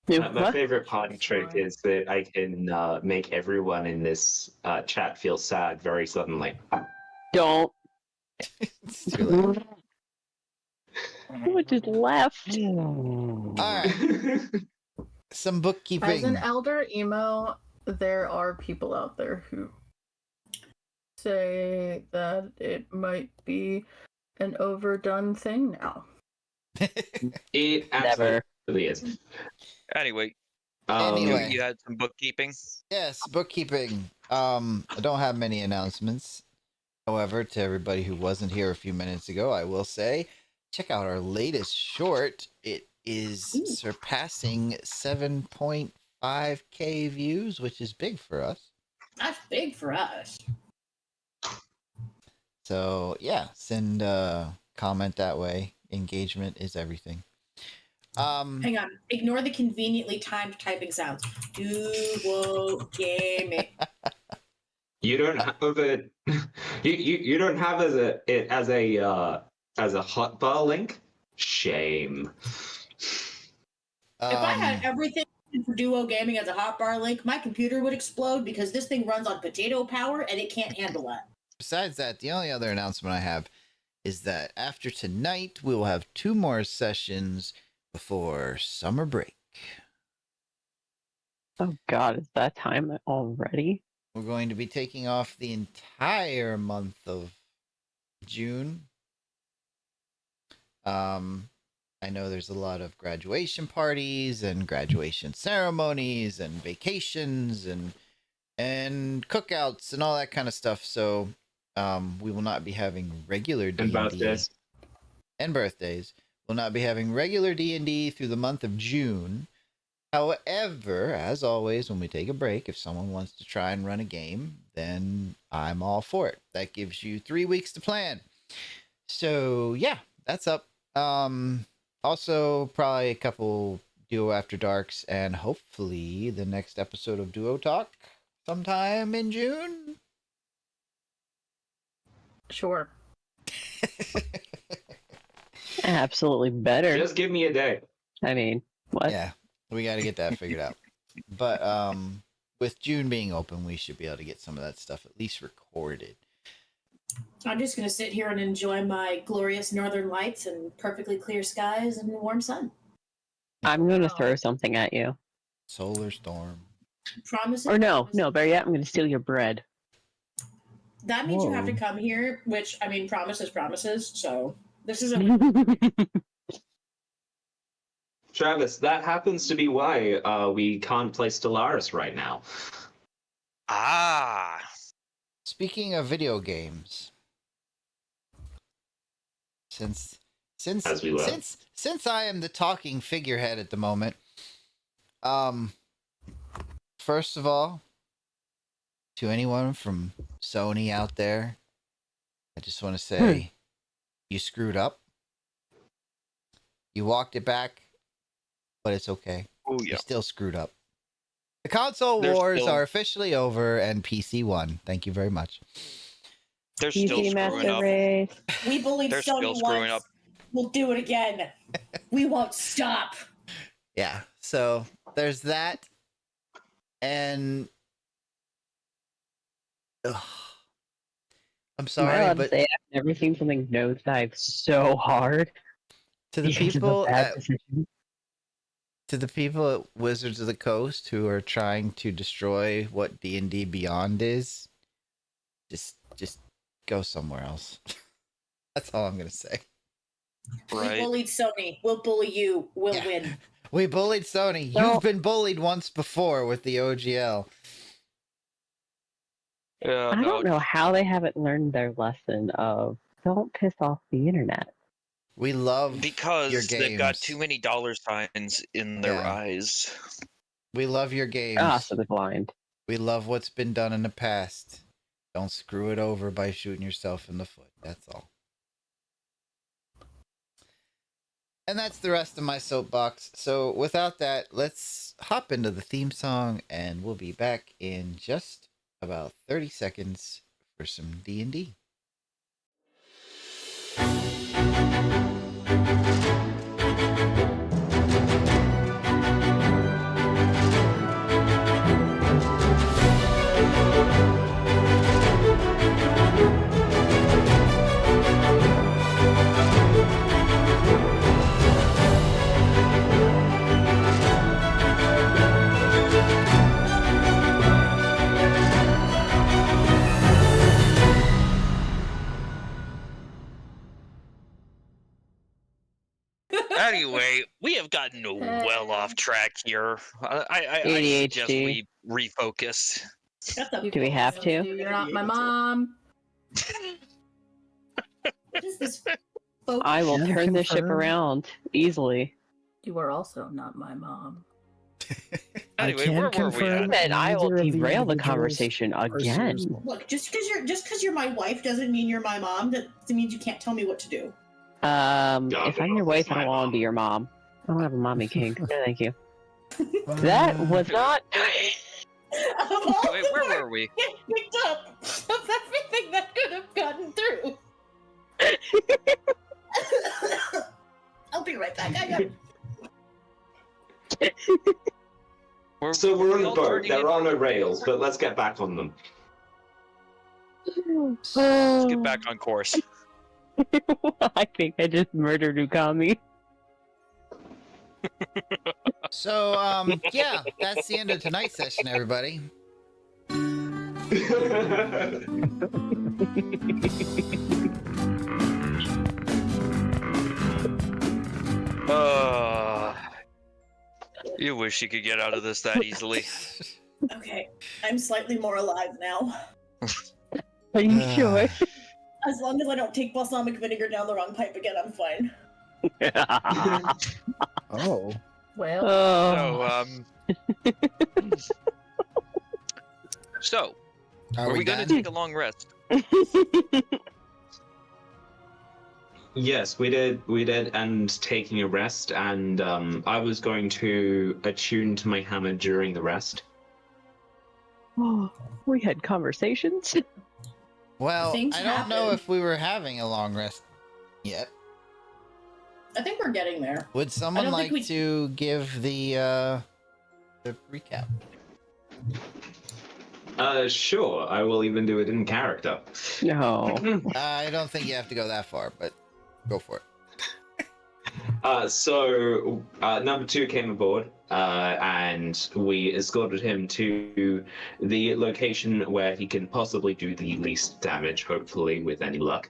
My What? favorite party trick is that I can make everyone in this chat feel sad very suddenly. Don't. It's too late. What just left? All right. Some bookkeeping. As an elder emo, there are people out there who say that it might be an overdone thing now. It Never. absolutely is. Anyway, Anyway. you had some bookkeeping. Yes, bookkeeping. I don't have many announcements. However, to everybody who wasn't here a few minutes ago, I will say, check out our latest short. It is surpassing 7.5K views, which is big for us. That's big for us. So yeah, send a comment that way. Engagement is everything. Hang on. Ignore the conveniently timed typing sounds. Duo gaming. You don't have it. You don't have it as a hotbar link. Shame. If I had everything for Duo Gaming as a hotbar link, my computer would explode because this thing runs on potato power and it can't handle that. Besides that, the only other announcement I have is that after tonight, we will have 2 more sessions before summer break. Oh God, is that time already? We're going to be taking off the entire month of June. I know there's a lot of graduation parties and graduation ceremonies and vacations and cookouts and all that kind of stuff. So we will not be having regular D&D. And birthdays. And birthdays. We'll not be having regular D&D through the month of June. However, as always, when we take a break, if someone wants to try and run a game, then I'm all for it. That gives you 3 weeks to plan. So yeah, that's up. Also, probably a couple Duo After Darks, and hopefully the next episode of Duo Talk sometime in June. Sure. Absolutely better. Just give me a day. I mean, what? Yeah, we got to get that figured out. But with June being open, we should be able to get some of that stuff at least recorded. I'm just going to sit here and enjoy my glorious northern lights and perfectly clear skies and warm sun. I'm going to throw something at you. Solar storm. Promises? Or no, better yet, I'm going to steal your bread. That means you have to Whoa. come here, which, I mean, promises, so this is a... Travis, that happens to be why we can't play Stellaris right now. Ah, Speaking of video games, since As we love. since I am the talking figurehead at the moment, first of all, to anyone from Sony out there, I just want to say you screwed up. You walked it back, but it's okay. oh You yeah. still screwed up. The console They're wars still- are officially over, and PC won. Thank you very much. They're still PC screwing Master up. Race. We bullied They're still Sony screwing once. up. We'll do it again. We won't stop. Yeah, so there's that, and ugh, I'm Am I sorry, allowed to but say I've never seen something nosedive so hard. to the because of a people bad at, decision. to the people at Wizards of the Coast who are trying to destroy what D&D Beyond is, just go somewhere else. That's all I'm gonna say. We Right. bullied Sony. We'll bully you. We'll Yeah. win. We bullied Sony. No. You've been bullied once before with the OGL. Yeah, I no, don't know how they haven't learned their lesson of don't piss off the internet. We love your because they've got games. too many dollar signs in their Yeah. eyes. We love your games. So they're blind. We love what's been done in the past. Don't screw it over by shooting yourself in the foot. That's all. And that's the rest of my soapbox. So without that, let's hop into the theme song, and we'll be back in just about 30 seconds for some D&D. have gotten well off track here. I suggest ADHD. we refocus. Shut the Do we have fuck to? up. You're not my mom. What is this? Focus? I will Can turn this ship confirm. around easily. You are also not my mom. Anyway, can where were we confirm at? And I will neither of the derail the individuals conversation are again. suicidal. Look, just because you're my wife doesn't mean you're my mom. That means you can't tell me what to do. If I'm your wife, I don't want to be your mom. I don't have a mommy kink. No, thank you. That was not. Of all Wait, the where work were we? get picked up of everything that could have gotten through. I'll be right back. So we're on we the all boat. turning There in- are no rails, but let's get back on them. Let's get back on course. I think I just murdered Ukami. So, yeah, that's the end of tonight's session, everybody. You wish you could get out of this that easily. Okay, I'm slightly more alive now. Are you sure? As long as I don't take balsamic vinegar down the wrong pipe again, I'm fine. Oh. Well, Oh. So, Are are we going done? to take a long rest? Yes, we did, and taking a rest, and I was going to attune to my hammer during the rest. We had conversations. Well, Things I don't know happen. if we were having a long rest yet. I think we're getting there. Would someone don't like think we- to give the recap? Sure, I will even do it in character. No. I don't think you have to go that far, but go for it. So number 2 came aboard, and we escorted him to the location where he can possibly do the least damage, hopefully, with any luck.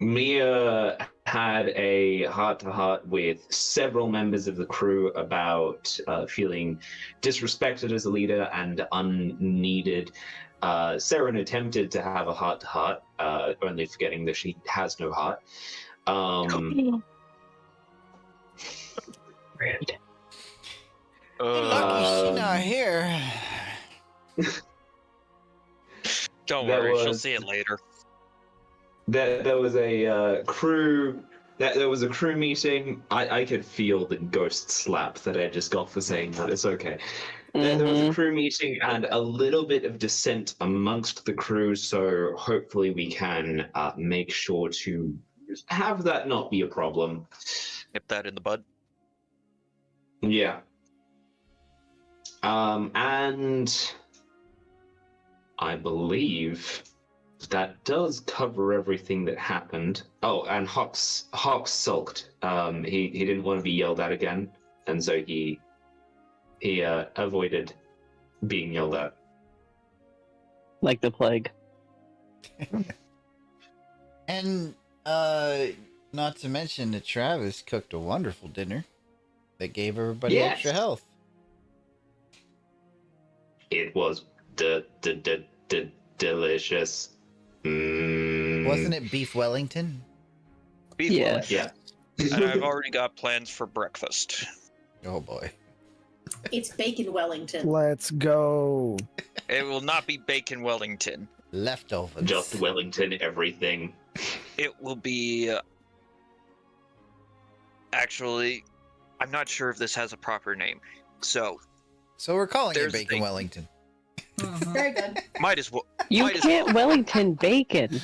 Mia had a heart-to-heart with several members of the crew about feeling disrespected as a leader and unneeded. Seren attempted to have a heart-to-heart, only forgetting that she has no heart. Rude. Lucky she's not here. Don't There worry, she'll was- see it later. There was a crew. There was a crew meeting. I could feel the ghost slap that I just got for saying that. It's okay. There was a crew meeting and a little bit of dissent amongst the crew, so hopefully we can make sure to have that not be a problem. Nip that in the bud. Yeah. And I believe that does cover everything that happened. Oh, and Hawks sulked. He didn't want to be yelled at again, and so he avoided being yelled at. Like the plague. And not to mention that Travis cooked a wonderful dinner that gave everybody Yes. extra health. It was delicious. Wasn't it beef Wellington? Beef Yes. Yeah. And I've already got plans for breakfast. Oh boy. It's bacon Wellington. Let's go. It will not be bacon Wellington. Leftovers. Just Wellington everything. It will be... Actually, I'm not sure if this has a proper name. So, So we're calling it There's the bacon thing. Wellington. Very good. might as well. You Might as can't Wellington bacon.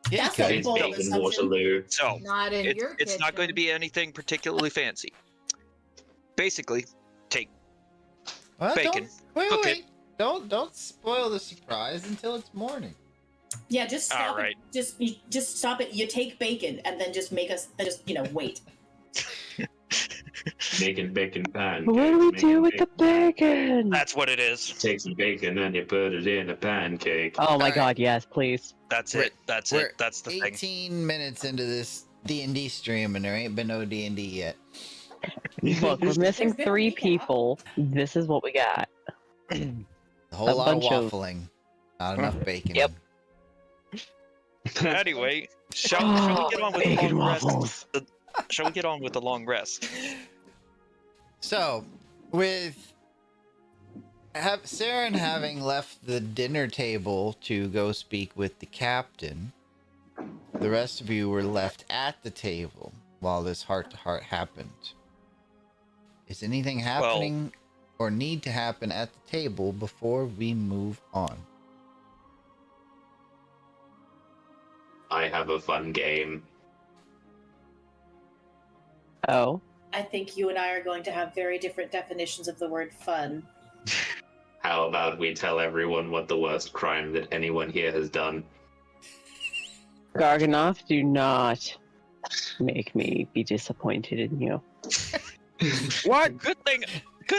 Yeah, That's you a could. It's bold bacon assumption. Waterloo. So, not in your it's not going to kitchen. be anything particularly fancy. Basically, take Well, bacon, Wait, cook wait. Don't spoil the surprise until it's morning. Yeah, just stop All right. it. Just stop it. You take bacon and then just make us wait. Making bacon pancakes. What do we making do with the bacon? That's what it is. Take some bacon and you put it in a pancake. Oh my Alright. god, yes, please. That's We're- it. That's we're it. That's the thing. 18 minutes into this D&D stream, and there ain't been no D&D yet. Look, we're missing 3 people. This is what we got. A whole lot of bunch of- waffling. Not enough bacon. Yep. Anyway, shall we get on with the Bacon long waffles. rest? Shall we get on with the long rest? So, with Saren having left the dinner table to go speak with the captain, the rest of you were left at the table while this heart-to-heart happened. Is anything happening or need to happen at the table before we move on? I have a fun game. Oh. I think you and I are going to have very different definitions of the word fun. How about we tell everyone what the worst crime that anyone here has done? Garganoth, do not make me be disappointed in you. What? Good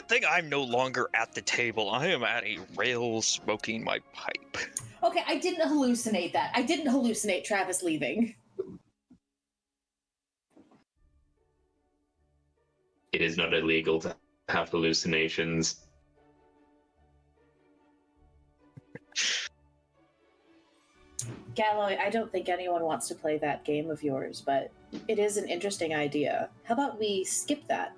thing I'm no longer at the table. I am at a rail smoking my pipe. Okay, I didn't hallucinate that. I didn't hallucinate Travis leaving. It is not illegal to have hallucinations. Galloy, I don't think anyone wants to play that game of yours, but it is an interesting idea. How about we skip that?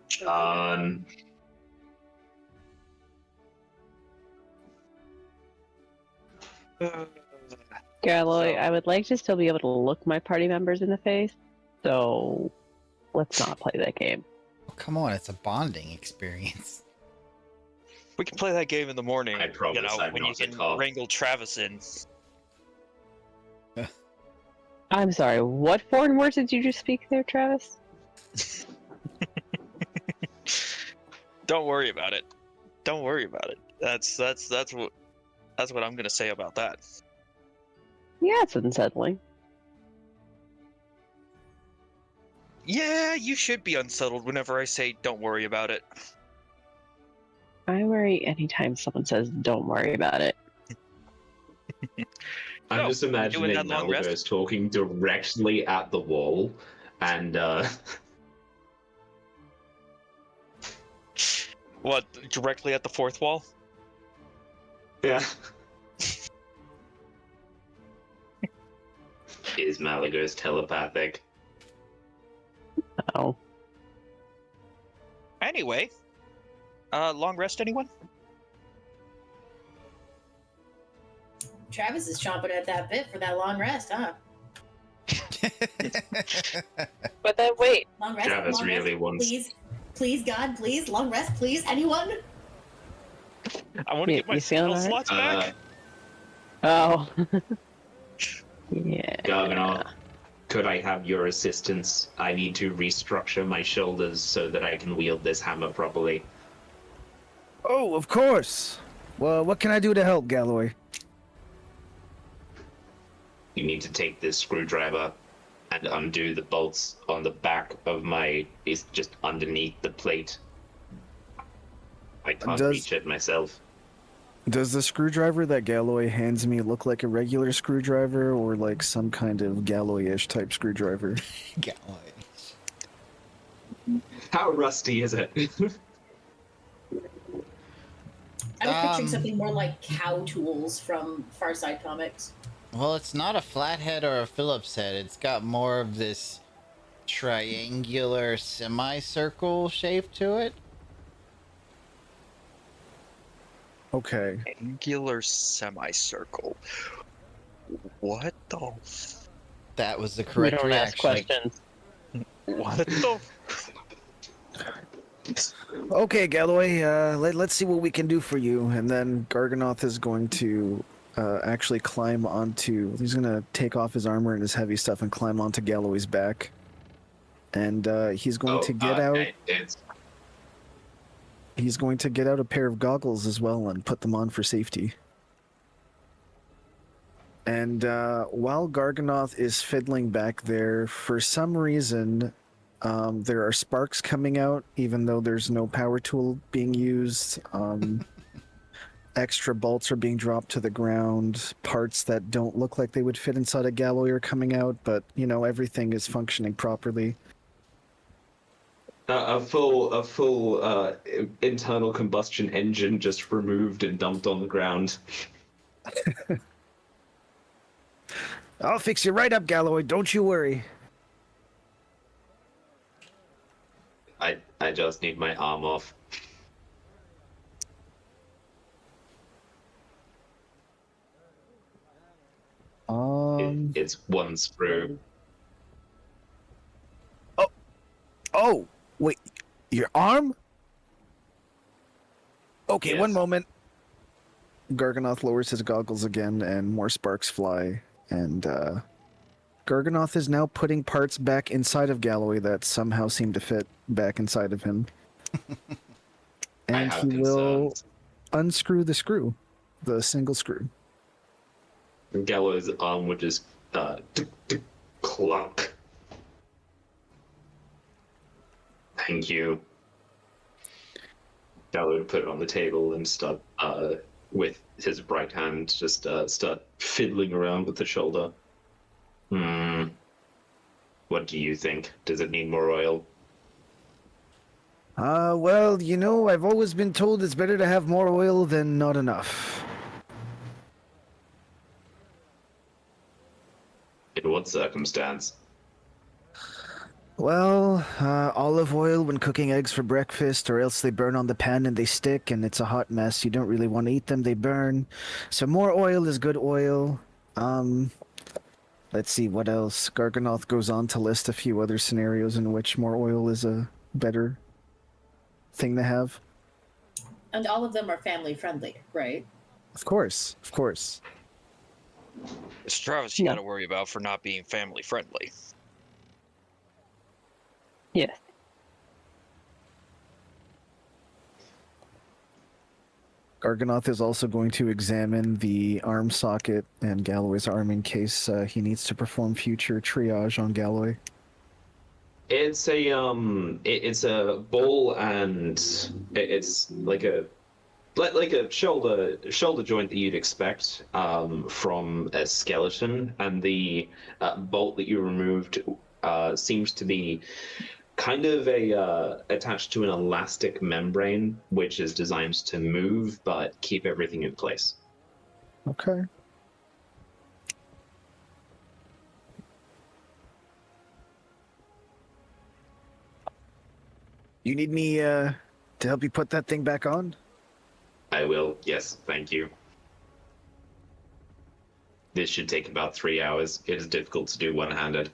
Galloy, I would like to still be able to look my party members in the face, so let's not play that game. Oh, come on, it's a bonding experience. We can play that game in the morning. I promise I'm when you not can a cop. wrangle Travis in. I'm sorry, what foreign words did you just speak there, Travis? Don't worry about it. Don't worry about it. That's what I'm gonna say about that. Yeah, it's unsettling. Yeah, you should be unsettled whenever I say don't worry about it. I worry anytime someone says don't worry about it. I'm No, just doing imagining that long rest? Malagos talking directly at the wall, and What, directly at the fourth wall? yeah. Is Malagos telepathic? Oh. Anyway, long rest, anyone? Travis is chomping at that bit for that long rest, huh? But then wait, Long rest. Travis long really rest, wants- Please, God, please, long rest, please. Anyone? I want to Yeah, get my you feeling spell alright? slots back. oh. Yeah. Garganoth, could I have your assistance? I need to restructure my shoulders so that I can wield this hammer properly. Oh, of course. Well, what can I do to help, Galloy? You need to take this screwdriver and undo the bolts on the back of my... It's just underneath the plate. I can't reach it myself. Does the screwdriver that Galloy hands me look like a regular screwdriver or like some kind of Galloy-ish type screwdriver? Galloy. How rusty is it? I was picturing Um, something more like cow tools from Far Side Comics. Well, it's not a flathead or a Phillips head. It's got more of this triangular semicircle shape to it. Okay. Angular semicircle. What the? That was the We correct don't ask reaction. questions. What the? Okay, Galloy, let's see what we can do for you. And then Garganoth is going to actually climb onto... He's going to take off his armor and his heavy stuff and climb onto Galloy's back. And he's going to get out... He's going to get out a pair of goggles as well and put them on for safety. And while Garganoth is fiddling back there, for some reason, there are sparks coming out, even though there's no power tool being used. extra bolts are being dropped to the ground. Parts that don't look like they would fit inside a Galloy are coming out, but everything is functioning properly. A full internal combustion engine just removed and dumped on the ground. I'll fix you right up, Galloy. Don't you worry. I just need my arm off. It's one screw. Oh, wait, your arm? Okay, Yes. one moment. Garganoth lowers his goggles again, and more sparks fly. And Garganoth is now putting parts back inside of Galloy that somehow seem to fit back inside of him. And I have he will concerns. unscrew the screw, the single screw. Gallo's arm would just clunk. Thank you. Gallo would put it on the table and start with his right hand just start fiddling around with the shoulder. What do you think? Does it need more oil? Well, I've always been told it's better to have more oil than not enough. In what circumstance? Well, olive oil when cooking eggs for breakfast, or else they burn on the pan and they stick, and it's a hot mess. You don't really want to eat them, they burn. So more oil is good oil. Let's see, what else? Garganoth goes on to list a few other scenarios in which more oil is a better thing to have. And all of them are family friendly, right? Of course, of course. It's Travis you Yeah. got to worry about for not being family friendly. Yes. Garganoth is also going to examine the arm socket and Galloy's arm in case he needs to perform future triage on Galloy. It's a ball and it's like a shoulder joint that you'd expect from a skeleton, and the bolt that you removed seems to be kind of attached to an elastic membrane, which is designed to move but keep everything in place. Okay. You need me to help you put that thing back on? I will. Yes, thank you. This should take about 3 hours. It is difficult to do one-handed.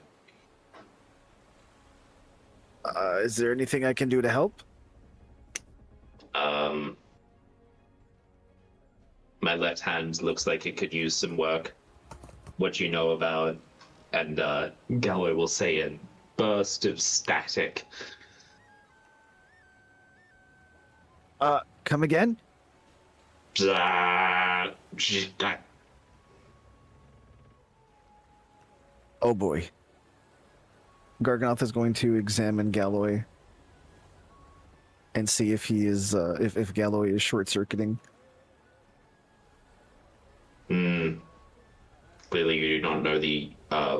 Is there anything I can do to help? My left hand looks like it could use some work. What you know about? And Galloy will say a burst of static. Come again? Oh boy. Garganoth is going to examine Galloy and see if he is if Galloy is short-circuiting. Clearly you do not know the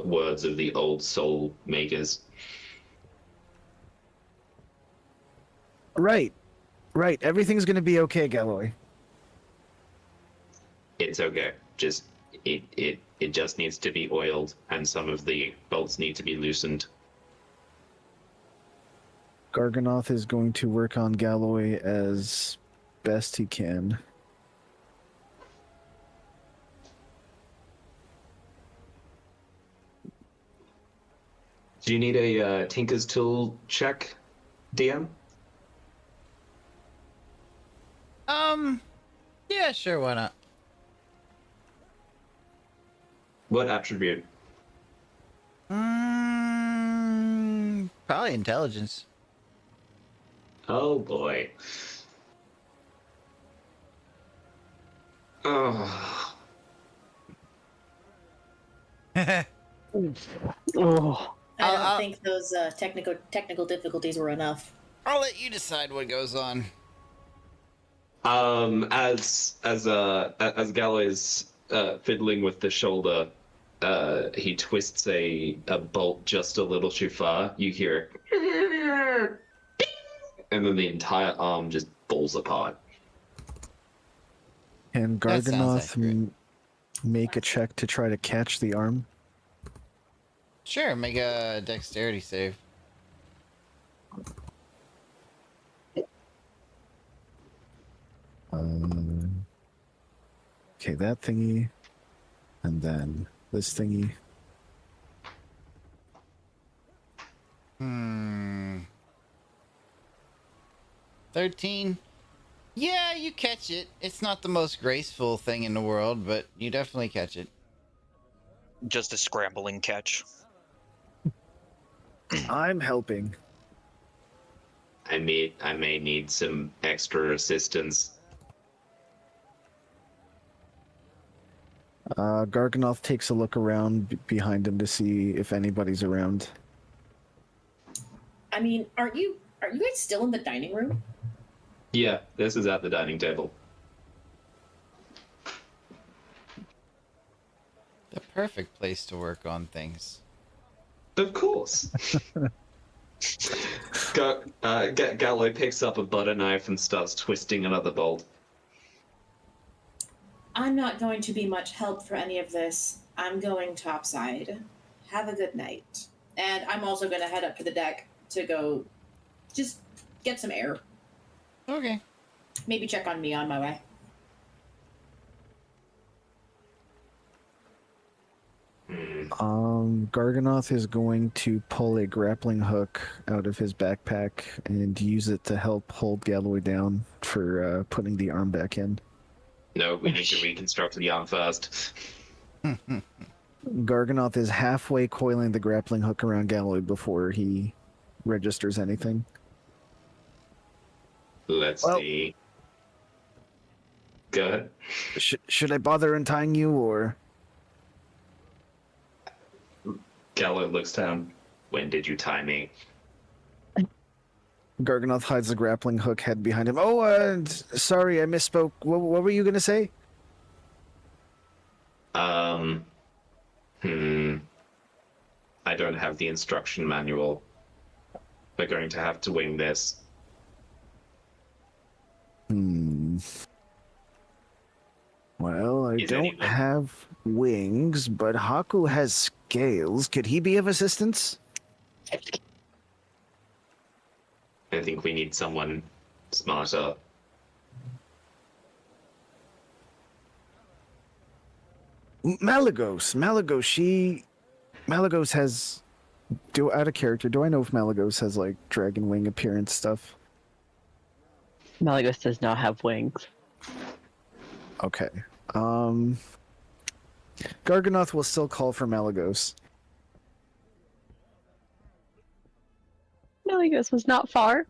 words of the old soul makers. Right. Everything's gonna be okay, Galloy. It's okay. Just it just needs to be oiled, and some of the bolts need to be loosened. Garganoth is going to work on Galloy as best he can. Do you need a Tinker's Tool check, DM? Yeah, sure, why not? What attribute? Probably intelligence. Oh boy. Oh. Oh. I don't I'll- think those technical difficulties were enough. I'll let you decide what goes on. As Galloy is fiddling with the shoulder, he twists a bolt just a little too far. You hear, and then the entire arm just falls apart. Can That sounds Garganoth accurate. make a check to try to catch the arm? Sure, make a dexterity save. Okay, that thingy, and then this thingy. 13. Yeah, you catch it. It's not the most graceful thing in the world, but you definitely catch it. Just a scrambling catch. I'm helping. I may need some extra assistance. Garganoth takes a look around behind him to see if anybody's around. I mean, are you guys still in the dining room? Yeah, this is at the dining table. The perfect place to work on things. Of course. Galloy picks up a butter knife and starts twisting another bolt. I'm not going to be much help for any of this. I'm going topside. Have a good night. And I'm also going to head up to the deck to go just get some air. Okay. Maybe check on me on my way. Garganoth is going to pull a grappling hook out of his backpack and use it to help hold Galloy down for putting the arm back in. No, we need to reconstruct the arm first. Garganoth is halfway coiling the grappling hook around Galloy before he registers anything. Let's Well- see. Go ahead. Should I bother untying you, or...? Galloy looks down. When did you tie me? Garganoth hides the grappling hook head behind him. Oh, sorry, I misspoke. What were you going to say? I don't have the instruction manual. We're going to have to wing this. Well, I Is don't anyone- have wings, but Haku has scales. Could he be of assistance? I think we need someone smarter. Malagos. Malagos has... out of character, do I know if Malagos has, like, dragon wing appearance stuff? Malagos does not have wings. Okay. Garganoth will still call for Malagos. Malagos was not far.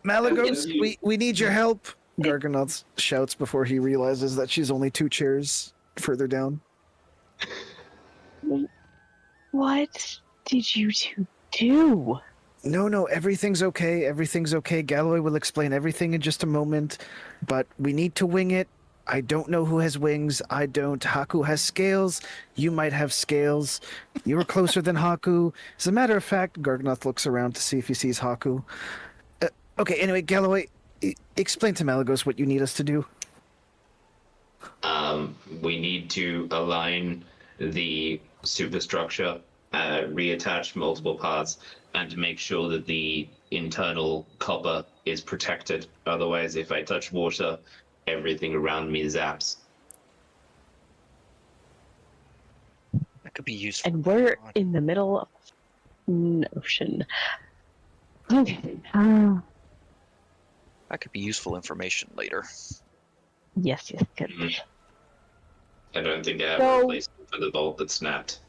Malagos, we need your help! Garganoth shouts before he realizes that she's only 2 chairs further down. What did you two do? No, everything's okay. Everything's okay. Galloy will explain everything in just a moment, but we need to wing it. I don't know who has wings. I don't. Haku has scales. You might have scales. You were closer than Haku. As a matter of fact, Garganoth looks around to see if he sees Haku. Okay, anyway, Galloy, explain to Malagos what you need us to do. We need to align the superstructure, reattach multiple parts, and to make sure that the internal copper is protected. Otherwise, if I touch water, everything around me zaps. That could be useful. And we're in the middle of an ocean. Okay. That could be useful information later. Yes, good. I don't think I have a So- replacement for the bolt that snapped.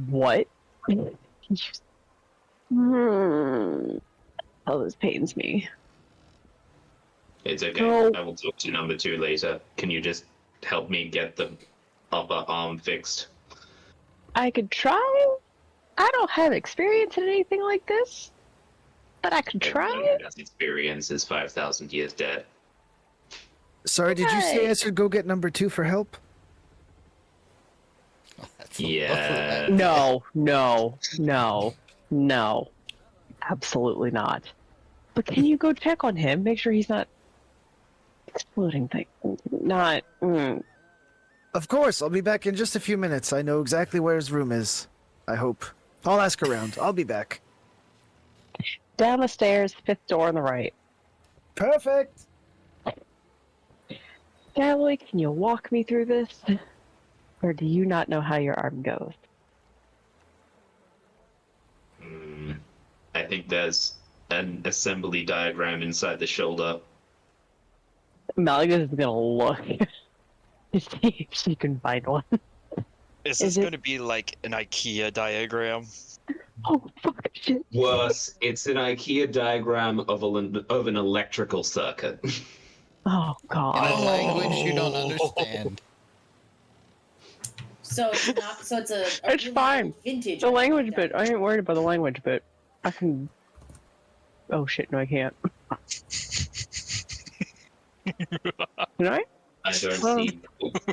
What? Oh, this pains me. It's okay. No. I will talk to number 2 later. Can you just help me get the upper arm fixed? I could try. I don't have experience in anything like this. But I could Everyone try. who has experience is 5,000 years dead. Sorry, did you say I Hey. should go get number 2 for help? Oh, that's a Yeah. lovely No. Absolutely not. But can you go check on him? Make sure he's not exploding things. Not. Of course, I'll be back in just a few minutes. I know exactly where his room is. I hope. I'll ask around. I'll be back. Down the stairs, 5th door on the right. Perfect. Galloy, can you walk me through this? Or do you not know how your arm goes? I think there's an assembly diagram inside the shoulder. Malaga is gonna look to see if she can find one. Is Is this it- going to be like an IKEA diagram? Oh, fuck, shit. Worse, it's an IKEA diagram of an electrical circuit. Oh, God. In a language you don't understand. So it's not. So it's a It's really fine. old vintage. The language idea. bit. I ain't worried about the language bit. I can. Oh, shit, no, I can't. Can I? I don't Well- see.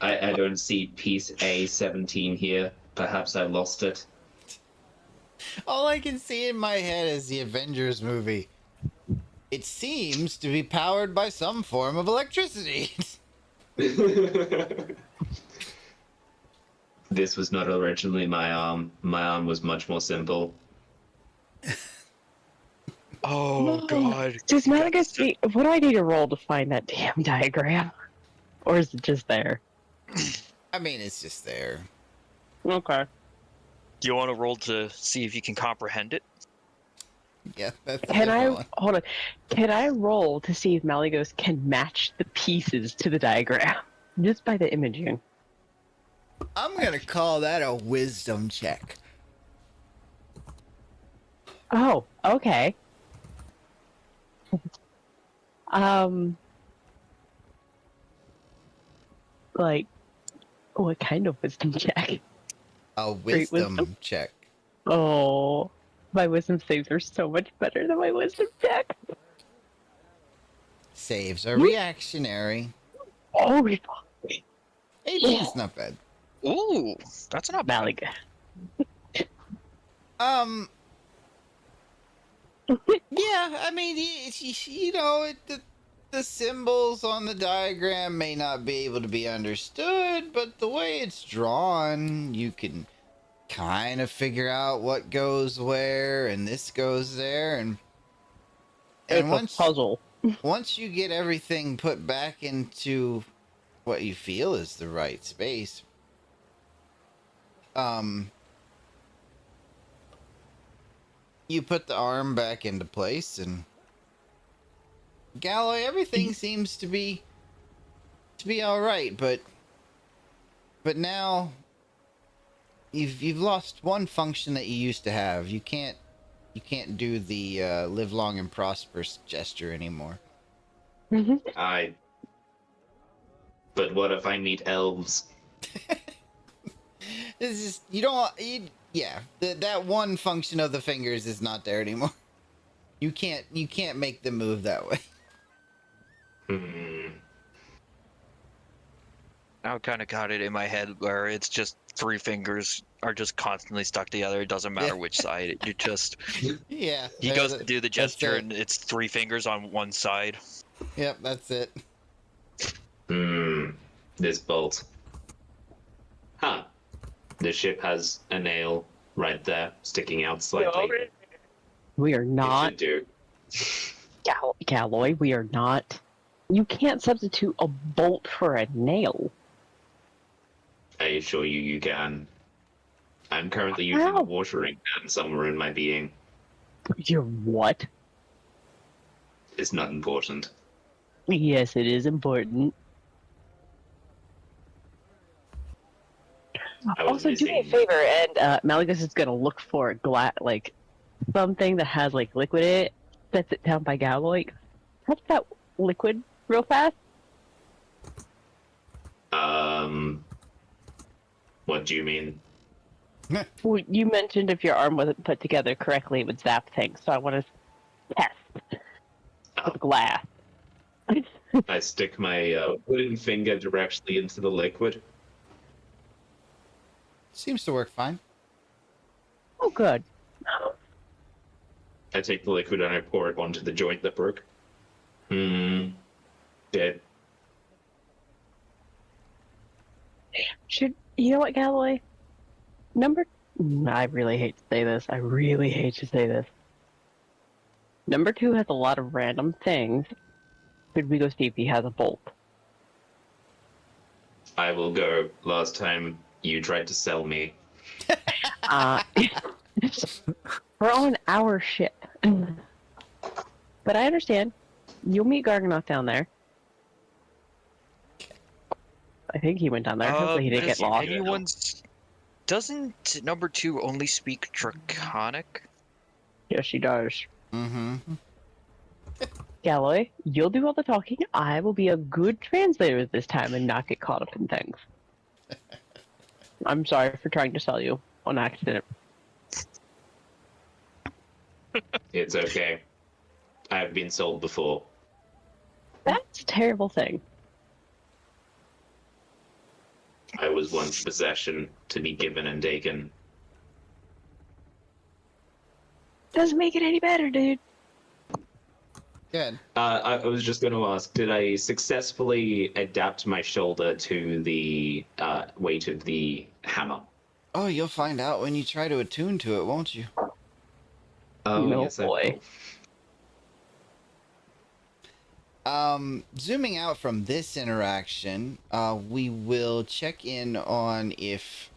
I don't see piece A17 here. Perhaps I lost it. All I can see in my head is the Avengers movie. It seems to be powered by some form of electricity. This was not originally my arm. My arm was much more simple. Oh No. God. Does Malaga see? What do I need to roll to find that damn diagram? Or is it just there? I mean, it's just there. Okay. Do you want to roll to see if you can comprehend it? Yeah, that's Can I definitely- hold on? Can I roll to see if Malagos can match the pieces to the diagram just by the imaging? I'm gonna call that a wisdom check. Oh, okay. Like, what kind of wisdom check? A Great wisdom wisdom. check. Oh, my wisdom saves are so much better than my wisdom check. Saves are reactionary. Oh, 18 is not bad. Ooh, that's not bad. Malaga. Yeah, I mean, you know, the symbols on the diagram may not be able to be understood, but the way it's drawn, you can kind of figure out what goes where, and this goes there, and It's a puzzle. once you get everything put back into what you feel is the right space, you put the arm back into place, and Galloy, everything seems to be all right, but now you've lost one function that you used to have. You can't do the live long and prosperous gesture anymore. But what if I meet elves? It's just that one function of the fingers is not there anymore. You can't make them move that way. I kind of got it in my head where it's just 3 fingers are just constantly stuck together. It doesn't matter Yeah. which side. You just Yeah. he there- goes to do the gesture it. and it's 3 fingers on one side. Yep, that's it. This bolt. Huh. The ship has a nail right there, sticking out slightly. We are It not should do. Galloy. We are not. You can't substitute a bolt for a nail. I assure you, you can. I'm currently using How? a watering can somewhere in my being. You're what? It's not important. Yes, it is important. I was Also, do me a missing- favor, and Malagus is gonna look for a like something that has like liquid in it. Sets it down by Galloy. Touch that liquid real fast. What do you mean? Well, you mentioned if your arm wasn't put together correctly, it would zap things. So I want to test with glass. I stick my wooden finger directly into the liquid. Seems to work fine. Oh, good. I take the liquid and I pour it onto the joint that broke. Dead. Should you know what, Galloy? I really hate to say this. I really hate to say this. Number 2 has a lot of random things. Should we go see if he has a bolt? I will go. Last time you tried to sell me. We're on our ship. But I understand. You'll meet Garganoth down there. I think he went down there. Hopefully he didn't get lost. Doesn't number 2 only speak Draconic? Yes, she does. Mm-hmm. Galloy, you'll do all the talking. I will be a good translator this time and not get caught up in things. I'm sorry for trying to sell you on accident. It's okay. I have been sold before. That's a terrible thing. I was once possession to be given and taken. Doesn't make it any better, dude. Good. I was just going to ask, did I successfully adapt my shoulder to the weight of the hammer? Oh, you'll find out when you try to attune to it, won't you? Oh, No, yes, I boy. will. Zooming out from this interaction, we will check in on if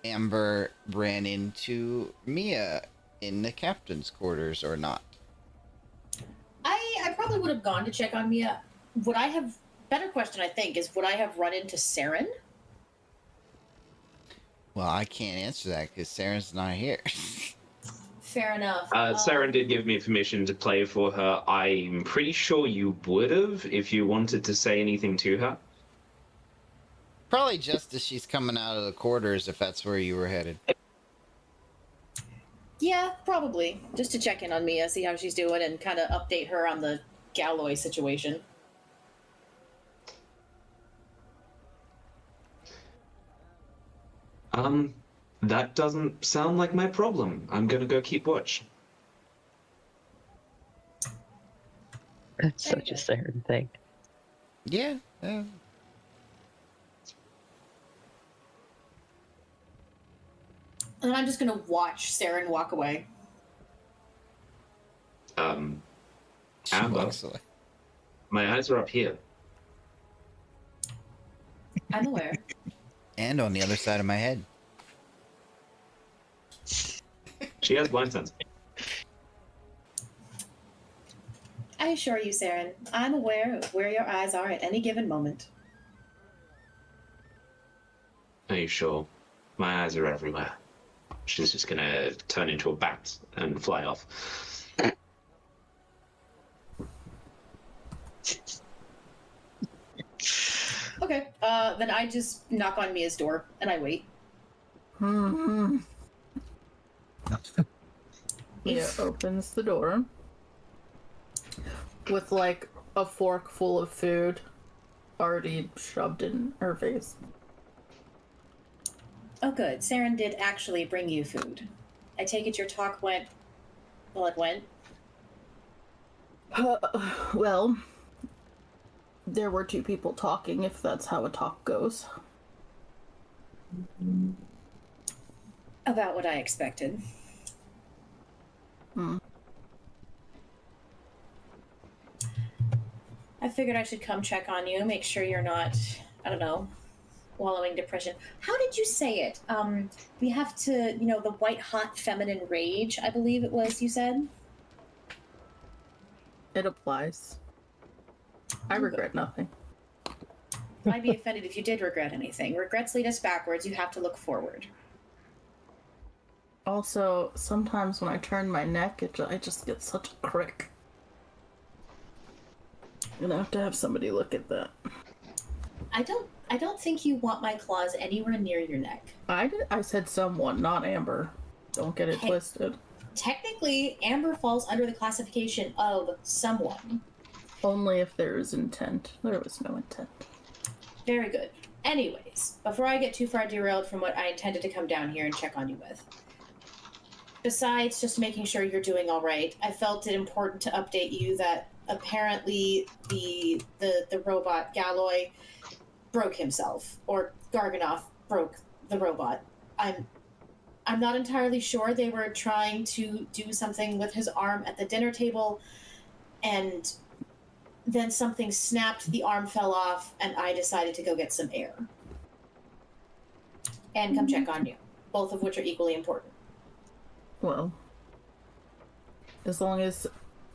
Amber ran into Mia in the captain's quarters or not. I probably would have gone to check on Mia. Would I have... Better question, I think, is would I have run into Saren? Well, I can't answer that because Sarah's not here. Fair enough. Saren did give me permission to play for her. I'm pretty sure you would have if you wanted to say anything to her. Probably just as she's coming out of the quarters, if that's where you were headed. Yeah, probably. Just to check in on Mia, see how she's doing, and kind of update her on the Galloy situation. That doesn't sound like my problem. I'm gonna go keep watch. That's such a Saren thing. Yeah. And I'm just gonna watch Saren walk away. She Amber, walks away. my eyes are up here. I'm aware. And on the other side of my head. She has blind sense. I assure you, Saren, I'm aware of where your eyes are at any given moment. Are you sure? My eyes are everywhere. She's just gonna turn into a bat and fly off. Okay, then I just knock on Mia's door and I wait. Mia opens the door with like a fork full of food already shoved in her face. Oh, good. Saren did actually bring you food. I take it your talk went... Well, it went? Well, there were two people talking, if that's how a talk goes. About what I expected. I figured I should come check on you, make sure you're not, I don't know, wallowing depression. How did you say it? We have to, the white hot feminine rage, I believe it was, you said? It applies. I regret nothing. I'd be offended if you did regret anything. Regrets lead us backwards. You have to look forward. Also, sometimes when I turn my neck, I just get such a crick. I'm gonna have to have somebody look at that. I don't think you want my claws anywhere near your neck. I said someone, not Amber. Don't get it Hey. twisted. technically, Amber falls under the classification of someone. Only if there is intent. There was no intent. Very good. Anyways, before I get too far derailed from what I intended to come down here and check on you with, besides just making sure you're doing all right, I felt it important to update you that apparently the robot Galloy broke himself, or Garganoth broke the robot. I'm not entirely sure. They were trying to do something with his arm at the dinner table, and then something snapped, the arm fell off, and I decided to go get some air. And come check on you, both of which are equally important. Well, as long as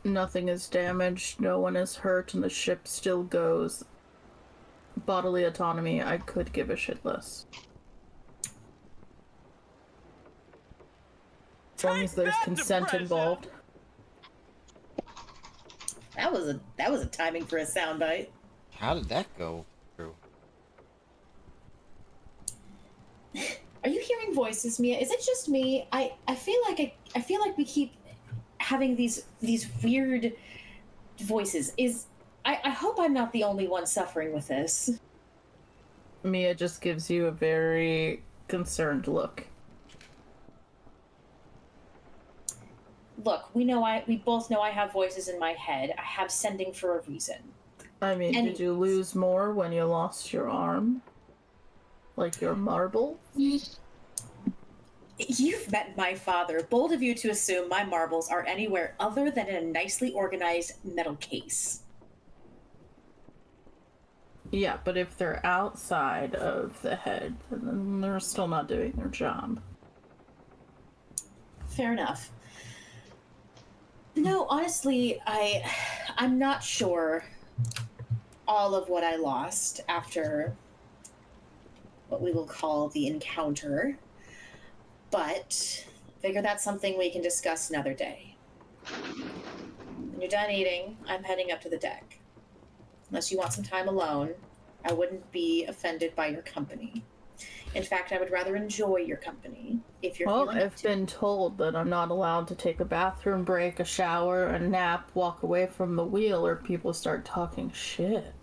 nothing is damaged, no one is hurt, and the ship still goes, bodily autonomy, I could give a shit less. As long as there's consent involved. That was a timing for a soundbite. How did that go through? Are you hearing voices, Mia? Is it just me? I feel like we keep having these weird voices. I hope I'm not the only one suffering with this. Mia just gives you a very concerned look. Look, we both know I have voices in my head. I have sending for a reason. I mean, did you lose more when you lost your arm? Like your marble? You've met my father. Bold of you to assume my marbles are anywhere other than in a nicely organized metal case. Yeah, but if they're outside of the head, then they're still not doing their job. Fair enough. No, honestly, I'm not sure all of what I lost after what we will call the encounter, but figure that's something we can discuss another day. When you're done eating, I'm heading up to the deck. Unless you want some time alone, I wouldn't be offended by your company. In fact, I would rather enjoy your company if you're Well, feeling up I've to it. been told that I'm not allowed to take a bathroom break, a shower, a nap, walk away from the wheel, or people start talking shit.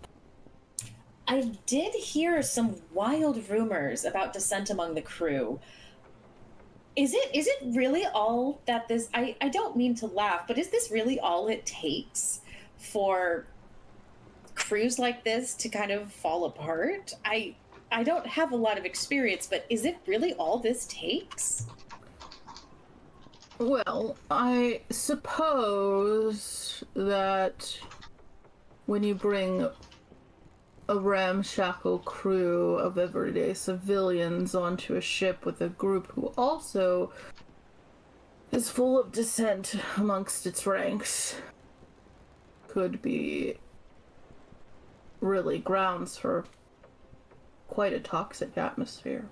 I did hear some wild rumors about dissent among the crew. Is it really all that this... I don't mean to laugh, but is this really all it takes for crews like this to kind of fall apart? I don't have a lot of experience, but is it really all this takes? Well, I suppose that when you bring a ramshackle crew of everyday civilians onto a ship with a group who also is full of dissent amongst its ranks, could be really grounds for quite a toxic atmosphere.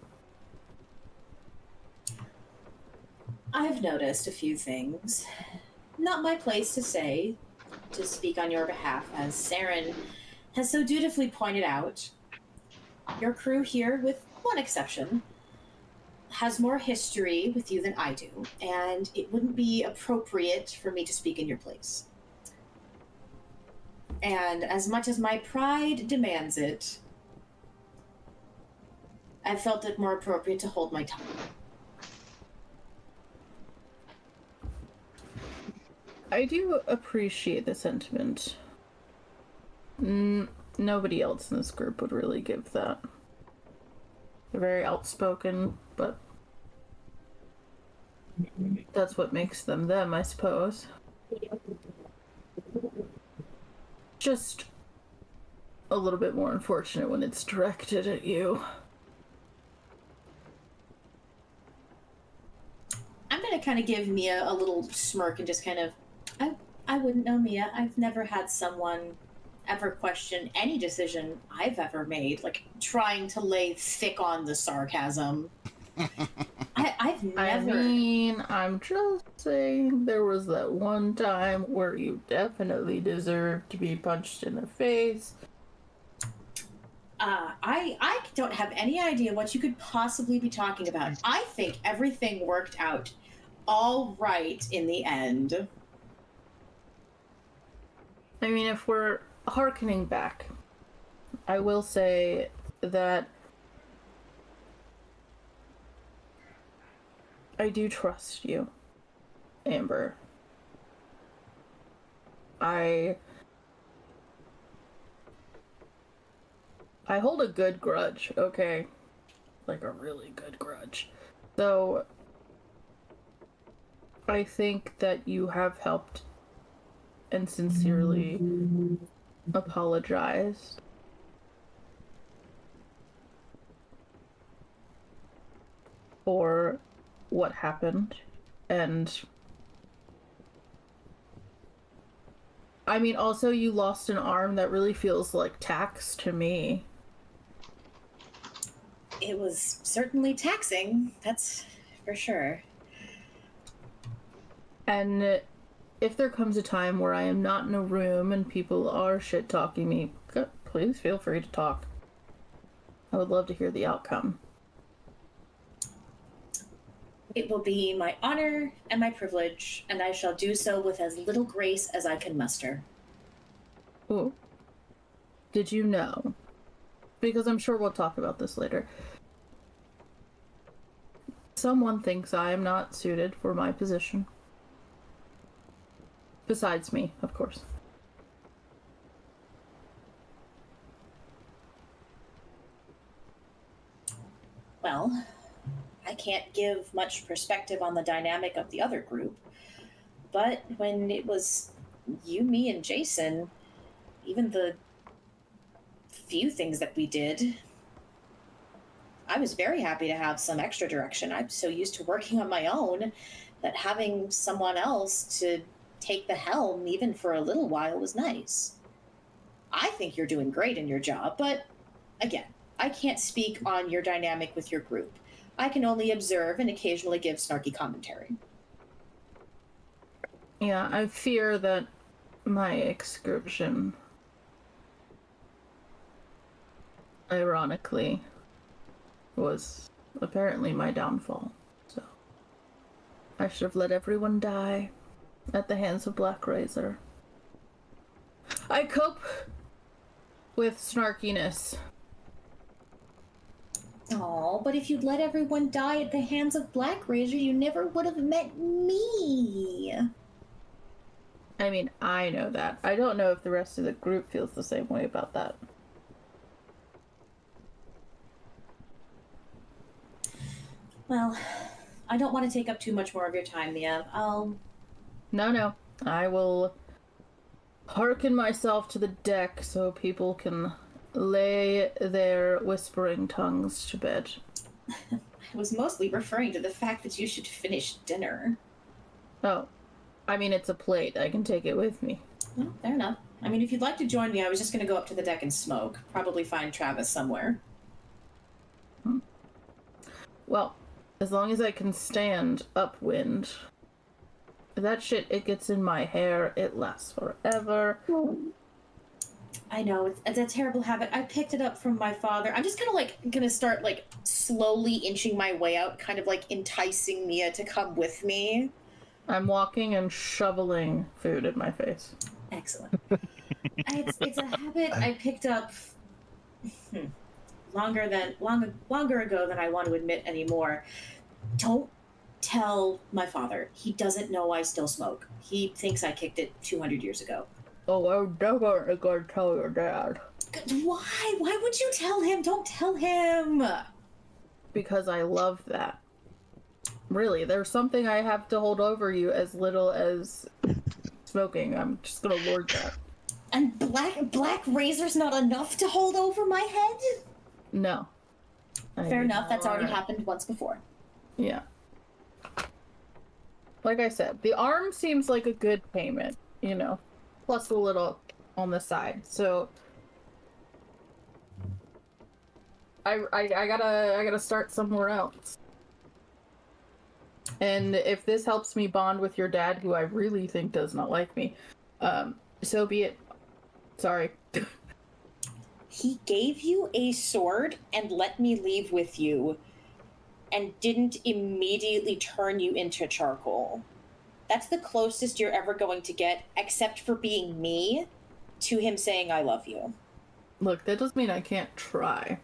I've noticed a few things. Not my place to speak on your behalf, as Saren has so dutifully pointed out. Your crew here, with one exception, has more history with you than I do, and it wouldn't be appropriate for me to speak in your place. And as much as my pride demands it, I felt it more appropriate to hold my tongue. I do appreciate the sentiment. Nobody else in this group would really give that. They're very outspoken, but that's what makes them them, I suppose. Just a little bit more unfortunate when it's directed at you. I'm gonna kind of give Mia a little smirk and just kind of, I wouldn't know, Mia. I've never had someone ever question any decision I've ever made, like trying to lay thick on the sarcasm. I've never... I mean, I'm just saying there was that one time where you definitely deserved to be punched in the face. I don't have any idea what you could possibly be talking about. I think everything worked out all right in the end. I mean, if we're hearkening back, I will say that I do trust you, Amber. I hold a good grudge, okay? Like a really good grudge. So I think that you have helped and sincerely apologized. For what happened. And I mean, also you lost an arm that really feels like tax to me. It was certainly taxing, that's for sure. And if there comes a time where I am not in a room and people are shit-talking me, please feel free to talk. I would love to hear the outcome. It will be my honor and my privilege, and I shall do so with as little grace as I can muster. Ooh. Did you know? Because I'm sure we'll talk about this later. Someone thinks I am not suited for my position. Besides me, of course. Well, I can't give much perspective on the dynamic of the other group, but when it was you, me, and Jason, even the few things that we did, I was very happy to have some extra direction. I'm so used to working on my own that having someone else to take the helm, even for a little while, was nice. I think you're doing great in your job, but again, I can't speak on your dynamic with your group. I can only observe and occasionally give snarky commentary. Yeah, I fear that my excursion, ironically, was apparently my downfall. So I should have let everyone die at the hands of Black Razor. I cope with snarkiness. Oh, but if you'd let everyone die at the hands of Black Razor, you never would have met me. I mean, I know that. I don't know if the rest of the group feels the same way about that. Well, I don't want to take up too much more of your time, Mia. No. I will hearken myself to the deck so people can lay their whispering tongues to bed. I was mostly referring to the fact that you should finish dinner. Oh, I mean, it's a plate. I can take it with me. Well, fair enough. I mean, if you'd like to join me, I was just going to go up to the deck and smoke. Probably find Travis somewhere. Well, as long as I can stand upwind. That shit, it gets in my hair. It lasts forever. I know, it's a terrible habit. I picked it up from my father. I'm just kind of like gonna start like slowly inching my way out, kind of like enticing Mia to come with me. I'm walking and shoveling food in my face. Excellent. It's a habit I picked up longer ago than I want to admit anymore. Don't tell my father. He doesn't know I still smoke. He thinks I kicked it 200 years ago. Oh, I'm definitely gonna tell your dad. Why? Why would you tell him? Don't tell him. Because I love that. Really, there's something I have to hold over you as little as smoking. I'm just gonna lord that. And Black Razor's not enough to hold over my head? No. Fair enough, that's already happened once before. Yeah. Like I said, the arm seems like a good payment, you know, plus a little on the side. So I gotta start somewhere else. And if this helps me bond with your dad, who I really think does not like me, so be it. Sorry. He gave you a sword and let me leave with you. and didn't immediately turn you into charcoal. That's the closest you're ever going to get, except for being me, to him saying I love you. Look, that doesn't mean I can't try.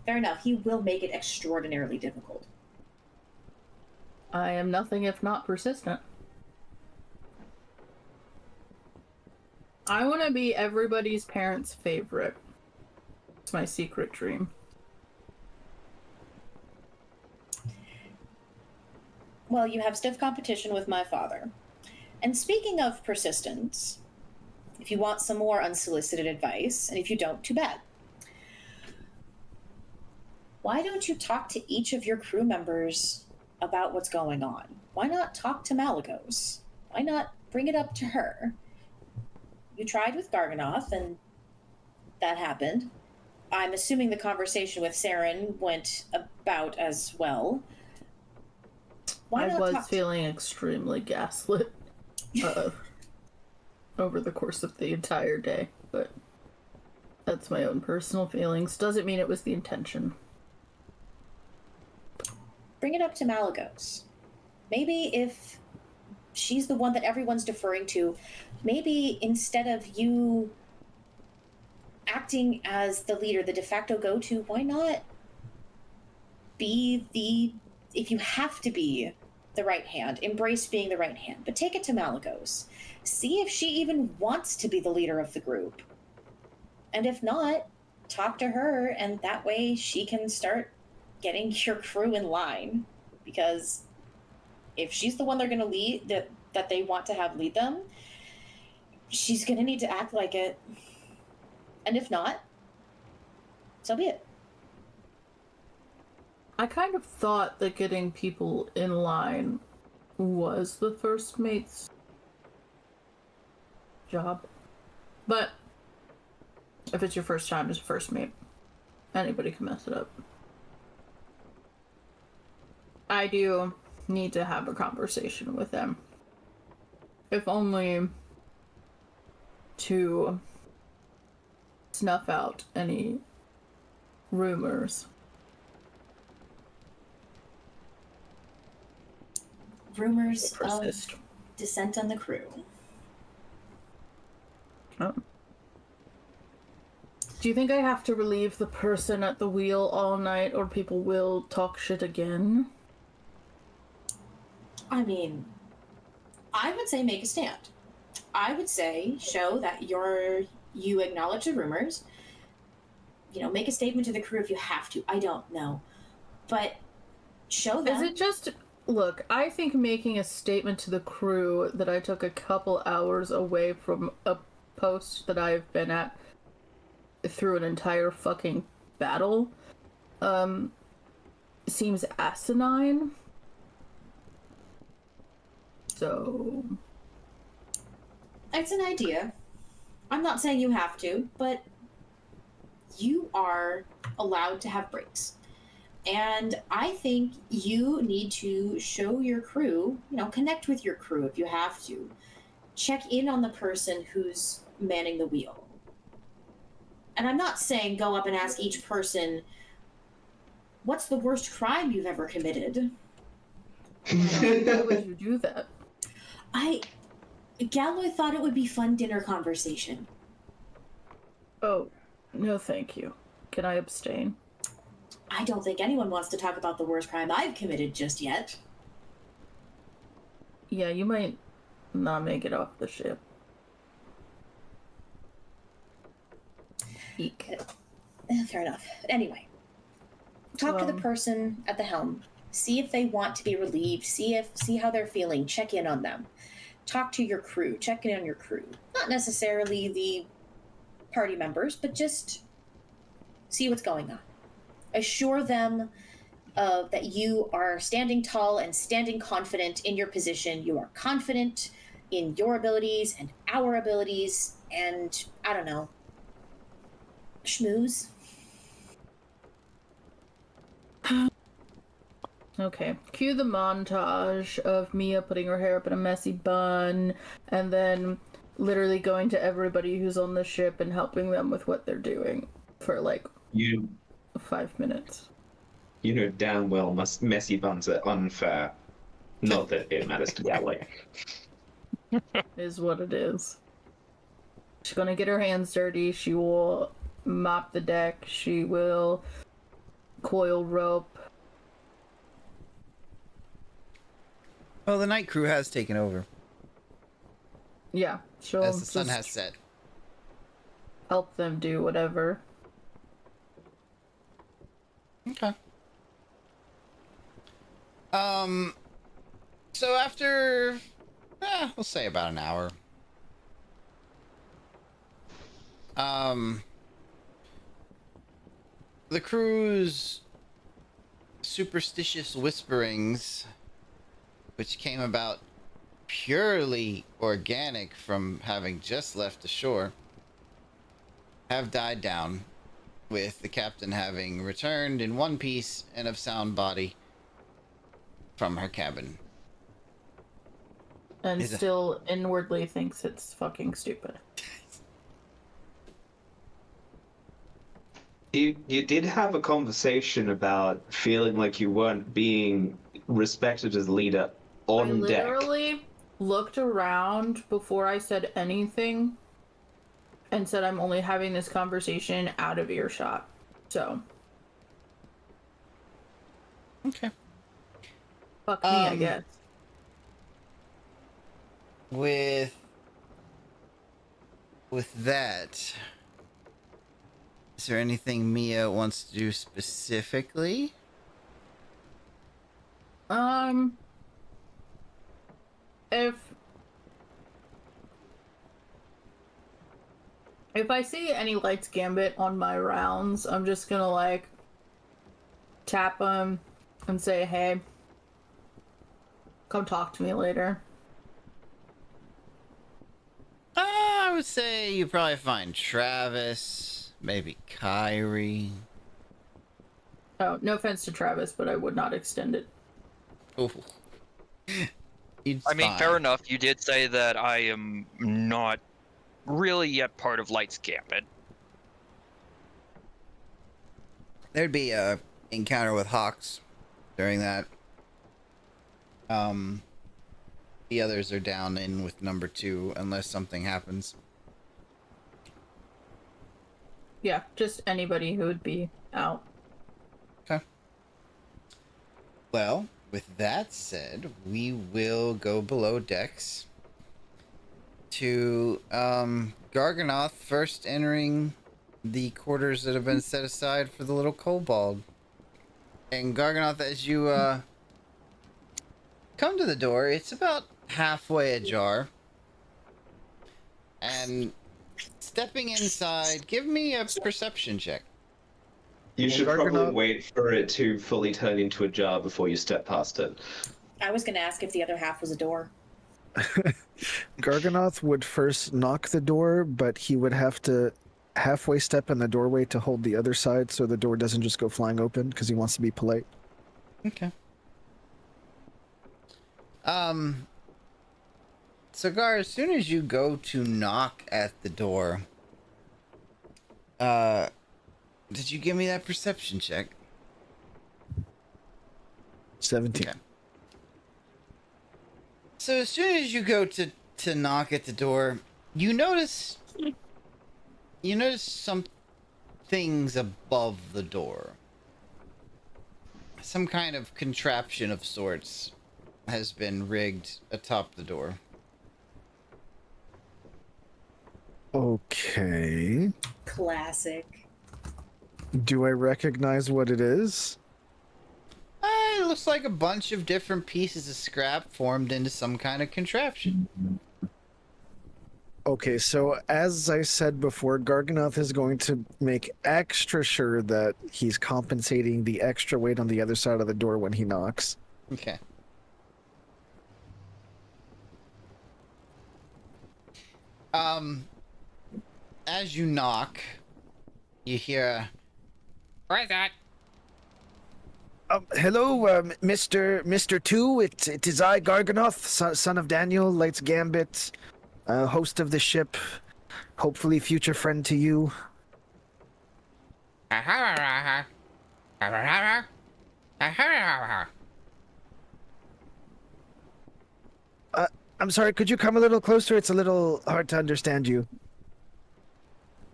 Fair enough. He will make it extraordinarily difficult. I am nothing if not persistent. I want to be everybody's parents' favorite. It's my secret dream. Well, you have stiff competition with my father. And speaking of persistence, if you want some more unsolicited advice, and if you don't, too bad. Why don't you talk to each of your crew members about what's going on? Why not talk to Malagos? Why not bring it up to her? You tried with Garganoth, and that happened. I'm assuming the conversation with Saren went about as well. Why I not was talk to- feeling extremely gaslit over the course of the entire day, but that's my own personal feelings. Doesn't mean it was the intention. Bring it up to Malagos. Maybe if she's the one that everyone's deferring to, maybe instead of you acting as the leader, the de facto go-to, why not be the, if you have to be the right hand, embrace being the right hand, but take it to Malagos. See if she even wants to be the leader of the group. And if not, talk to her, and that way she can start getting your crew in line. Because if she's the one they're going to lead, that they want to have lead them, she's going to need to act like it. And if not, so be it. I kind of thought that getting people in line was the first mate's job. But if it's your first time as a first mate, anybody can mess it up. I do need to have a conversation with them. If only to snuff out any rumors. Rumors Persist. of dissent on the crew. Oh. Do you think I have to relieve the person at the wheel all night, or people will talk shit again? I mean, I would say make a stand. I would say show that you acknowledge the rumors. You know, make a statement to the crew if you have to. I don't know. But show them. Is it just... Look, I think making a statement to the crew that I took a couple hours away from a post that I've been at through an entire fucking battle, seems asinine. So... It's an idea. I'm not saying you have to, but you are allowed to have breaks. And I think you need to show your crew, you know, connect with your crew if you have to. Check in on the person who's manning the wheel. And I'm not saying go up and ask each person, what's the worst crime you've ever committed? Why would you do that? Galloy thought it would be fun dinner conversation. Oh, no thank you. Can I abstain? I don't think anyone wants to talk about the worst crime I've committed just yet. Yeah, you might not make it off the ship. Eek. Fair enough. Anyway, talk to the person at the helm. See if they want to be relieved. See how they're feeling. Check in on them. Talk to your crew. Check in on your crew. Not necessarily the party members, but just see what's going on. Assure them that you are standing tall and standing confident in your position. You are confident in your abilities and our abilities, and I don't know, schmooze. Okay, cue the montage of Mia putting her hair up in a messy bun, and then literally going to everybody who's on the ship and helping them with what they're doing for like 5 minutes. You know damn well messy buns are unfair. Not that it matters to Galloy. Is what it is. She's gonna get her hands dirty. She will mop the deck. She will coil rope. Well, the night crew has taken over Yeah, she'll as the sun just has set. help them do whatever. Okay. So after, we'll say about an hour. The crew's superstitious whisperings, which came about purely organic from having just left the shore, have died down, with the captain having returned in one piece and of sound body from her cabin. And still inwardly thinks it's fucking stupid. You did have a conversation about feeling like you weren't being respected as leader on I deck. literally looked around before I said anything and said I'm only having this conversation out of earshot. So. Okay. Fuck me, I guess. With that, is there anything Mia wants to do specifically? If I see any Lights Gambit on my rounds, I'm just gonna like tap them and say, hey, come talk to me later. I would say you probably find Travis, maybe Kyrie. Oh, no offense to Travis, but I would not extend it. Oh. I mean, fair enough. You did say that I am not really yet part of Light's Gambit. There'd be a encounter with Hawks during that. The others are down in with number 2 unless something happens. Yeah, just anybody who would be out. Okay. Well, with that said, we will go below decks to Garganoth first entering the quarters that have been set aside for the little kobold. And Garganoth, as you come to the door, it's about halfway ajar. And stepping inside, give me a perception check. You should Garganoth- probably wait for it to fully turn into a jar before you step past it. I was going to ask if the other half was a door. Garganoth would first knock the door, but he would have to halfway step in the doorway to hold the other side so the door doesn't just go flying open because he wants to be polite. Okay. So Gar, as soon as you go to knock at the door, did you give me that perception check? 17. Okay. So as soon as you go to knock at the door, you notice some things above the door. Some kind of contraption of sorts has been rigged atop the door. Okay. Classic. Do I recognize what it is? It looks like a bunch of different pieces of scrap formed into some kind of contraption. Okay, so as I said before, Garganoth is going to make extra sure that he's compensating the extra weight on the other side of the door when he knocks. Okay. As you knock, you hear, "Where's that?" Hello, Mr. 2. It is I, Garganoth, son of Daniel, Lights Gambit, host of the ship, hopefully future friend to you. I'm sorry, could you come a little closer? It's a little hard to understand you.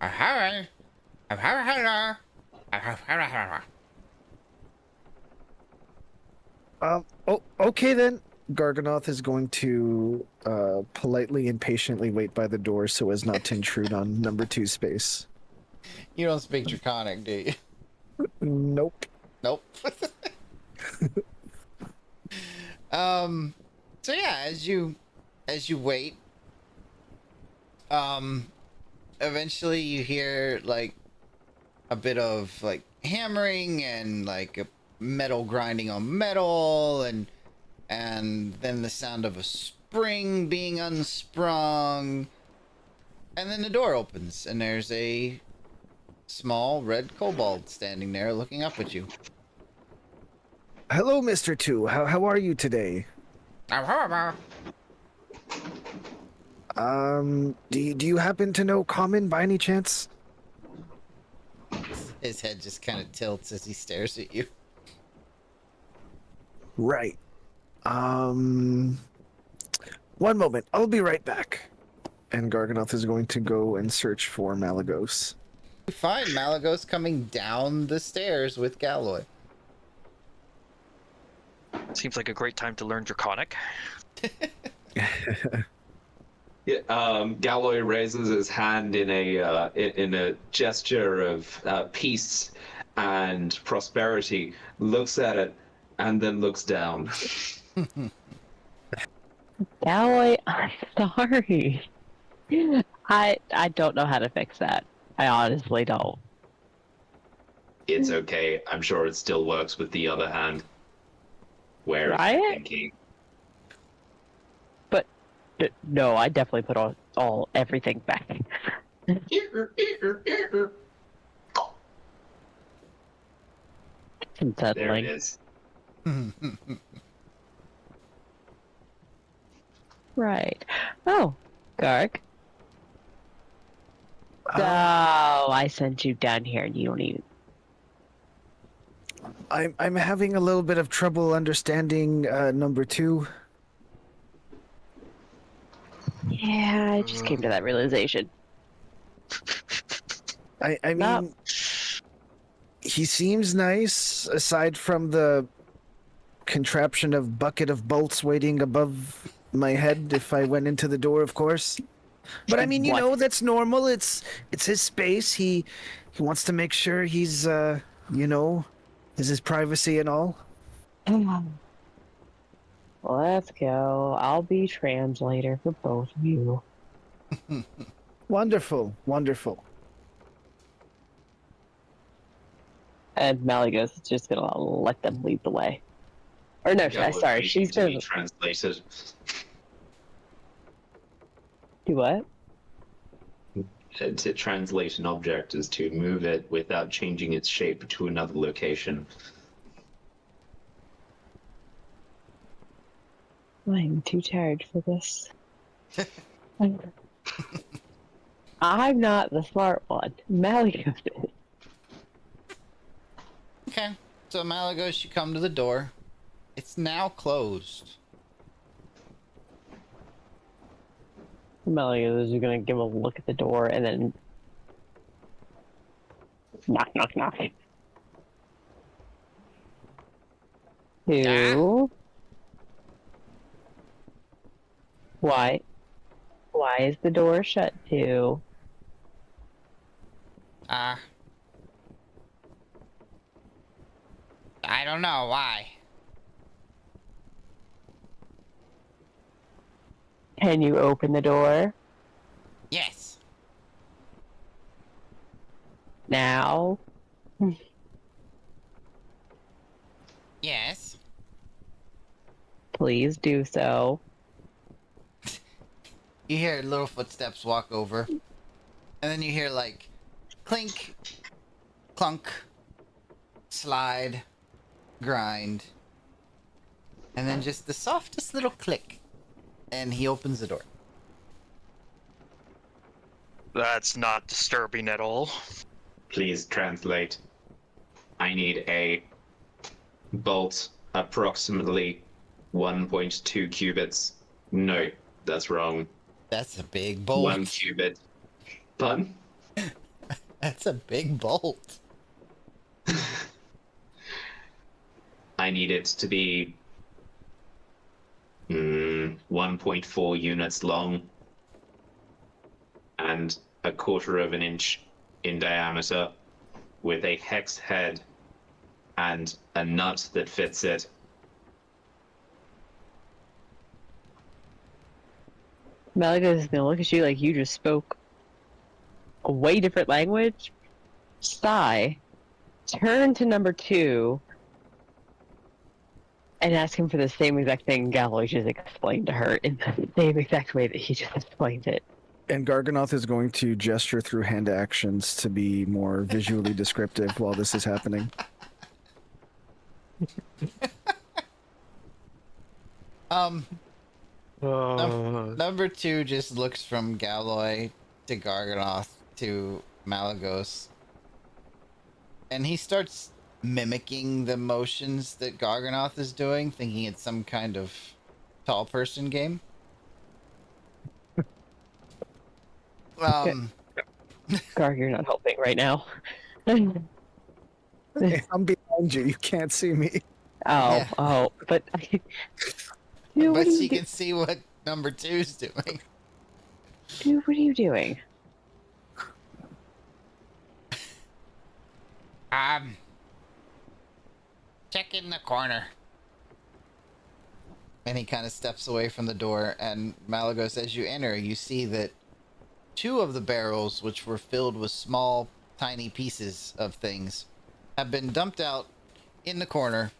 Oh, okay then. Garganoth is going to politely and patiently wait by the door so as not to intrude on number 2's space. You don't speak Draconic, do you? Nope. Nope. So yeah, as you wait, eventually you hear like a bit of like hammering and like a metal grinding on metal, and then the sound of a spring being unsprung, and then the door opens and there's a small red kobold standing there looking up at you. Hello, Mr. 2. How are you today? Do you happen to know Common by any chance? His head just kind of tilts as he stares at you. Right. One moment. I'll be right back. And Garganoth is going to go and search for Malagos. You find Malagos coming down the stairs with Galloy. Seems like a great time to learn Draconic. Yeah, Galloy raises his hand in a gesture of peace and prosperity, looks at it, and then looks down. Galloy, I'm sorry. I don't know how to fix that. I honestly don't. It's okay. I'm sure it still works with the other hand. Where Try it? thinking. But no, I definitely put everything back. It's unsettling. There it is. Right. Oh, Garg. Oh, I sent you down here and you don't even... I'm having a little bit of trouble understanding number 2. Yeah, I just came to that realization. I mean, No. he seems nice, aside from the contraption of bucket of bolts waiting above my head if I went into the door, of course. But I mean, you What? know, that's normal. It's his space. He wants to make sure he's is his privacy and all. Let's go. I'll be translator for both of you. Wonderful, wonderful. And Malagos is just gonna let them lead the way. Or no, Galloy sorry, needs she's to be gonna translated. do what? To translate an object is to move it without changing its shape to another location. I'm too tired for this. I'm not the smart one. Malagos is. Okay, so Malagos, you come to the door. It's now closed. Malagos is gonna give a look at the door and then knock, knock, knock. Who? Why is the door shut to? I don't know why. Can you open the door Yes. now? Yes. Please do so. You hear little footsteps walk over, and then you hear like clink, clunk, slide, grind, and then just the softest little click, and he opens the door. That's not disturbing at all. Please translate. I need a bolt approximately 1.2 cubits. No, that's wrong. That's a big bolt. 1 cubit. Pardon? That's a big bolt. I need it to be 1.4 units long and a quarter of an inch in diameter, with a hex head and a nut that fits it. Malaga's is gonna look at you like you just spoke a way different language. Sigh, turn to number 2, and ask him for the same exact thing Galloy just explained to her in the same exact way that he just explained it. And Garganoth is going to gesture through hand actions to be more visually descriptive while this is happening. Number 2 just looks from Galloy to Garganoth to Malagos, and he starts mimicking the motions that Garganoth is doing, thinking it's some kind of tall person game. Garg, you're not helping right now. Hey, I'm behind you. You can't see me. Yeah. But Dude, But she can see what number 2's doing. Dude, what are you doing? Check in the corner. And he kind of steps away from the door, and Malagos, as you enter, you see that 2 of the barrels, which were filled with small, tiny pieces of things, have been dumped out in the corner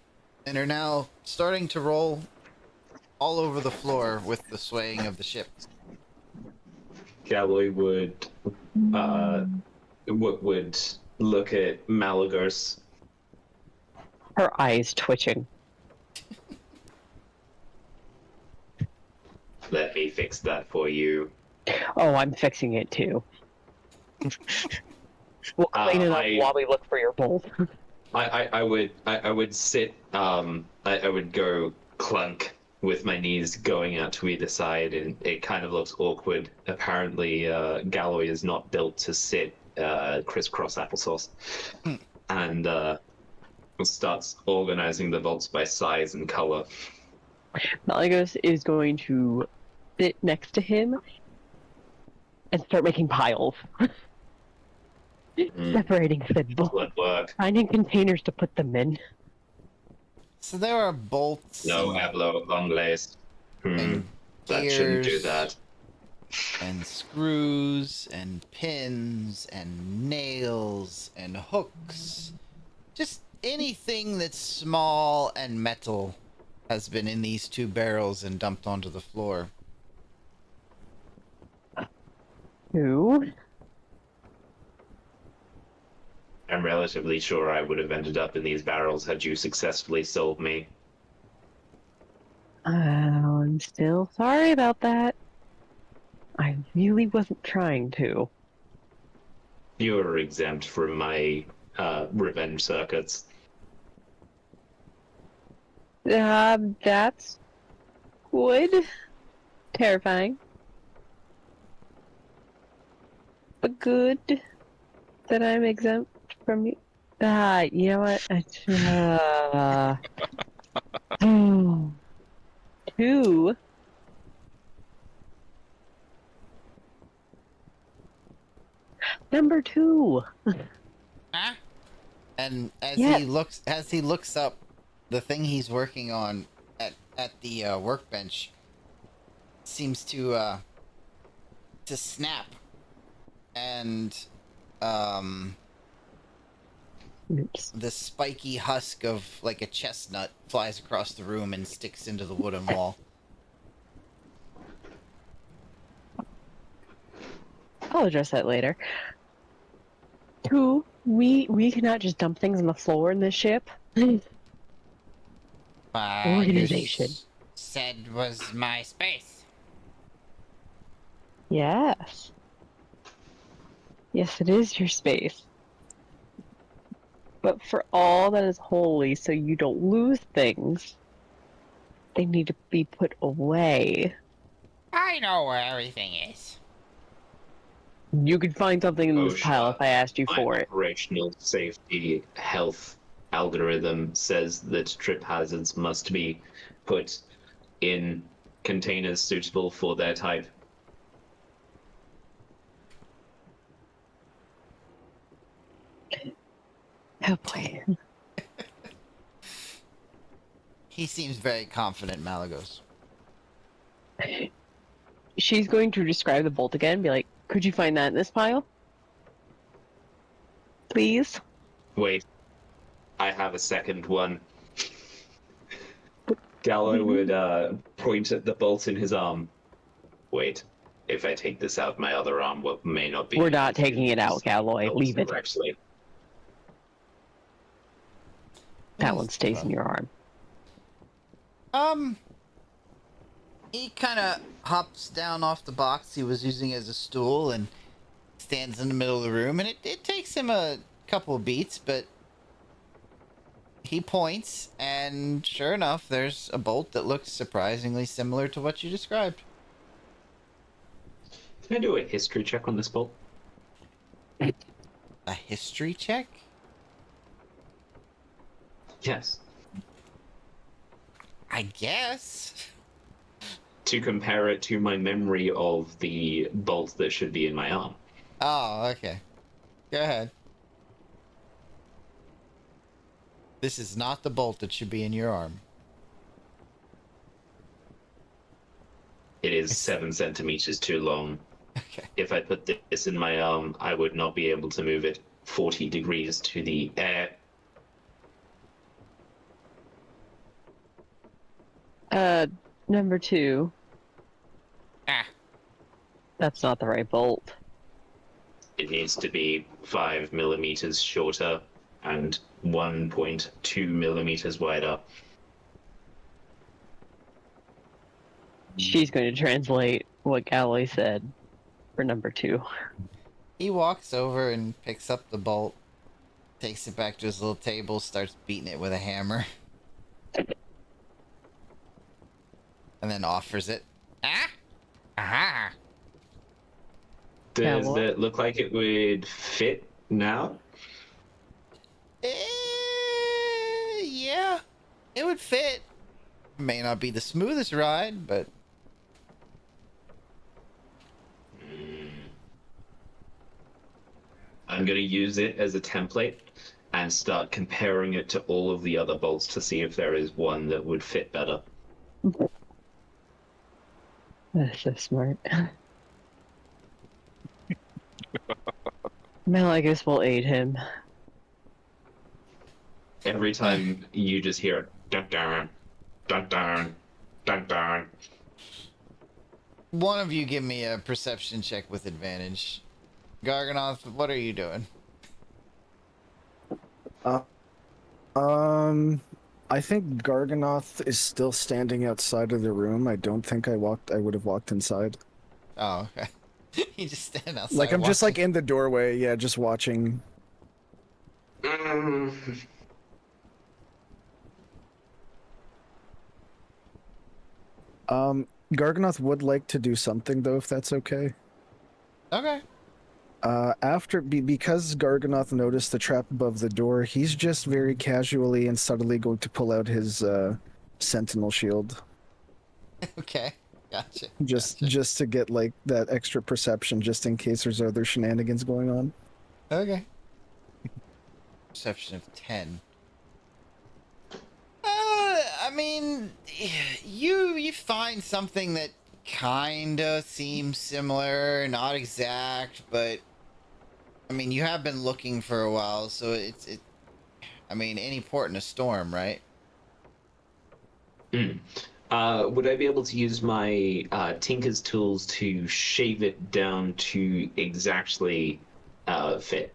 and are now starting to roll all over the floor with the swaying of the ship. Galloy would look at Malagos. Her eyes twitching. Let me fix that for you. Oh, I'm fixing it too. We'll clean it up while we look for your bolt. I would sit. I would go clunk with my knees going out to either side, and it kind of looks awkward. Apparently, Galloy is not built to sit crisscross applesauce, and starts organizing the bolts by size and color. Malagos is going to sit next to him and start making piles. Separating said bolts. Would work. Finding containers to put them in. So there are bolts. No hablo anglais. And That shouldn't do gears. that. And screws and pins and nails and hooks. Just anything that's small and metal has been in these 2 barrels and dumped onto the floor. Who? I'm relatively sure I would have ended up in these barrels had you successfully sold me. I'm still sorry about that. I really wasn't trying to. You're exempt from my revenge circuits. That's good. Terrifying. But good that I'm exempt from you. You know what? 2. Number 2. Huh? And as Yeah. he looks up, the thing he's working on at the workbench seems to snap, and Oops. the spiky husk of like a chestnut flies across the room and sticks into the wooden wall. I'll address that later. 2, we cannot just dump things on the floor in this ship. Organization. Said was my space. Yes. Yes, it is your space. But for all that is holy, so you don't lose things, they need to be put away. I know where everything is. You could find something in this pile if I asked you My for it. operational safety health algorithm says that trip hazards must be put in containers suitable for their type. Oh boy. He seems very confident, Malagos. She's going to describe the bolt again and be like, could you find that in this pile? Please? Wait, I have a second one. Galloy would point at the bolt in his arm. Wait, if I take this out, my other arm may not be. We're not taking it out, Galloy. Leave it. Actually, That one stays in your arm. He kind of hops down off the box he was using as a stool and stands in the middle of the room, and it takes him a couple of beats, but he points, and sure enough, there's a bolt that looks surprisingly similar to what you described. can I do a history check on this bolt? A history check? Yes. I guess. To compare it to my memory of the bolt that should be in my arm. Oh, okay. Go ahead. This is not the bolt that should be in your arm. It is 7 centimeters too long. Okay. If I put this in my arm, I would not be able to move it 40 degrees to the air. Number 2. Ah. That's not the right bolt. It needs to be 5 millimeters shorter and 1.2 millimeters wider. She's going to translate what Galloy said for number 2. He walks over and picks up the bolt, takes it back to his little table, starts beating it with a hammer. And then offers it. Ah! Aha! Does what? it look like it would fit now? Yeah. It would fit. May not be the smoothest ride, but... I'm going to use it as a template and start comparing it to all of the other bolts to see if there is one that would fit better. That's so smart. Malagus will aid him. Every time you just hear it, dun dun, dun dun, dun dun. One of you give me a perception check with advantage. Garganoth, what are you doing? I think Garganoth is still standing outside of the room. I don't think I would have walked inside. Oh, okay. You just stand outside. Like I'm just like watching. in the doorway, yeah, just watching. Garganoth would like to do something though, if that's okay. Okay. Because Garganoth noticed the trap above the door, he's just very casually and subtly going to pull out his sentinel shield. Okay. Gotcha. Just to get like that extra perception, just in case there's other shenanigans going on. Okay. Perception of 10. I mean, you find something that kinda seems similar, not exact, but I mean, you have been looking for a while, so I mean, any port in a storm, right? Would I be able to use my Tinker's tools to shave it down to exactly fit?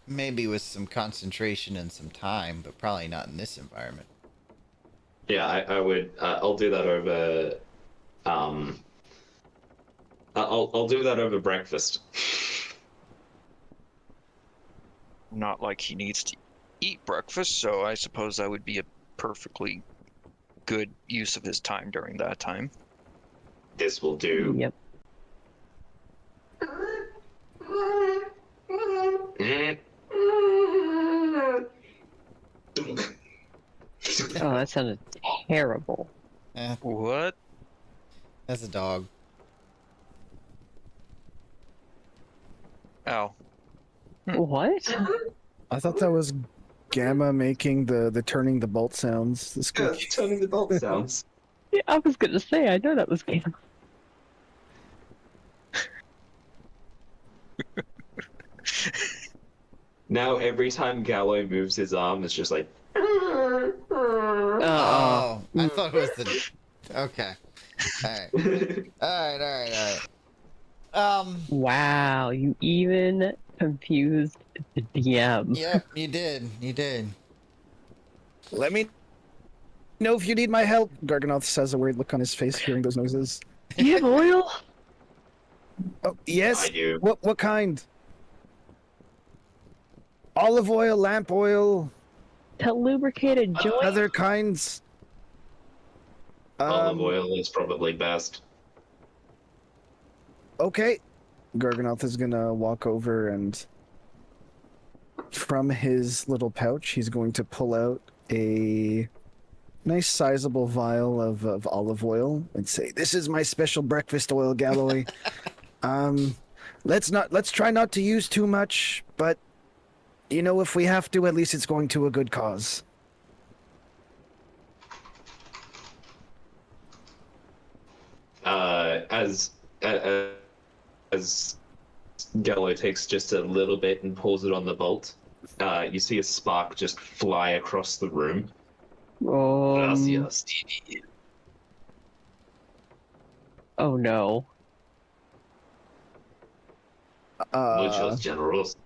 Maybe with some concentration and some time, but probably not in this environment. Yeah, I would. I'll do that over. I'll do that over breakfast. Not like he needs to eat breakfast, so I suppose that would be a perfectly good use of his time during that time. This will do. Yep. Oh, that sounded terrible. Eh, What? that's a dog. Oh. What? I thought that was Gamma making the turning the bolt sounds. This Yeah, guy. turning the bolt sounds. Yeah, I was gonna say, I know that was game. Now every time Galloy moves his arm, it's just like. Oh, I thought it was the. Okay. All right. Wow, you even confused the DM. Yep, you did. Let me know if you need my help. Garganoth says, a weird look on his face hearing those noises. Do you have oil? Oh, yes. I do. What kind? Olive oil, lamp oil, To lubricate a joint? other kinds. Olive oil is probably best. Okay. Garganoth is gonna walk over and from his little pouch, he's going to pull out a nice sizable vial of olive oil and say, "This is my special breakfast oil, Galloy. Let's try not to use too much, but you know, if we have to, at least it's going to a good cause." As Galloy takes just a little bit and pulls it on the bolt, you see a spark just fly across the room. Gracias, Stevie. Oh no. Muchos generals.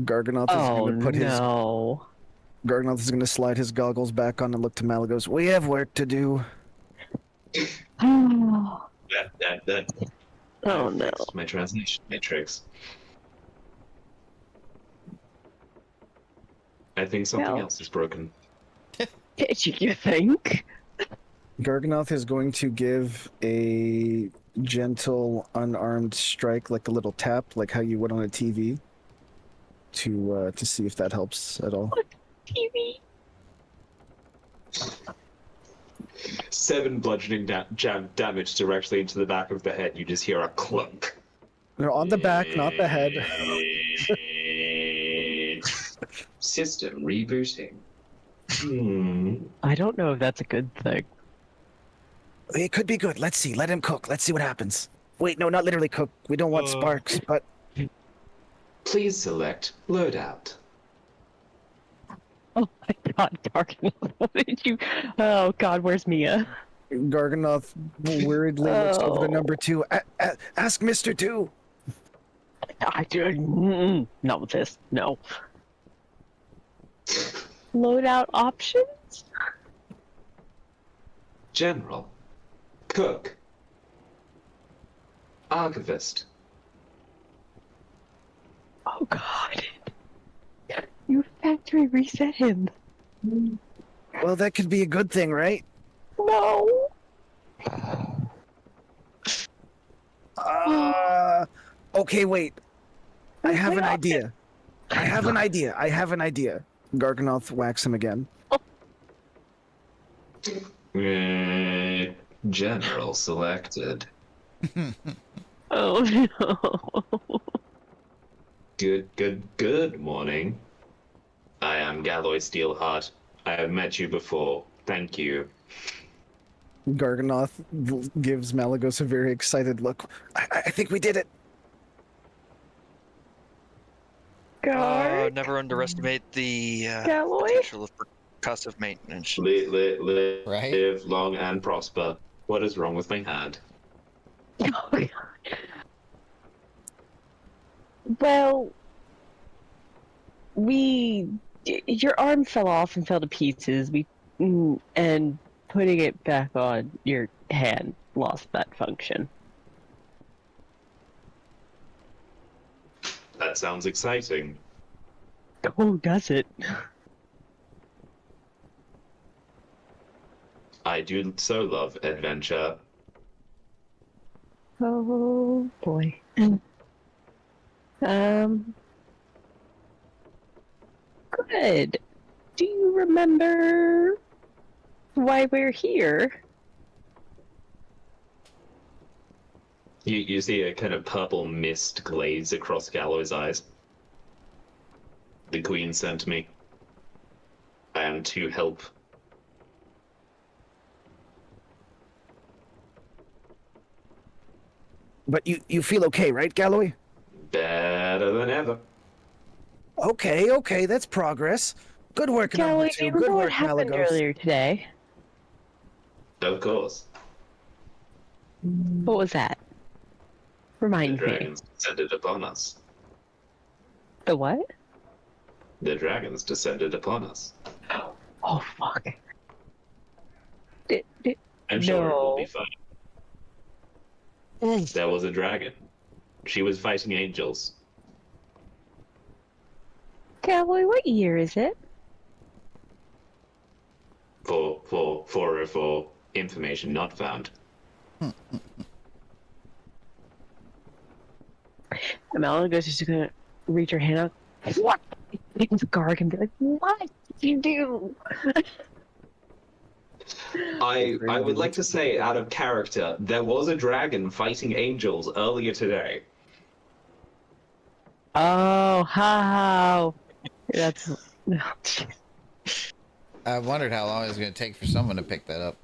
Garganoth is Oh going to put his no. Garganoth is going to slide his goggles back on and look to Malagos. "We have work to do." Oh That no. fixed my translation matrix. I think something Well. else is broken. Did you think? Garganoth is going to give a gentle, unarmed strike, like a little tap, like how you would on a TV, to see if that helps at all. TV. 7 bludgeoning damage directly into the back of the head. You just hear a clunk. No, on the back, not the head. System rebooting. I don't know if that's a good thing. It could be good. Let's see. Let him cook. Let's see what happens. Wait, no, not literally cook. We don't want sparks, but Please select loadout. Oh my god, Darkness. What did you. Oh god, where's Mia? Garganoth worriedly looks over to number 2. Ask Mr. 2. I do. Not with this. No. Loadout options? General. Cook. Archivist. Oh god. You factory reset him. Well, that could be a good thing, right? No. Okay, wait. I have an idea. I have an idea. Garganoth whacks him again. General selected. Oh no. Good morning. I am Galloy Steelheart. I have met you before. Thank you. Garganoth gives Malagos a very excited look. I think we did it. Guard. Never underestimate the Galloy? potential of percussive maintenance. Live Right? long and prosper. What is wrong with my hand? Oh, God. Well, your arm fell off and fell to pieces. And putting it back on your hand lost that function. That sounds exciting. Oh, does it? I do so love adventure. Oh boy. Good. Do you remember why we're here? You see a kind of purple mist glaze across Galloy's eyes. The Queen sent me. I am to help. But you feel okay, right, Galloy? Better than ever. Okay, that's progress. Good work, number Galloy, do two. you Good remember what work, happened Malagos. earlier today? Of course. What was that? The Remind me. dragons descended upon us. The what? The dragons descended upon us. Oh fuck. I'm sure it will be No. fun. There was a dragon. She was fighting angels. Galloy, what year is it? For information not found. Malagos is just gonna reach her hand out. What? It's Garg and be like, what did you do? I would like to say, out of character, there was a dragon fighting angels earlier today. Oh, how? That's. I wondered how long it was going to take for someone to pick that up.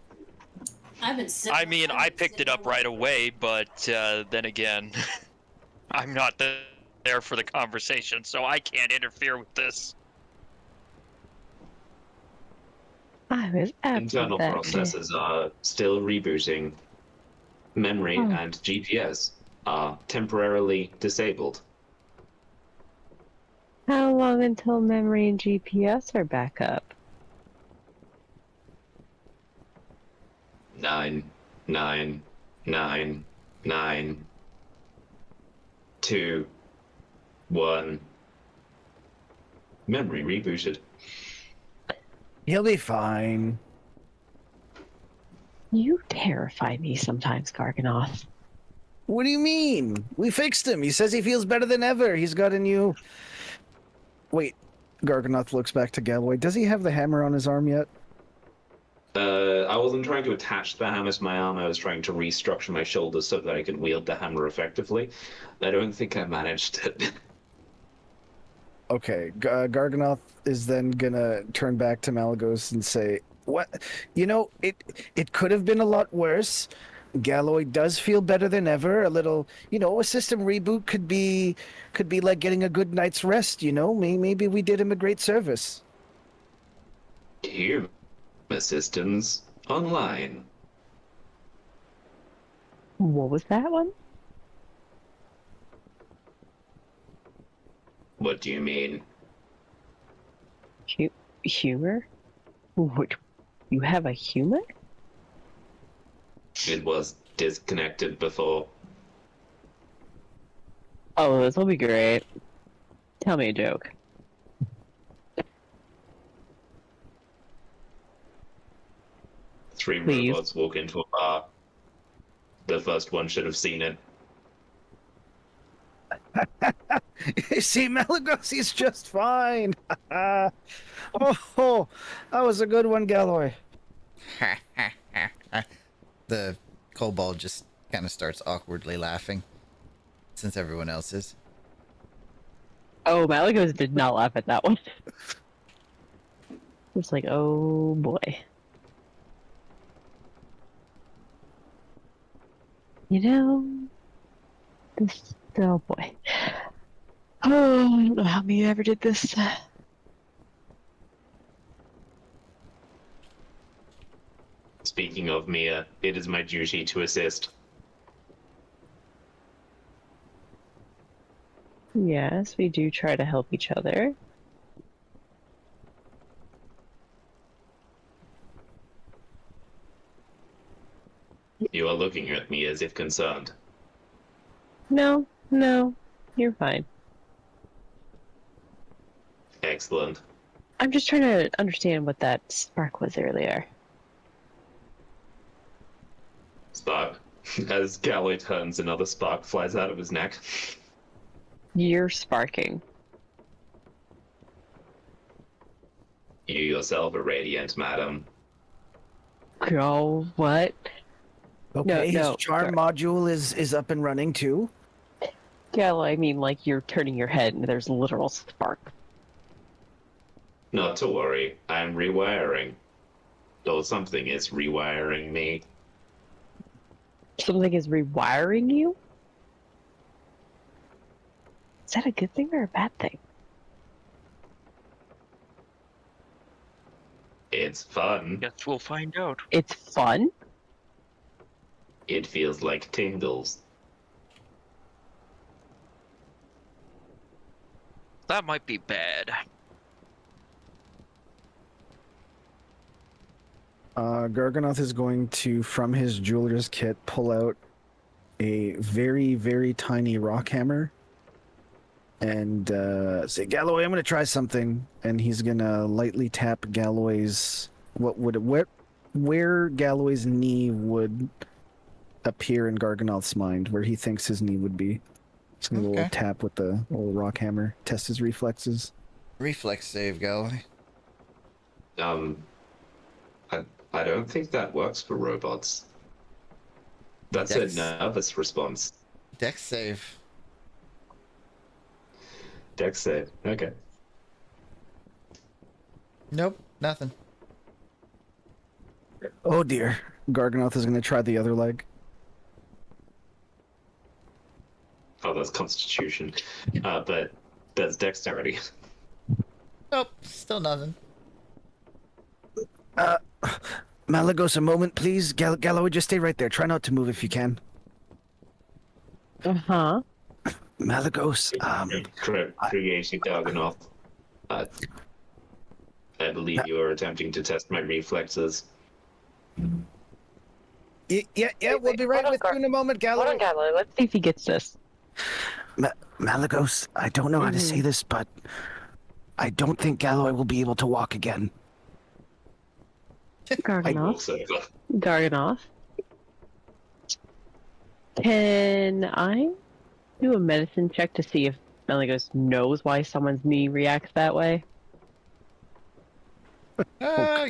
I've been sitting. I mean, I picked it up right away, but then again, I'm not there for the conversation, so I can't interfere with this. I was absent Internal that day. processes are still rebooting. Memory Oh. and GPS are temporarily disabled. How long until memory and GPS are back up? 9, 9, 9, 9, 2, 1. Memory rebooted. He'll be fine. You terrify me sometimes, Garganoth. What do you mean? We fixed him. He says he feels better than ever. He's got a new... Wait, Garganoth looks back to Galloy. Does he have the hammer on his arm yet? I wasn't trying to attach the hammer to my arm. I was trying to restructure my shoulders so that I could wield the hammer effectively. I don't think I managed it. Okay, Garganoth is then gonna turn back to Malagos and say, "What? You know, it could have been a lot worse. Galloy does feel better than ever. A little, a system reboot could be like getting a good night's rest. Maybe we did him a great service." Human systems online. What was that one? What do you mean? Humor? What? You have a humor? It was disconnected before. Oh, this will be great. Tell me a joke. Three Please. robots walk into a bar. The first one should have seen it. See, Malagos, he's just fine. Oh, that was a good one, Galloy. The kobold just kind of starts awkwardly laughing, since everyone else is. Oh, Malagos did not laugh at that one. It's like, oh boy. This, oh boy. Oh, I don't know how me ever did this. Speaking of Mia, it is my duty to assist. Yes, we do try to help each other. You are looking at me as if concerned. No, you're fine. Excellent. I'm just trying to understand what that spark was earlier. Spark. As Galloy turns, another spark flies out of his neck. You're sparking. You yourself are radiant, madam. Go, what? Okay, no, his charm module is up and running too. Yeah, well, I mean, like, you're turning your head and there's literal spark. Not to worry, I'm rewiring. Though something is rewiring me. Something is rewiring you? Is that a good thing or a bad thing? It's fun. Guess we'll find out. It's fun? It feels like tingles. That might be bad. Garganoth is going to, from his jeweler's kit, pull out a very, very tiny rock hammer and say, Galloy, I'm going to try something. And he's going to lightly tap Galloy's... where Galloy's knee would appear in Garganoth's mind, where he thinks his knee would be. Just going to little tap with the little rock hammer, test his reflexes. Reflex save, Galloy. I don't think that works for robots. That's Dex. a nervous response. Dex save. Dex save. Okay. Nope, nothing. Oh dear. Garganoth is going to try the other leg. Oh, that's Constitution. But that's Dexterity. Nope, still nothing. Malagos, a moment, please. Galloy, just stay right there. Try not to move if you can. Uh-huh. Malagos, Creating Garganoth. I believe you are attempting to test my reflexes. Yeah, we'll be right with you in a moment, Hold on, Galloy. Galloy. Let's see if he gets this. Malagos, I don't know how to say this, but I don't think Galloy will be able to walk again. Garganoth. Also, Garganoth. Can I do a medicine check to see if Meligos knows why someone's knee reacts that way?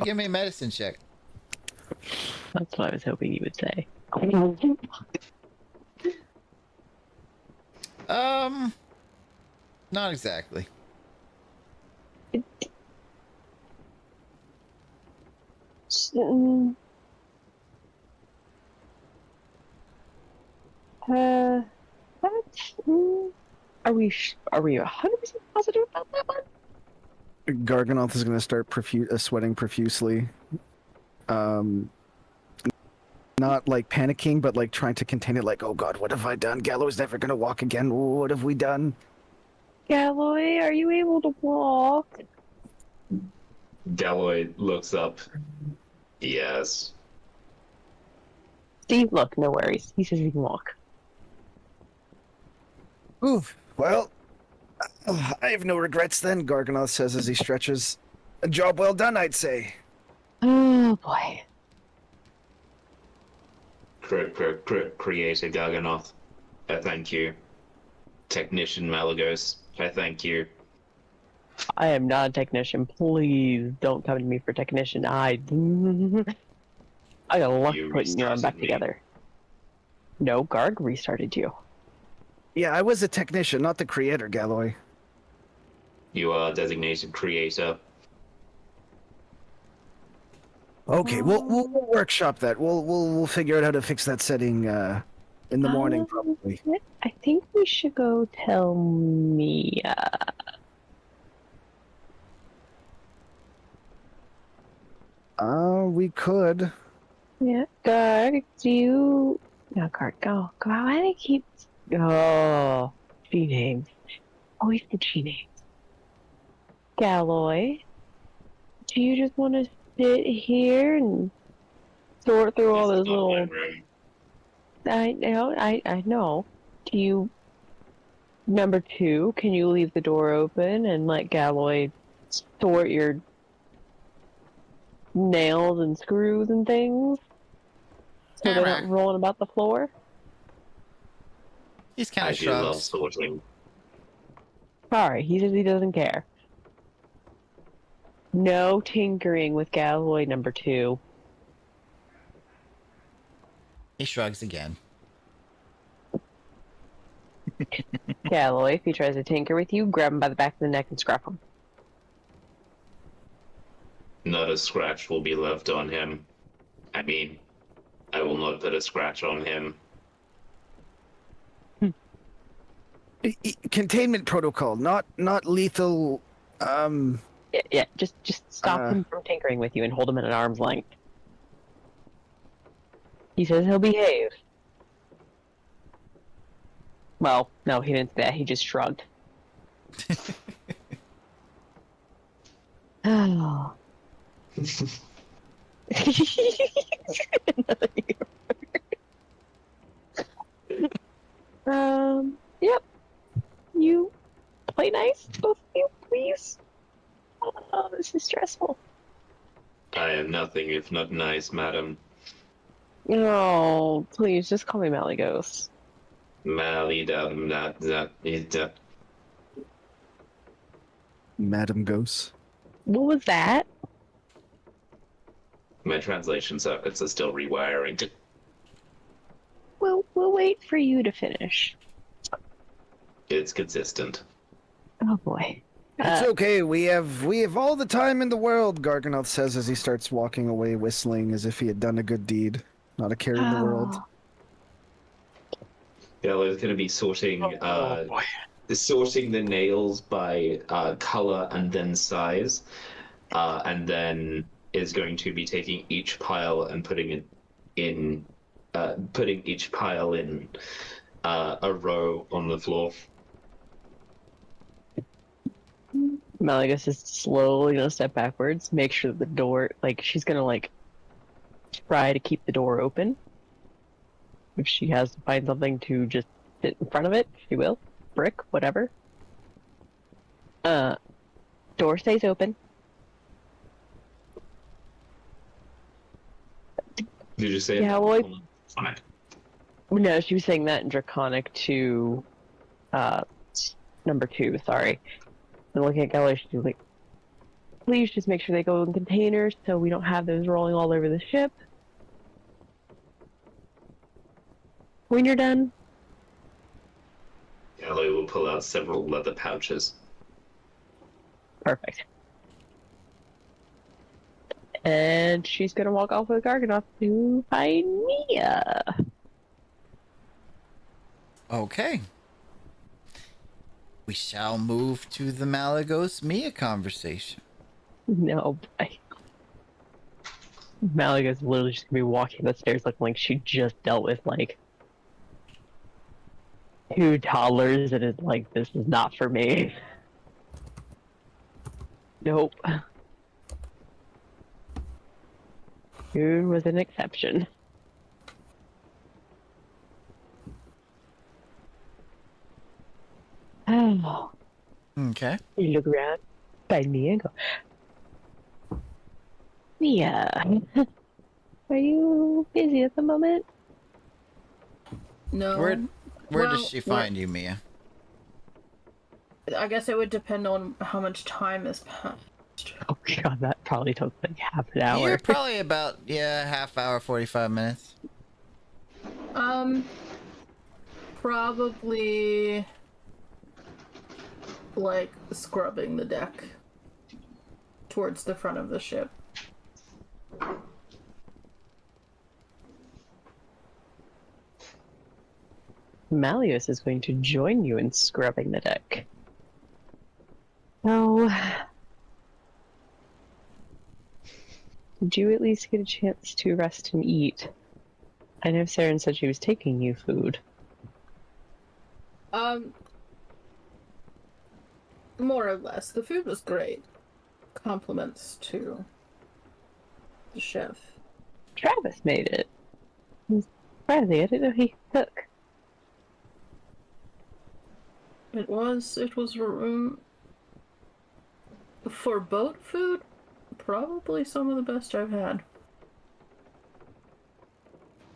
Give me a medicine check. That's what I was hoping you would say. Not exactly. What? Are we 100% positive about that one? Garganoth is going to start sweating profusely. Not like panicking, but like trying to contain it, like, oh god, what have I done? Galloy's never going to walk again. What have we done? Galloy, are you able to walk? Galloy looks up. Yes. Steve, look, no worries. He says he can walk. Oof. Well, I have no regrets then, Garganoth says as he stretches. A job well done, I'd say. Oh boy. Creator Garganoth. I thank you. Technician Malagos. I thank you. I am not a technician. Please don't come to me for technician. I got luck You putting your arm back restarted me. together. No, Garg restarted you. Yeah, I was a technician, not the creator, Galloy. You are designated creator. Okay, we'll workshop that. We'll figure out how to fix that setting in the morning, probably. I think we should go tell Mia. We could. Yeah, Garg, do you... No, Garg, go. Why do I keep... Oh, she names. Always the she names. Galloy, do you just want to sit here and sort through all This is those not my little... room. I know. Do you... Number two, can you leave the door open and let Galloy sort your nails and screws and things so they're not rolling about the floor? He's kind I of do love shrugs. sorting. Sorry, he says he doesn't care. No tinkering with Galloy number 2. He shrugs again. Galloy, if he tries to tinker with you, grab him by the back of the neck and scrap him. Not a scratch will be left on him. I mean, I will not put a scratch on him. Containment protocol, not lethal. Yeah, just stop him from tinkering with you and hold him at an arm's length. He says he'll behave. Well, no, he didn't say that. He just shrugged. Oh. Yep. You play nice, both of you, please. Oh, this is stressful. I am nothing if not nice, madam. No, please, just call me Malygos. Madam Ghost. What was that? My translation circuits are still rewiring. We'll wait for you to finish. It's consistent. Oh boy. It's okay. We have all the time in the world. Garganoth says as he starts walking away, whistling as if he had done a good deed. Not a care in the world. Galloy's going to be sorting boy. sorting the nails by color and then size, and then is going to be taking each pile and putting it in, putting each pile in a row on the floor. Malygos is slowly gonna step backwards, make sure that the door, she's gonna, try to keep the door open. If she has to find something to just sit in front of it, she will. Brick, whatever. Door stays open. Did you say Galloy? Fine. No, she was saying that in Draconic to, number 2, sorry. And looking at Galloy, she's like, please just make sure they go in containers so we don't have those rolling all over the ship. When you're done. Galloy will pull out several leather pouches. Perfect. And she's gonna walk off with Garganoth to find Mia. Okay. We shall move to the Malygos Mia conversation. No, Malygos is literally just gonna be walking the stairs looking like she just dealt with 2 toddlers and is like, this is not for me. Nope. June was an exception. Oh. Okay. You look around by Mia and go, Mia, are you busy at the moment? No. Where Well, does she find you, Mia? I guess it would depend on how much time has passed. Oh god, that probably took half an hour. You're probably about, half hour, 45 minutes. Probably scrubbing the deck towards the front of the ship. Malleus is going to join you in scrubbing the deck. Oh. Did you at least get a chance to rest and eat? I know Saren said she was taking you food. More or less. The food was great. Compliments to the chef. Travis made it. Surprising, I didn't know he could cook. For boat food, probably some of the best I've had.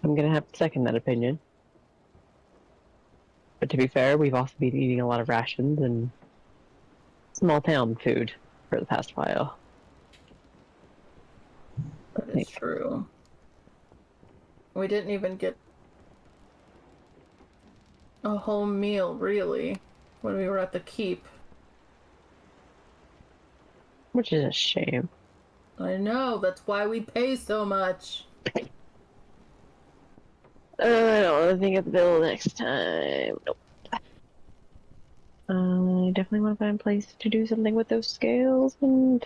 I'm gonna have to second that opinion. But to be fair, we've also been eating a lot of rations and small town food for the past while. That is true. We didn't even get a home meal, really, when we were at the keep. Which is a shame. I know, that's why we pay so much. I don't want to think of the bill next time. Nope. I definitely want to find a place to do something with those scales, and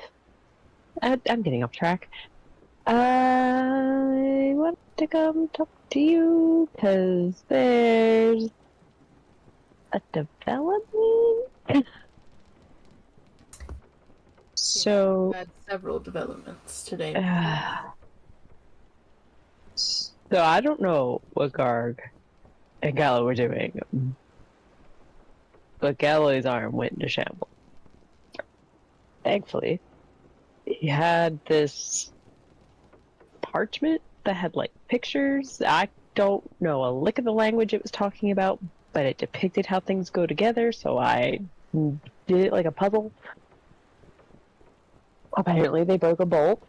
I'm getting off track. I want to come talk to you because there's a development. So We had several developments today. So I don't know what Garg and Gallo were doing, but Galloy's arm went into shambles. Thankfully, he had this parchment that had like pictures. I don't know a lick of the language it was talking about, but it depicted how things go together, so I did it like a puzzle. Apparently they broke a bolt.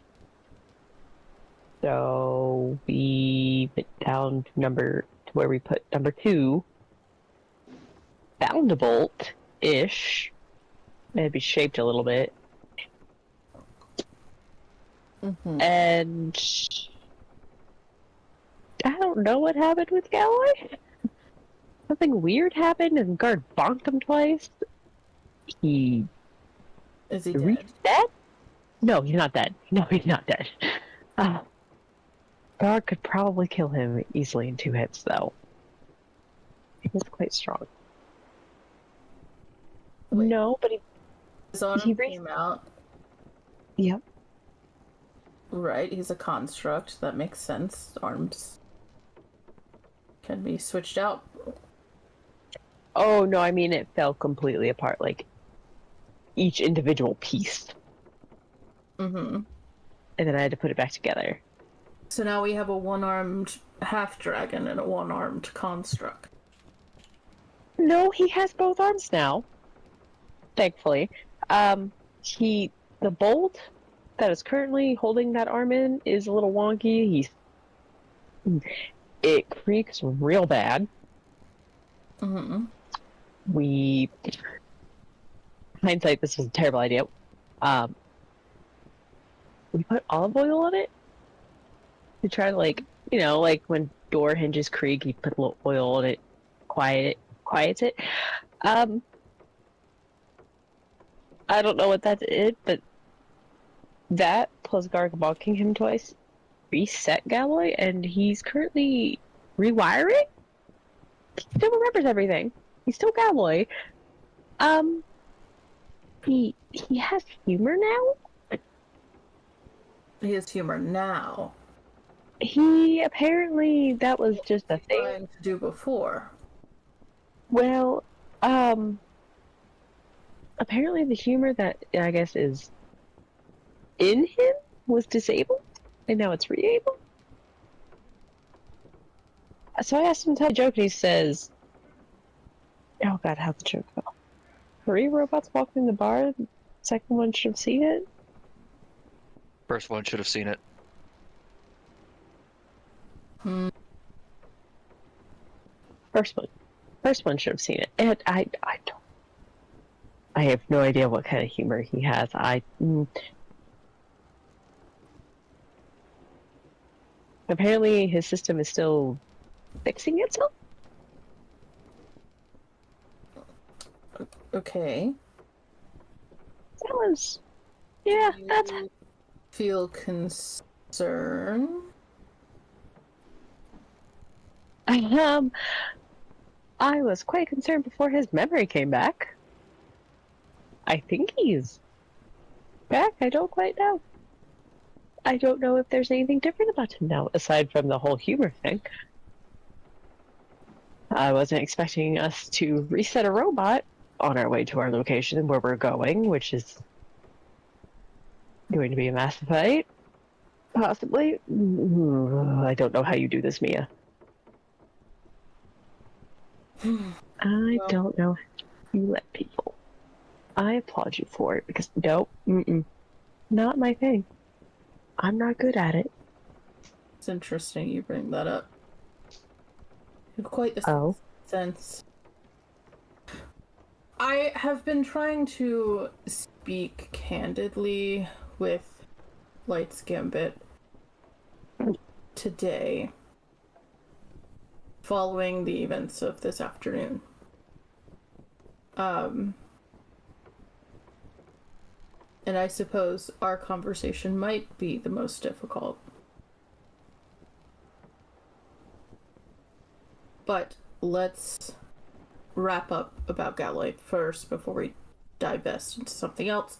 So we went down to where we put number 2. Found a bolt-ish. Maybe shaped a little bit. Mm-hmm. And I don't know what happened with Galloy. Something weird happened and guard bonked him twice. Is he dead? No, he's not dead. No, he's not dead. Guard could probably kill him easily in 2 hits, though. He's quite strong. Wait. No, but His arm came out. Yep. Right, he's a construct. That makes sense. Arms can be switched out. Oh, no, I mean it fell completely apart, like each individual piece. Mm-hmm. And then I had to put it back together. So now we have a one-armed half-dragon and a one-armed construct. No, he has both arms now. Thankfully. The bolt that is currently holding that arm in is a little wonky. It creaks real bad. Mm-hmm. Hindsight, this was a terrible idea. We put olive oil on it to try to, like when door hinges creak, you put a little oil on it, quiets it. I don't know what that is, but that plus Garg bonking him twice reset Galloy, and he's currently rewiring. He still remembers everything. He's still Galloy. He has humor now. He has humor now. He apparently that was just a thing Trying to do before. Well, apparently the humor that I guess is in him was disabled, and now it's re-able. So I asked him to tell a joke, and he says, "Oh God, how'd the joke go? 3 robots walking in the bar. The second one should have seen it. First one should have seen it. First one should have seen it." And I have no idea what kind of humor he has. Apparently his system is still fixing itself. Okay. That's Feel concern. I was quite concerned before his memory came back. I think he's back. I don't quite know. I don't know if there's anything different about him now, aside from the whole humor thing. I wasn't expecting us to reset a robot on our way to our location where we're going, which is going to be a massive fight. Possibly. I don't know how you do this, Mia. I Well- don't know how you let people. I applaud you for it because nope, not my thing. I'm not good at it. It's interesting you bring that up. You have quite the Oh. sense. I have been trying to speak candidly with Light's Gambit today, following the events of this afternoon. And I suppose our conversation might be the most difficult. But let's wrap up about Galloy first before we divest into something else.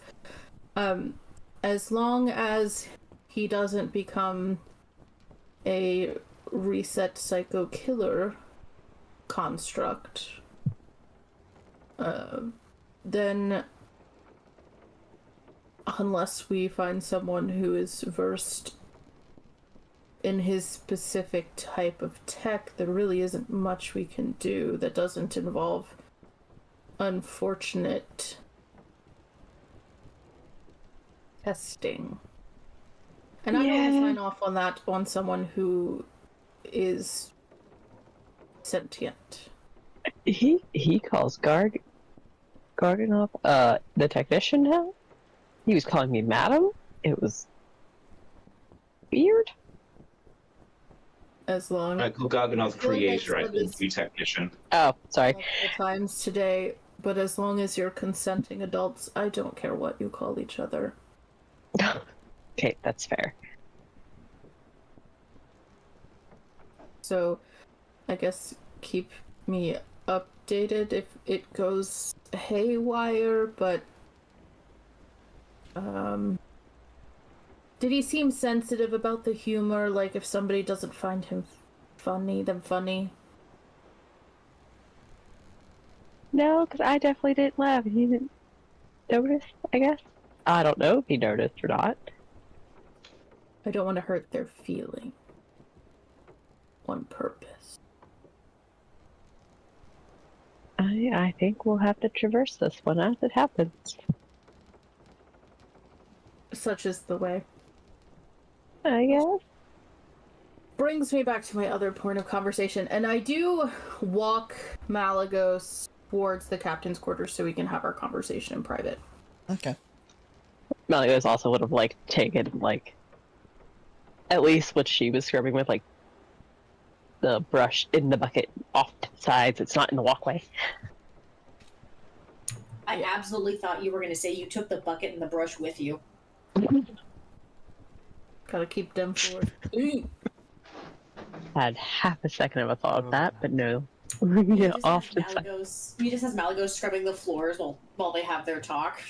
As long as he doesn't become a reset psycho killer construct, then unless we find someone who is versed in his specific type of tech, there really isn't much we can do that doesn't involve unfortunate testing. And I don't want to Yeah. sign off on that on someone who is sentient. He calls Garganoff the technician now? He was calling me madam? It was weird. As long I call Garganoth feel like I creator, I said call this- you technician. Oh, sorry. multiple times today, but as long as you're consenting adults, I don't care what you call each other. Okay, that's fair. So I guess keep me updated if it goes haywire, but did he seem sensitive about the humor? Like if somebody doesn't find him funny, then funny? No, because I definitely didn't laugh. He didn't notice, I guess. I don't know if he noticed or not. I don't want to hurt their feeling on purpose. I think we'll have to traverse this one as it happens. Such is the way. I guess. Brings me back to my other point of conversation, and I do walk Malagos towards the captain's quarters so we can have our conversation in private. Okay. Malagos also would have, like, taken, like, at least what she was scrubbing with, like, the brush in the bucket off to the sides. It's not in the walkway. I absolutely thought you were going to say you took the bucket and the brush with you. Gotta keep them forward. Had half a second of a thought of that, but no. You Yeah, just off has to the side. You just has Malagos scrubbing the floors while they have their talk.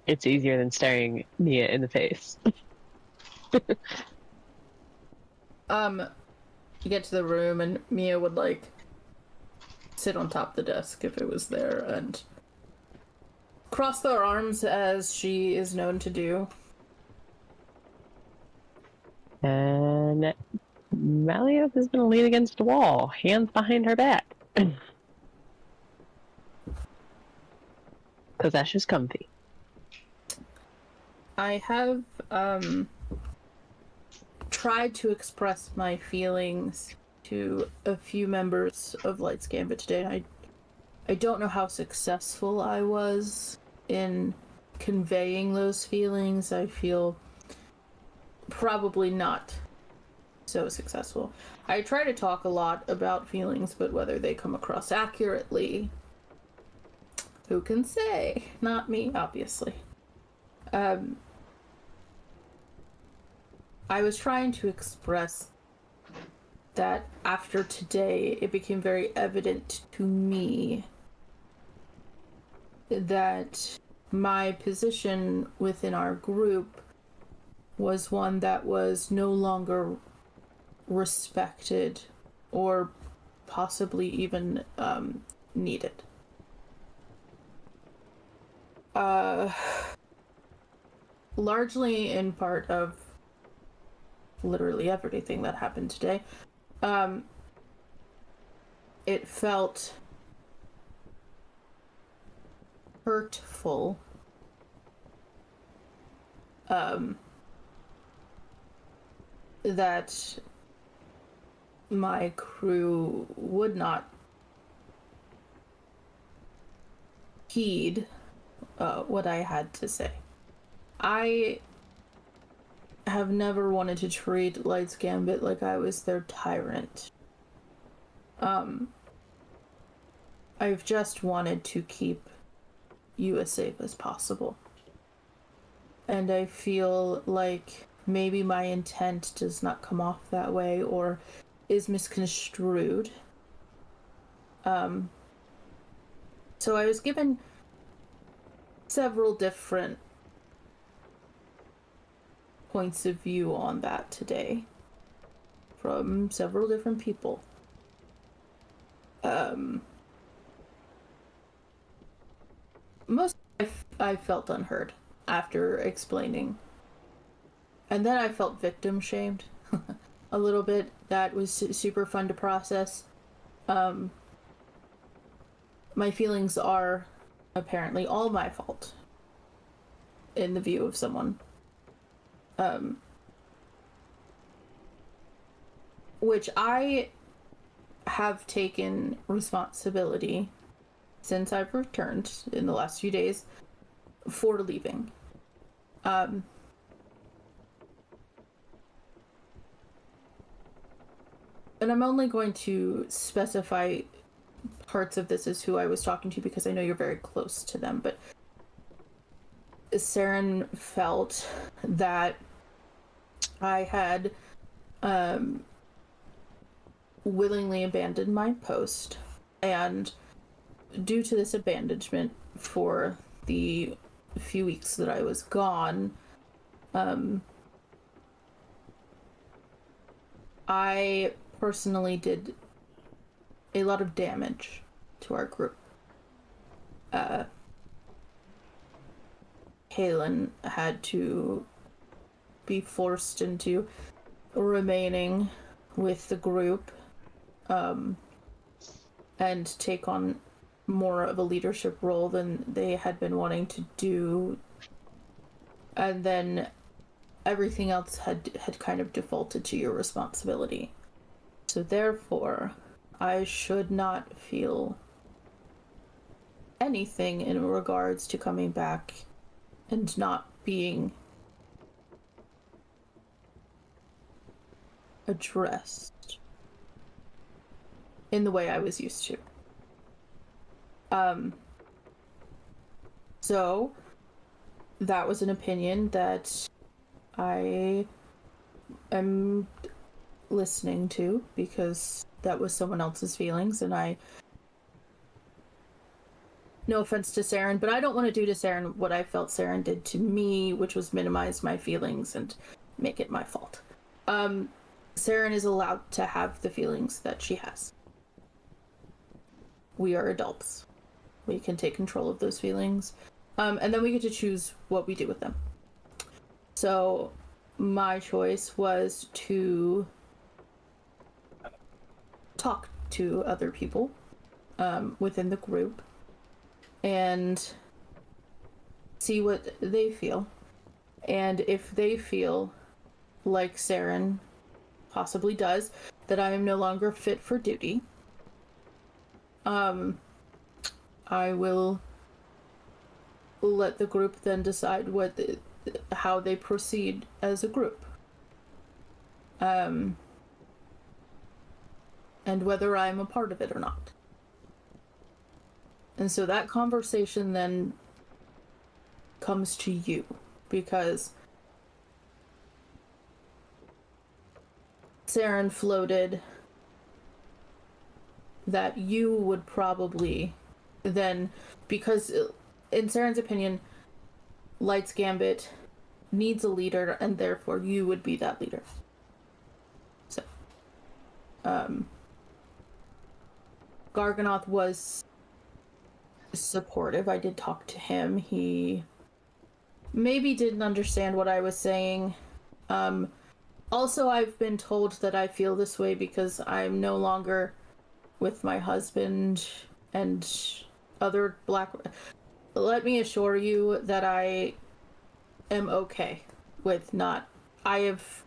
It's easier than staring Mia in the face. You get to the room and Mia would like sit on top of the desk if it was there and cross their arms as she is known to do. And Malagos is going to lean against a wall, hands behind her back. Because that's just comfy. I have tried to express my feelings to a few members of Light's Gambit today, and I don't know how successful I was in conveying those feelings. I feel probably not so successful. I try to talk a lot about feelings, but whether they come across accurately, who can say? Not me, obviously. I was trying to express that after today, it became very evident to me that my position within our group was one that was no longer respected or possibly even needed. largely in part of literally everything that happened today. It felt hurtful. That my crew would not heed what I had to say. I have never wanted to treat Light's Gambit like I was their tyrant. I've just wanted to keep you as safe as possible. And I feel like maybe my intent does not come off that way or is misconstrued. So I was given several different points of view on that today from several different people. Most I felt unheard after explaining. And then I felt victim shamed a little bit. That was super fun to process. My feelings are apparently all my fault in the view of someone. Which I have taken responsibility since I've returned in the last few days for leaving. And I'm only going to specify parts of this as who I was talking to because I know you're very close to them, but Saren felt that I had willingly abandoned my post, and due to this abandonment for the few weeks that I was gone, I personally did a lot of damage to our group. Kaylin had to be forced into remaining with the group, and take on more of a leadership role than they had been wanting to do. And then everything else had kind of defaulted to your responsibility. So therefore, I should not feel anything in regards to coming back and not being addressed in the way I was used to. So that was an opinion that I am listening to because that was someone else's feelings, and no offense to Saren, but I don't want to do to Saren what I felt Saren did to me, which was minimize my feelings and make it my fault. Saren is allowed to have the feelings that she has. We are adults. We can take control of those feelings. And then we get to choose what we do with them. So my choice was to talk to other people within the group and see what they feel. And if they feel like Saren possibly does, that I am no longer fit for duty, I will let the group then decide how they proceed as a group. And whether I'm a part of it or not. And so that conversation then comes to you, because Saren floated that you would probably then, because in Saren's opinion, Light's Gambit needs a leader, and therefore you would be that leader. So, Garganoth was supportive. I did talk to him. He maybe didn't understand what I was saying. Also, I've been told that I feel this way because I'm no longer with my husband and other black. Let me assure you that I am okay with not. I have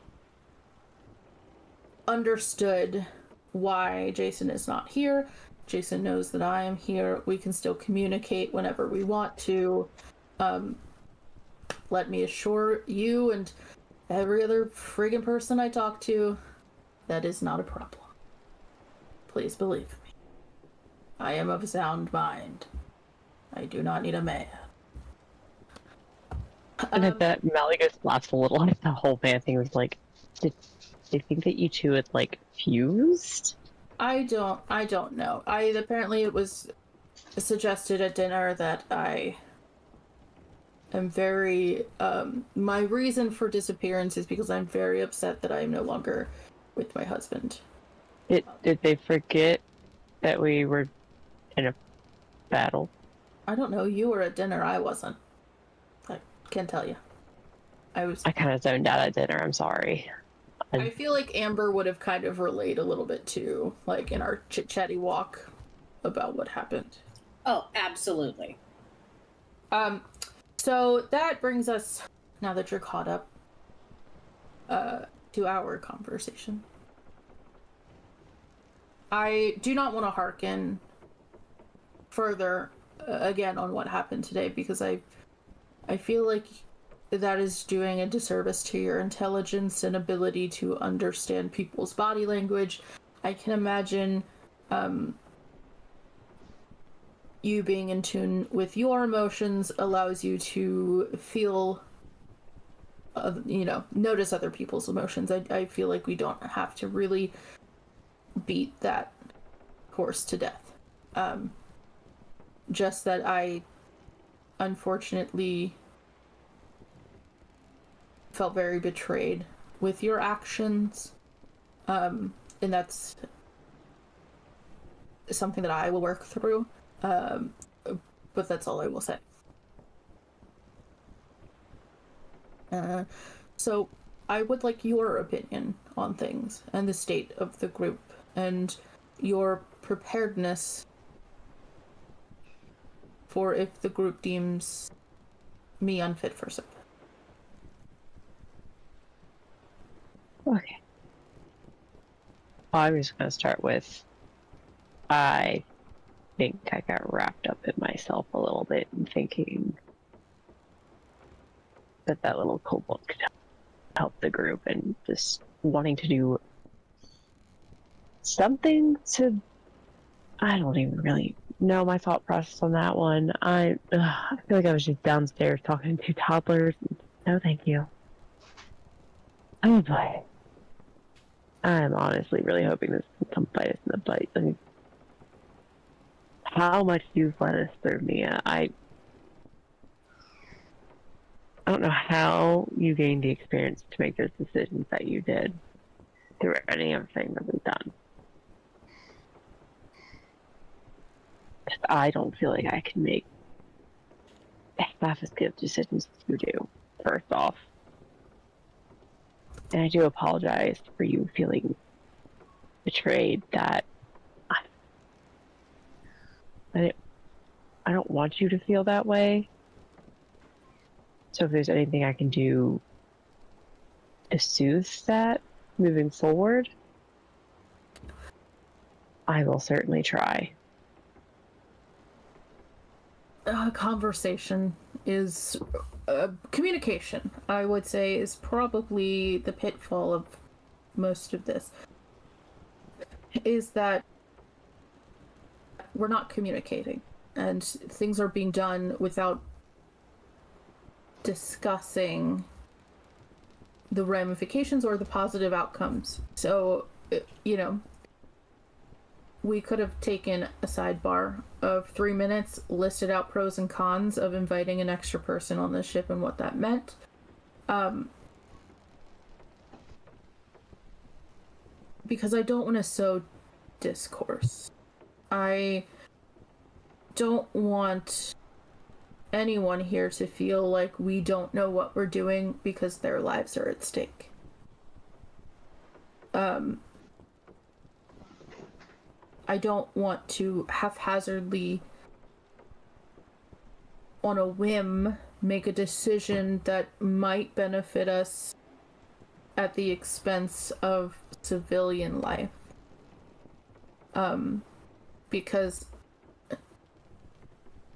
understood why Jason is not here. Jason knows that I am here. We can still communicate whenever we want to. Let me assure you and every other friggin' person I talk to, that is not a problem. Please believe me. I am of sound mind. I do not need a man. And at that, Malleus laughs a little at the whole man thing. Was like, did they think that you two had like fused? I don't know. Apparently it was suggested at dinner that I am very, my reason for disappearance is because I'm very upset that I am no longer with my husband. Did they forget that we were in a battle? I don't know. You were at dinner. I wasn't. I can't tell you. I kind of zoned out at dinner. I'm sorry. I feel like Amber would have kind of relayed a little bit too, like in our chit-chatty walk about what happened. Oh, absolutely. So that brings us, now that you're caught up, to our conversation. I do not want to hearken further again on what happened today because I feel like that is doing a disservice to your intelligence and ability to understand people's body language. I can imagine you being in tune with your emotions allows you to feel, notice other people's emotions. I feel like we don't have to really beat that horse to death. Just that I, unfortunately, felt very betrayed with your actions, and that's something that I will work through, but that's all I will say. So I would like your opinion on things and the state of the group and your preparedness for if the group deems me unfit for service. Okay. I'm just going to start with, I think I got wrapped up in myself a little bit and thinking that little kobold could help the group and just wanting to do something to, I don't even really know my thought process on that one. I feel like I was just downstairs talking to toddlers. No, thank you. Oh boy. I'm honestly really hoping this can come bite us in the butt. I mean, how much you've let us through, Mia. I don't know how you gained the experience to make those decisions that you did through any other thing that we've done. I don't feel like I can make half as good decisions as you do, first off. And I do apologize for you feeling betrayed. That I don't want you to feel that way. So if there's anything I can do to soothe that moving forward, I will certainly try. Conversation is communication, I would say, is probably the pitfall of most of this, is that we're not communicating and things are being done without discussing the ramifications or the positive outcomes. So, we could have taken a sidebar of 3 minutes, listed out pros and cons of inviting an extra person on the ship and what that meant. Because I don't want to sow discourse. I don't want anyone here to feel like we don't know what we're doing because their lives are at stake. I don't want to haphazardly, on a whim, make a decision that might benefit us at the expense of civilian life. Because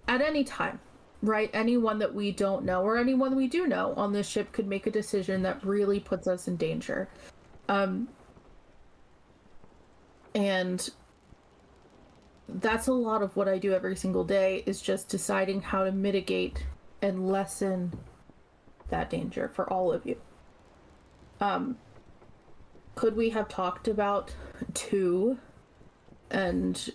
at any time, right, anyone that we don't know or anyone we do know on this ship could make a decision that really puts us in danger. And that's a lot of what I do every single day, is just deciding how to mitigate and lessen that danger for all of you. Could we have talked about 2 and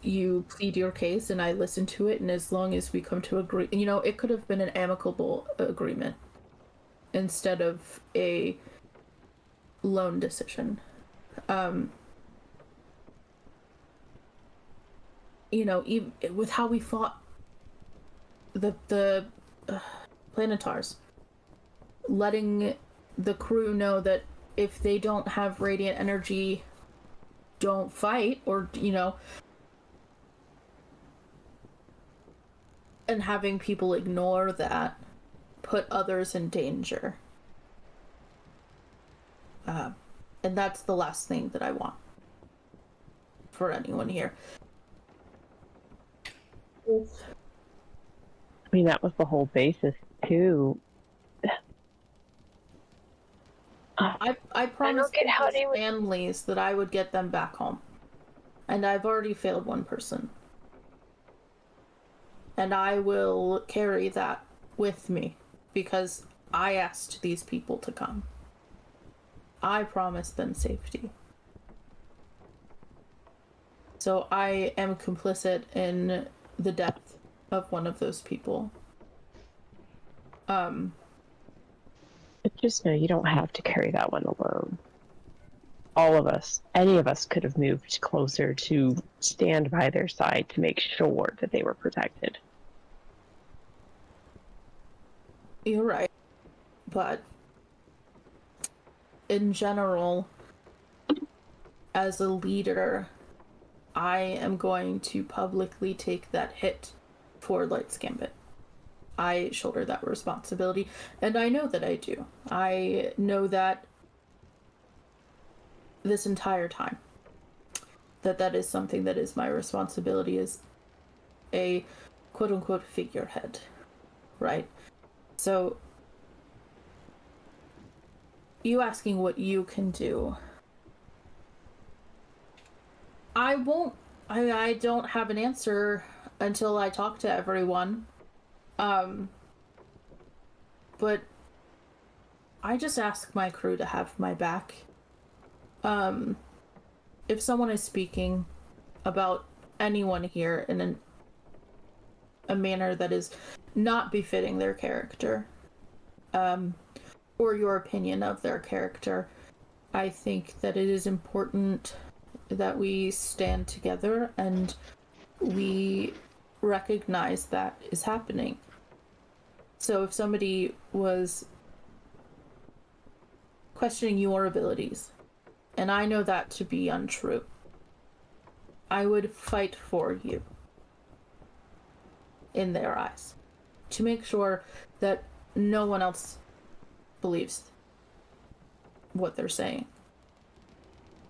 you plead your case and I listen to it, and as long as we come to agree, you know, it could have been an amicable agreement instead of a lone decision. You know, even with how we fought the Planetars, letting the crew know that if they don't have radiant energy, don't fight, or, you know, and having people ignore that put others in danger. And that's the last thing that I want for anyone here. I mean, that was the whole basis, too. I promised families that I would get them back home. And I've already failed one person. And I will carry that with me, because I asked these people to come. I promised them safety. So I am complicit in the death of one of those people. But just know you don't have to carry that one alone. All of us, any of us, could have moved closer to stand by their side to make sure that they were protected. You're right. But in general, as a leader, I am going to publicly take that hit for Light's Gambit. I shoulder that responsibility, and I know that I do. I know that this entire time, that is something that is my responsibility as a quote-unquote figurehead, right? So, you asking what you can do, I don't have an answer until I talk to everyone. But I just ask my crew to have my back. If someone is speaking about anyone here in a manner that is not befitting their character, or your opinion of their character, I think that it is important that we stand together and we recognize that is happening. So if somebody was questioning your abilities, and I know that to be untrue, I would fight for you in their eyes to make sure that no one else believes what they're saying.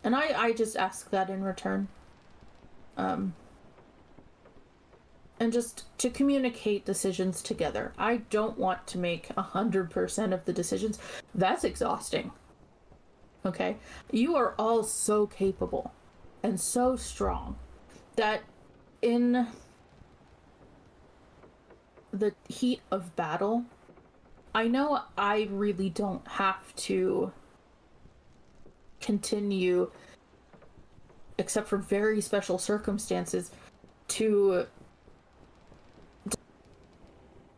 And I just ask that in return. And just to communicate decisions together. I don't want to make 100% of the decisions. That's exhausting. Okay? You are all so capable and so strong that in the heat of battle, I know I really don't have to continue, except for very special circumstances, to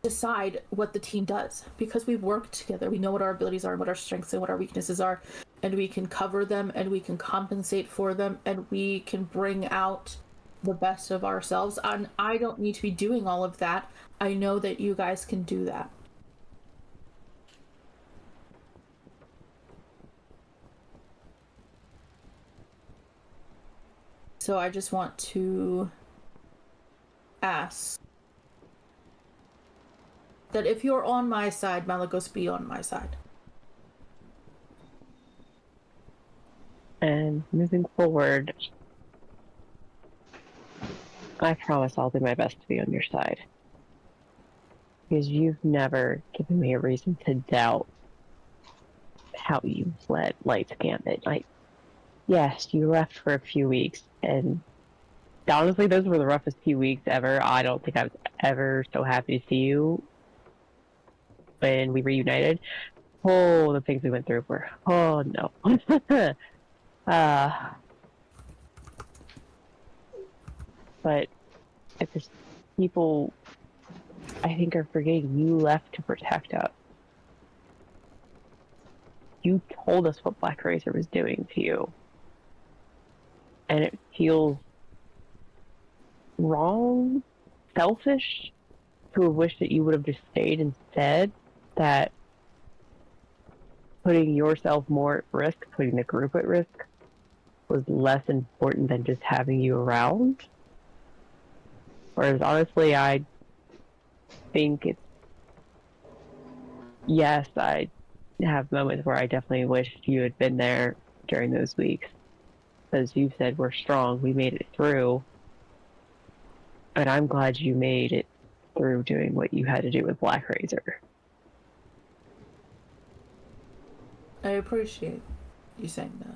decide what the team does, because we've worked together. We know what our abilities are and what our strengths and what our weaknesses are, and we can cover them and we can compensate for them, and we can bring out the best of ourselves, and I don't need to be doing all of that. I know that you guys can do that. So I just want to ask that if you're on my side, Malagos be on my side. And moving forward, I promise I'll do my best to be on your side. Because you've never given me a reason to doubt how you led Light's Gambit. Yes, you left for a few weeks, and honestly, those were the roughest few weeks ever. I don't think I was ever so happy to see you when we reunited. Oh, the things we went through were, oh no. But it's just people, I think, are forgetting you left to protect us. You told us what Black Razor was doing to you. And it feels wrong, selfish, to have wished that you would have just stayed instead. That putting yourself more at risk, putting the group at risk, was less important than just having you around. Whereas honestly, I think it's, yes, I have moments where I definitely wish you had been there during those weeks. As you said, we're strong, we made it through. And I'm glad you made it through doing what you had to do with Black Razor. I appreciate you saying that.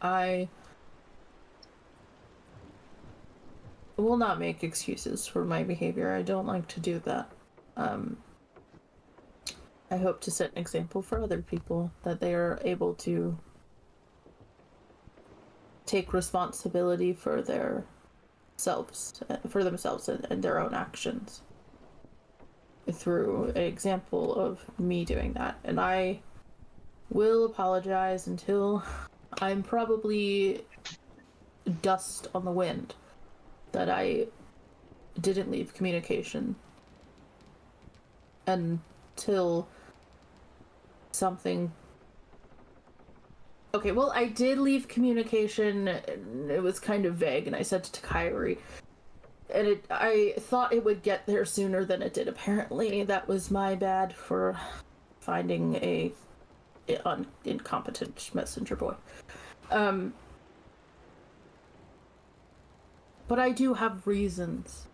I will not make excuses for my behavior. I don't like to do that. I hope to set an example for other people that they are able to take responsibility for themselves and their own actions through an example of me doing that. And I will apologize until I'm probably dust on the wind that I didn't leave communication until something. Okay, well, I did leave communication, and it was kind of vague, and I said to Kyrie, and I thought it would get there sooner than it did. Apparently, that was my bad for finding a incompetent messenger boy. But I do have reasons.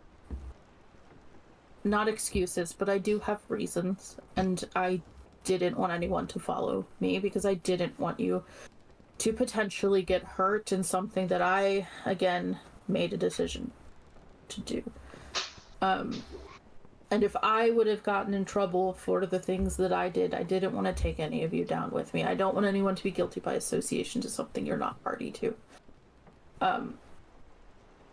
Not excuses, but I do have reasons, and I didn't want anyone to follow me because I didn't want you to potentially get hurt in something that I, again, made a decision to do. And if I would have gotten in trouble for the things that I didn't want to take any of you down with me. I don't want anyone to be guilty by association to something you're not party to. And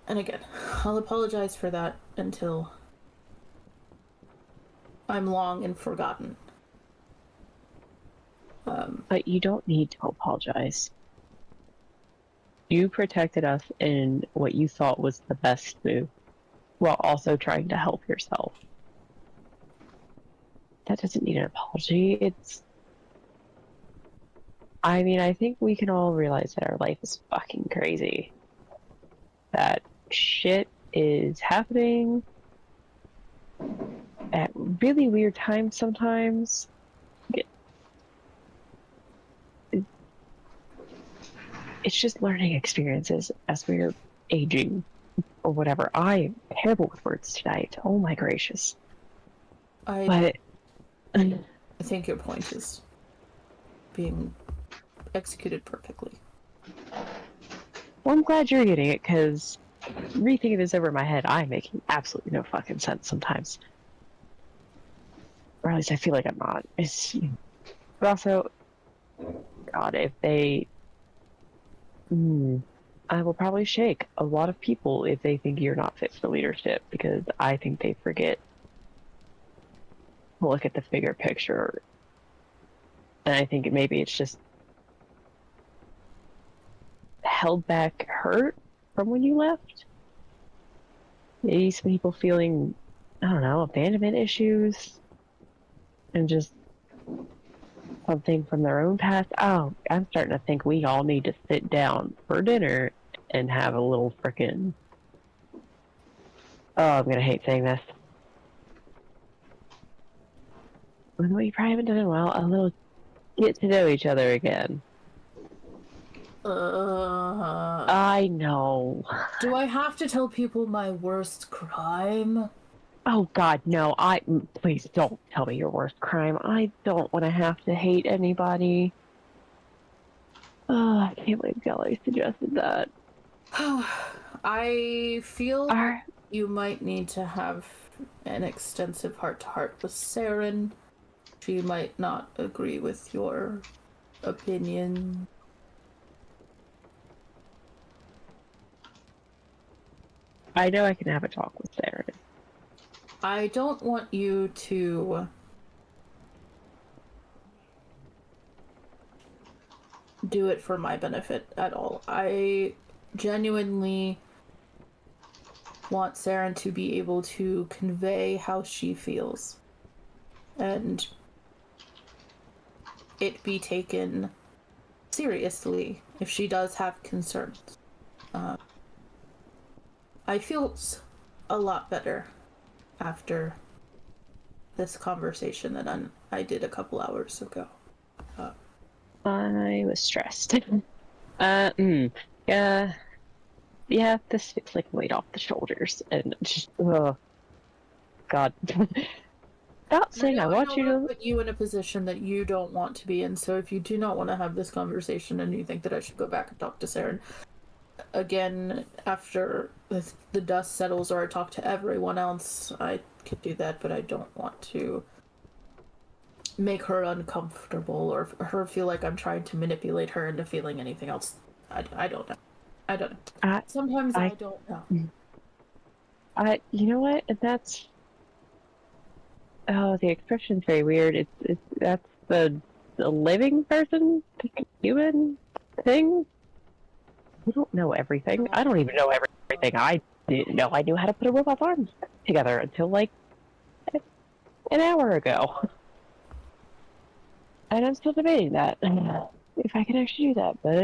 again, I'll apologize for that until I'm long and forgotten. But you don't need to apologize. You protected us in what you thought was the best move, while also trying to help yourself. That doesn't need an apology. I mean, I think we can all realize that our life is fucking crazy. That shit is happening at really weird times sometimes. It's just learning experiences as we're aging or whatever. I'm terrible with words tonight. Oh my gracious. I think your point is being executed perfectly. Well, I'm glad you're getting it, because rethinking this over in my head, I'm making absolutely no fucking sense sometimes. Or at least I feel like I'm not. But also, God, if they... I will probably shake a lot of people if they think you're not fit for leadership, because I think they forget to look at the bigger picture. And I think maybe it's just held back hurt from when you left. maybe some people feeling, I don't know, abandonment issues, and just something from their own past. Oh, I'm starting to think we all need to sit down for dinner and have a little frickin'. Oh, I'm gonna hate saying this. Although you probably haven't done it in a while, a little get to know each other again. I know. Do I have to tell people my worst crime? Oh God, no! Please don't tell me your worst crime. I don't want to have to hate anybody. Oh, I can't believe Galloy suggested that. I feel Our... you might need to have an extensive heart-to-heart with Saren. She might not agree with your opinion. I know I can have a talk with Saren. I don't want you to do it for my benefit at all. I genuinely want Saren to be able to convey how she feels and it be taken seriously if she does have concerns. I feel a lot better after this conversation than I did a couple hours ago. I was stressed. Yeah, this feels like weight off the shoulders, and just, God. Not saying I want you to put you in a position that you don't want to be in, so if you do not want to have this conversation and you think that I should go back and talk to Saren, again, after the dust settles or I talk to everyone else, I could do that, but I don't want to make her uncomfortable or her feel like I'm trying to manipulate her into feeling anything else. I don't know. I don't know. Sometimes I don't know. You know what? That's... Oh, the expression's very weird. That's the living person, human thing. We don't know everything. I don't even know everything. I didn't know I knew how to put a robot's arms together until like an hour ago. And I'm still debating that. If I can actually do that, but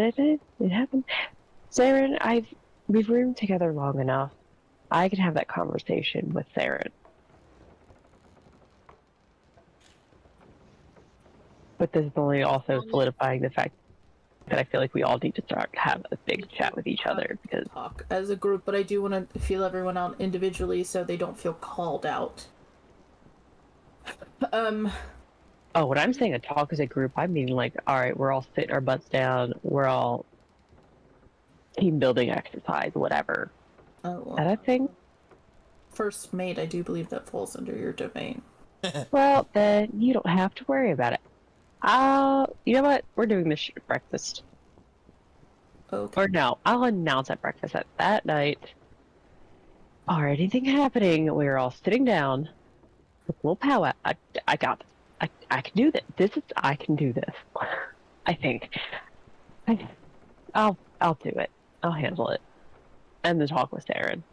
it happened. Saren, we've roomed together long enough. I can have that conversation with Saren. But this is only also solidifying the fact that I feel like we all need to start have a big chat with each other because talk as a group, but I do want to feel everyone out individually so they don't feel called out. Oh, when I'm saying a talk as a group, I mean like, all right, we're all sitting our butts down, we're all team building exercise, whatever. Oh, That a thing? First mate, I do believe that falls under your domain. Well, then you don't have to worry about it. You know what? We're doing this shit at breakfast. Okay. Or no, I'll announce at breakfast that night. Or anything happening, we're all sitting down with a little powwow. I got this. I can do this. I can do this. I think. I'll do it. I'll handle it. And the talk with Saren.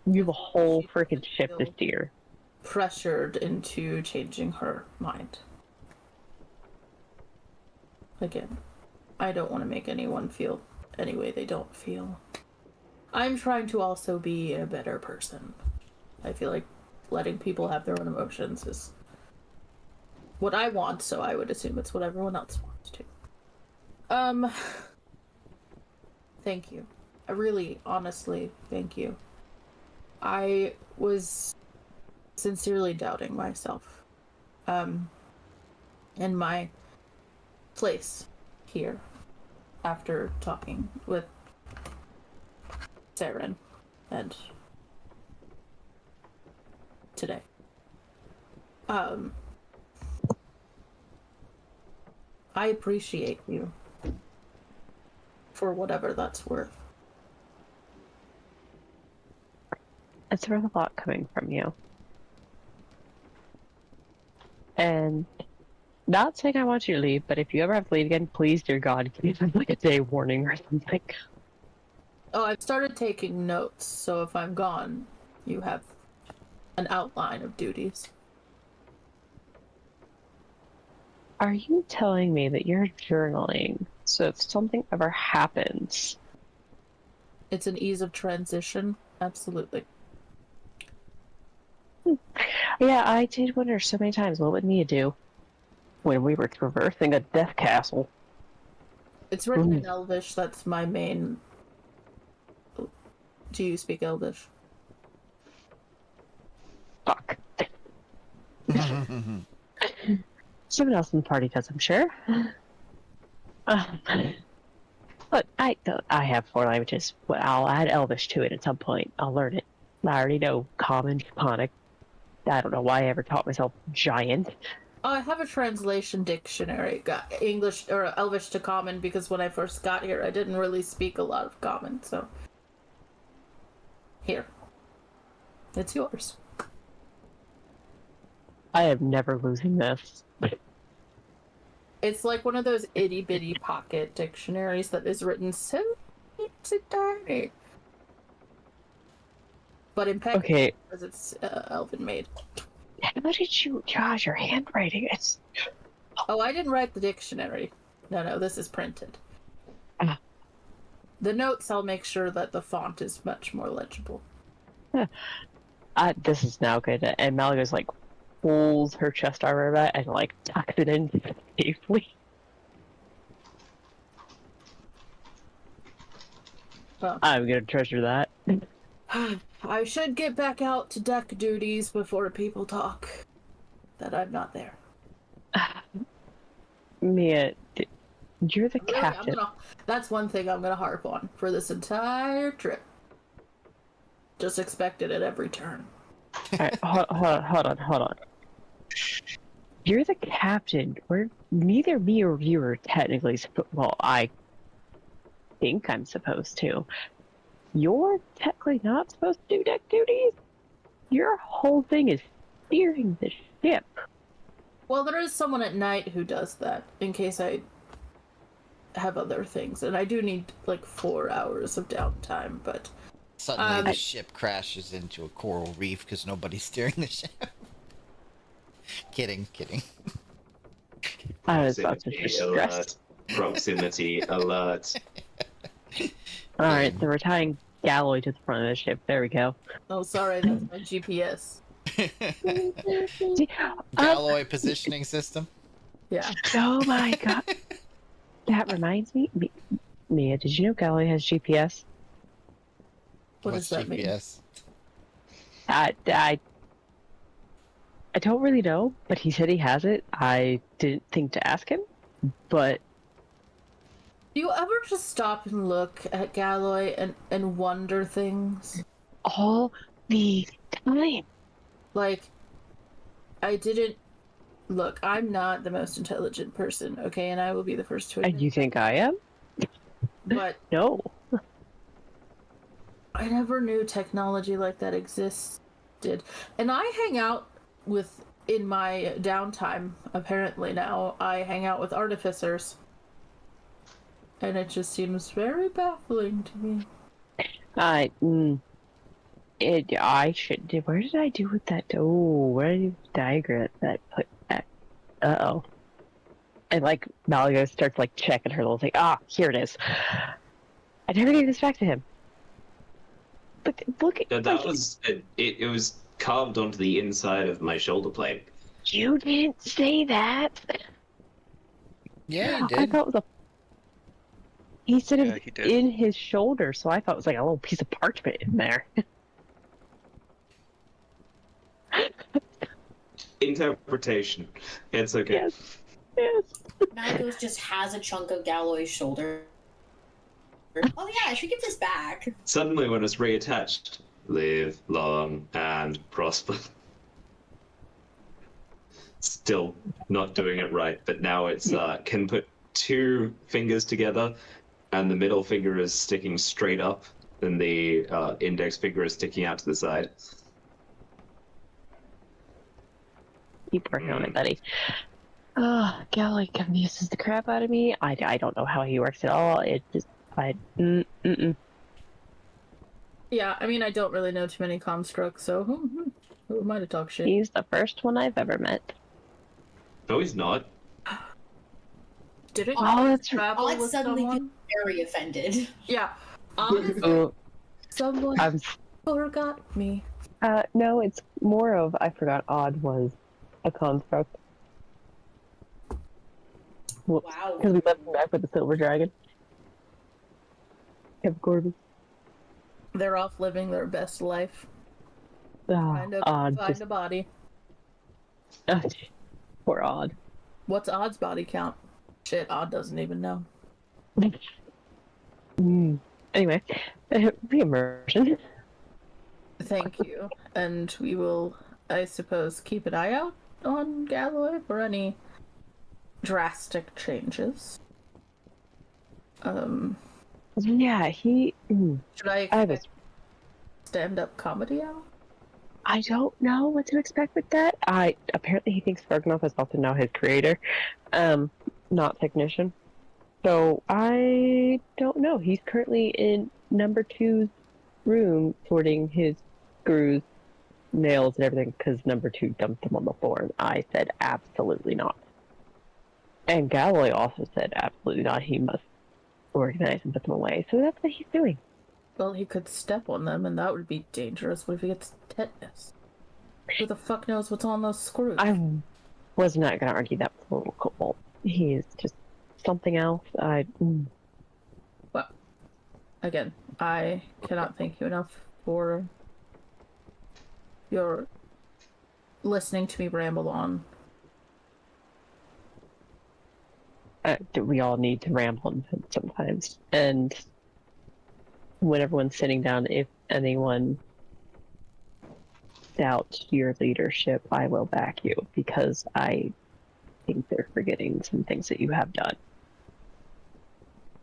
You have a whole freaking ship to steer. Pressured into changing her mind. Again, I don't want to make anyone feel any way they don't feel. I'm trying to also be a better person. I feel like letting people have their own emotions is what I want, so I would assume it's what everyone else wants too. Thank you. I really, honestly, thank you. I was sincerely doubting myself. In my place here after talking with Saren and today. I appreciate you for whatever that's worth. It's worth a lot coming from you. And not saying I want you to leave, but if you ever have to leave again, please, dear God, give me like a day warning or something. Oh, I've started taking notes, so if I'm gone, you have an outline of duties. Are you telling me that you're journaling so if something ever happens? It's an ease of transition, absolutely. Yeah, I did wonder so many times what would Mia do when we were traversing a death castle. It's written in Elvish, that's my main... Do you speak Elvish? Fuck. Someone else in the party does, I'm sure. But I have 4 languages. Well, I'll add Elvish to it at some point. I'll learn it. I already know Common, Draconic. I don't know why I ever taught myself Giant. I have a translation dictionary, got English or Elvish to Common, because when I first got here, I didn't really speak a lot of Common, so... Here. It's yours. I am never losing this. It's like one of those itty-bitty pocket dictionaries that is written so tiny. But impeccable, Okay. because it's elven-made. How did you... Gosh, your handwriting, it's... Oh, I didn't write the dictionary. No, this is printed. Ah. The notes, I'll make sure that the font is much more legible. This is now good. And Malaga's like pulls her chest armor back and like tucks it in safely. Well, I'm gonna treasure that. I should get back out to deck duties before people talk that I'm not there. Mia, you're the Really, captain. that's one thing I'm gonna harp on for this entire trip. Just expect it at every turn. Alright, hold on. You're the captain. Neither me or you are technically well, I think I'm supposed to. You're technically not supposed to do deck duties. Your whole thing is steering the ship. Well, there is someone at night who does that, in case I have other things. And I do need, like, 4 hours of downtime, but... Suddenly the ship crashes into a coral reef because nobody's steering the ship. Kidding. I was about to Proximity just alert. stress. Proximity alert. Alright, so we're tying Galloy to the front of the ship. There we go. Oh, sorry, that's my GPS. See, Galloy positioning system. Yeah. oh my god. That reminds me. Mia, did you know Galloy has GPS? What What's does that mean? GPS? I don't really know, but he said he has it. I didn't think to ask him, but Do you ever just stop and look at Galloy and wonder things? all the time. Like, I didn't... Look, I'm not the most intelligent person, okay? And I will be the first to admit And you think I am? But No. I never knew technology like that existed. And I hang out with... In my downtime, apparently now, I hang out with artificers. And it just seems very baffling to me. I should. Where did I do with that? Oh, where did you diagram that I put that? Uh-oh. And like Malaga starts like checking her little thing. Ah, here it is. I never gave this back to him. But look at That was it was carved onto the inside of my shoulder plate. You didn't say that. Yeah, you I did. thought it was a. He said it Yeah, was he did. in his shoulder, so I thought it was like a little piece of parchment in there. Interpretation. It's okay. Yes. Malagos just has a chunk of Galloy's shoulder. Oh yeah, I should give this back. Suddenly, when it's reattached, live long and prosper. Still not doing it right, but now it's can put 2 fingers together, and the middle finger is sticking straight up, and the index finger is sticking out to the side. Keep working on it, buddy. Oh, Galloy confuses the crap out of me. I don't know how he works at all. It just, Yeah, I mean, I don't really know too many constructs, so who am I to talk shit? He's the first one I've ever met. No, he's not. Didn't Oh, you that's travel Odd with suddenly someone? very offended. Yeah. Honestly, Oh, someone I'm. forgot me. No, it's more of I forgot. Odd was a construct. Wow. Because we left him back with the silver dragon. Kev Corbin. They're off living their best life. Trying to Odd. find a body. Poor Odd. What's Odd's body count? Shit, Odd doesn't even know. Anyway, re-immersion. Thank you. And we will, I suppose, keep an eye out on Galloy for any drastic changes. Yeah, he. Should I I have a. expect stand-up comedy out? I don't know what to expect with that. Apparently he thinks Ferganoff is also now his creator, not technician. So I don't know. He's currently in number 2's room sorting his screws, nails, and everything because number 2 dumped him on the floor, and I said absolutely not. And Galloy also said absolutely not. He must organize and put them away. So that's what he's doing. Well, he could step on them, and that would be dangerous. What if he gets tetanus? Who the fuck knows what's on those screws? I was not going to argue that with little Cobalt. He is just something else. Well, again, I cannot thank you enough for your listening to me ramble on. We all need to ramble sometimes. And when everyone's sitting down, if anyone doubts your leadership, I will back you because I think they're forgetting some things that you have done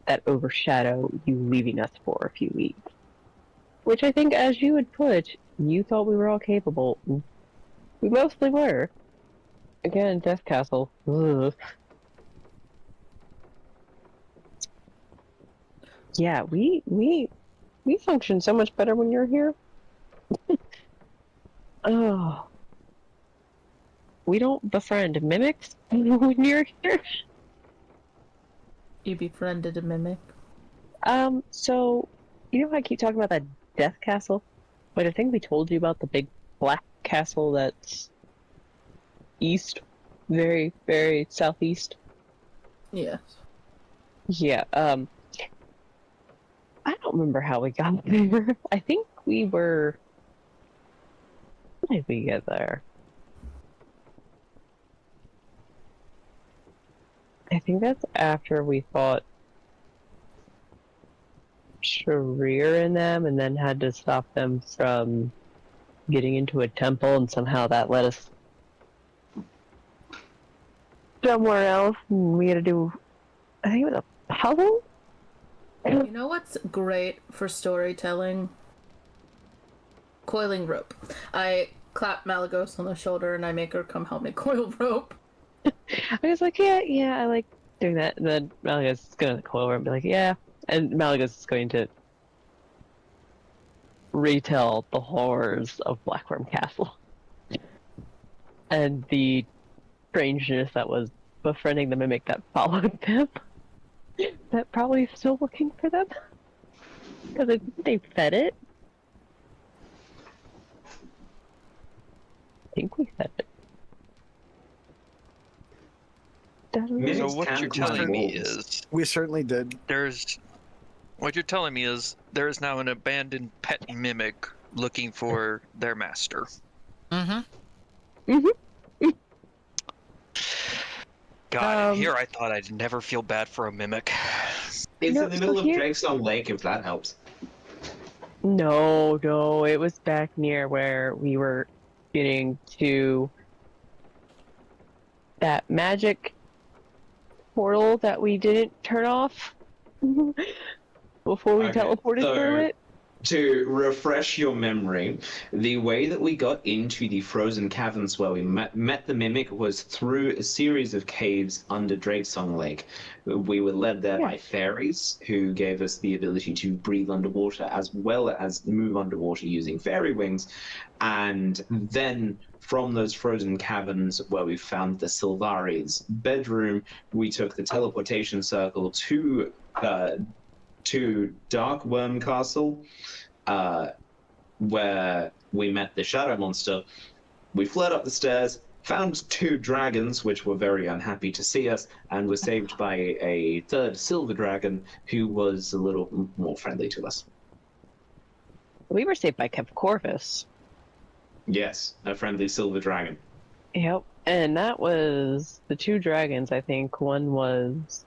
that overshadow you leaving us for a few weeks. Which I think, as you would put, you thought we were all capable. We mostly were. Again, Death Castle. Ugh. Yeah, we function so much better when you're here. Oh. We don't befriend mimics when you're here. You befriended a mimic. So, you know how I keep talking about that Death Castle? But I think we told you about the big black castle that's east, very, very southeast. Yes. Yeah, I don't remember how we got there. I think we were... How did we get there? I think that's after we fought Sharir and them, and then had to stop them from getting into a temple, and somehow that led us somewhere else, and we had to do, I think it was a puzzle? You know what's great for storytelling? Coiling rope. I clap Malagos on the shoulder and I make her come help me coil rope. I was like, yeah, I like doing that. And then Malagos is going to coil rope and be like, yeah. And Malagos is going to retell the horrors of Blackworm Castle. And the strangeness that was befriending the mimic that followed them. That probably is still looking for them. Because they fed it. I think we fed it. Mimics So what can you're climb telling me walls. is We certainly did. what you're telling me is there is now an abandoned pet mimic looking for their master. Mm-hmm. God, here I thought I'd never feel bad for a mimic. It's No, in the so middle of here- Drakestone Lake, if that helps. No, it was back near where we were getting to that magic portal that we didn't turn off before we Okay, teleported so- through it. To refresh your memory, the way that we got into the frozen caverns where we met the mimic was through a series of caves under Drakesong Lake. We were led there by fairies who gave us the ability to breathe underwater as well as move underwater using fairy wings. And then from those frozen caverns where we found the Sylvari's bedroom, we took the teleportation circle to Dark Worm Castle, where we met the Shadow Monster. We fled up the stairs, found 2 dragons, which were very unhappy to see us, and were saved by a 3rd silver dragon, who was a little more friendly to us. We were saved by Kev Corvus. Yes, a friendly silver dragon. Yep. And that was the 2 dragons, I think. One was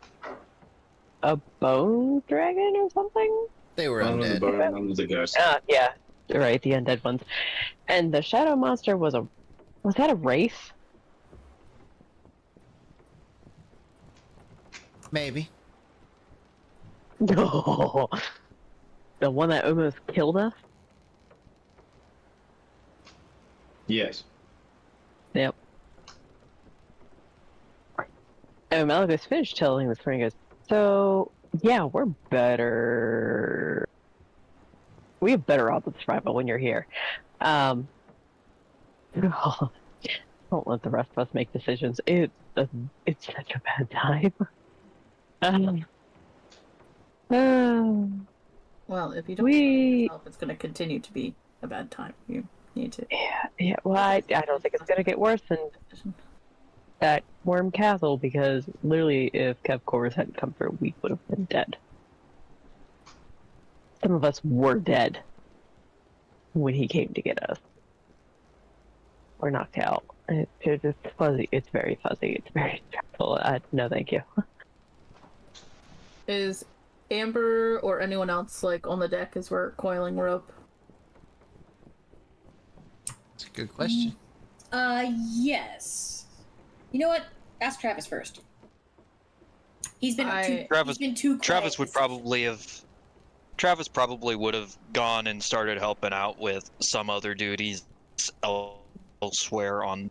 a bone dragon or something? They were One was a undead. bone, one was a ghost. Yeah. Right, the undead ones. And the shadow monster was that a wraith? Maybe. No. The one that almost killed us? Yes. Yep. And Malgus finished telling this friend, he goes, so, yeah, we're better. We have better odds of survival when you're here. Don't let the rest of us make decisions. It's such a bad time. Well, if you don't We- yourself, it's going to continue to be a bad time. You need to. yeah, well, I don't think it's going to get worse than that Worm Castle, because literally if Kev Corvus hadn't come through, we would have been dead. Some of us were dead when he came to get us. Or knocked out. It's fuzzy. It's very fuzzy. It's very stressful. No, thank you. Is Amber or anyone else like on the deck as we're coiling rope? That's a good question. Yes. You know what? Ask Travis first. He's been Travis- he's been too quiet. Travis probably would have gone and started helping out with some other duties elsewhere on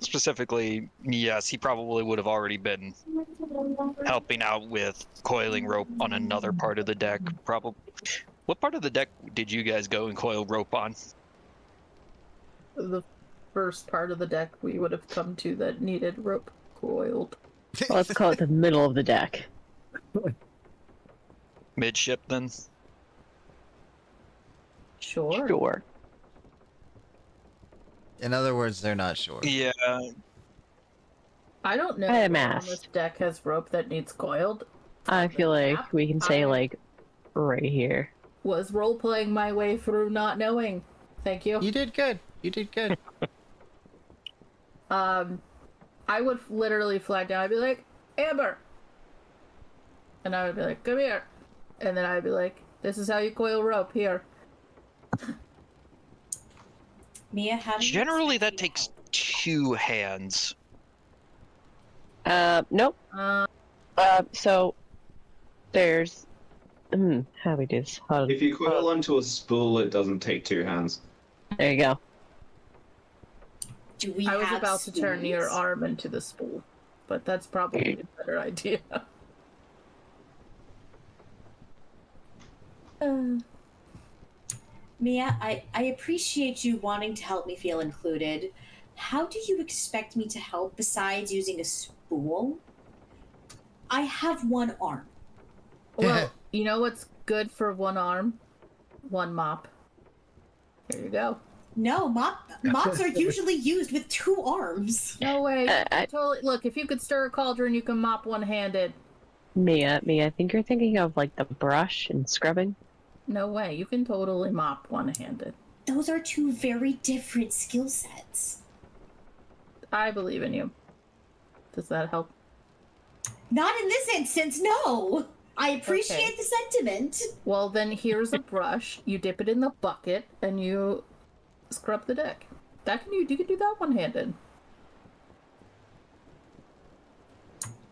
specifically, yes, he probably would have already been helping out with coiling rope on another part of the deck. Probably. What part of the deck did you guys go and coil rope on? The first part of the deck we would have come to that needed rope coiled. Well, let's call it the middle of the deck. Midship, then? Sure. Sure. In other words, they're not sure. Yeah. I don't know I if am on asked. this deck has rope that needs coiled. I feel like we can say, I- like, right here. Was role-playing my way through not knowing. Thank you. You did good. You did good. I would literally flag down. I'd be like, Amber! And I would be like, come here. And then I'd be like, this is how you coil rope, here. Mia, how do you Generally, that expect me to takes 2 hands. Nope. Uh, So, there's... how do we do this? Hold on. If you coil onto a spool, it doesn't take 2 hands. There you go. Do we I was have about to turn your spoons? arm into the spool, but that's probably a better idea. Mia, I appreciate you wanting to help me feel included. How do you expect me to help besides using a spool? I have 1 arm. Well, you know what's good for 1 arm? 1 mop. Here you go. No, mops are usually used with 2 arms. No way. I- Totally. Look, if you could stir a cauldron, you can mop one-handed. Mia, I think you're thinking of, like, the brush and scrubbing. No way. You can totally mop one-handed. Those are 2 very different skill sets. I believe in you. Does that help? Not in this instance, no. I appreciate Okay. the sentiment. Well, then here's a brush. You dip it in the bucket and you scrub the deck. You can do that one-handed.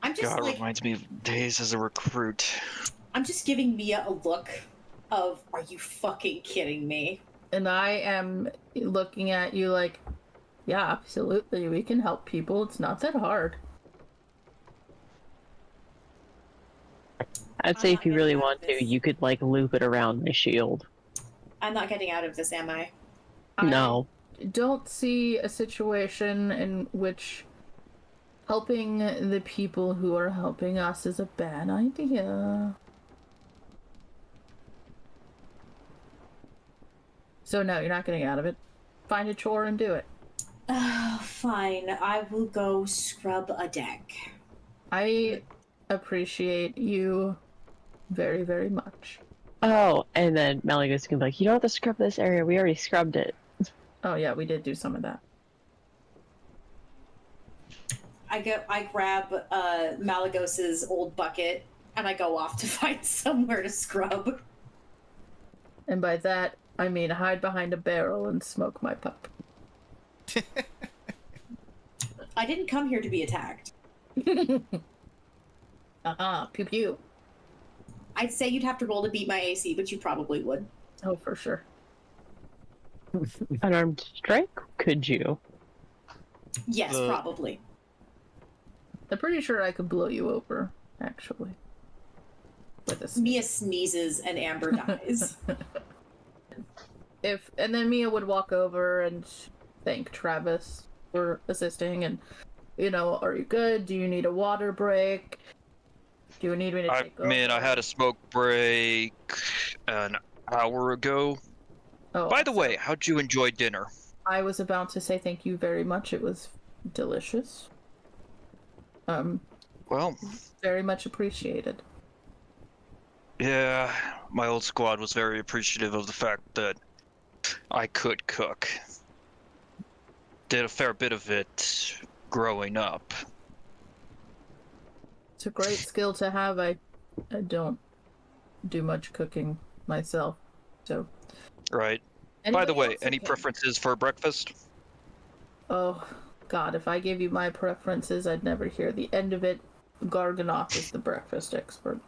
I'm I'm just God, like, reminds me of days as a recruit. I'm just giving Mia a look of, are you fucking kidding me? And I am looking at you like, yeah, absolutely, we can help people. It's not that hard. I'd I'm say not if you getting really out of want this. to, you could like loop it around my shield. I'm not getting out of this, am I? No. I don't see a situation in which helping the people who are helping us is a bad idea. So no, you're not getting out of it. Find a chore and do it. Oh, fine. I will go scrub a deck. I appreciate you very, very much. Oh, and then Malagos can be like, you don't have to scrub this area. We already scrubbed it. Oh yeah, we did do some of that. I grab Malagos's old bucket and I go off to find somewhere to scrub. And by that, I mean hide behind a barrel and smoke my pup. I didn't come here to be attacked. Pew pew. I'd say you'd have to roll to beat my AC, but you probably would. Oh, for sure. Unarmed strike? Could you? Yes, probably. I'm pretty sure I could blow you over, actually. With a Mia sneezes and Amber dies. And then Mia would walk over and thank Travis for assisting and, are you good? Do you need a water break? Do you need me to take over? I had a smoke break an hour ago. Oh, By the way, how'd you enjoy dinner? I was about to say thank you very much. It was delicious. Well, Very much appreciated. yeah, my old squad was very appreciative of the fact that I could cook. Did a fair bit of it growing up. It's a great skill to have. I don't do much cooking myself, so. Right. By Anybody the way, else any okay? preferences for breakfast? Oh, God, if I gave you my preferences, I'd never hear the end of it. Garganoth is the breakfast expert.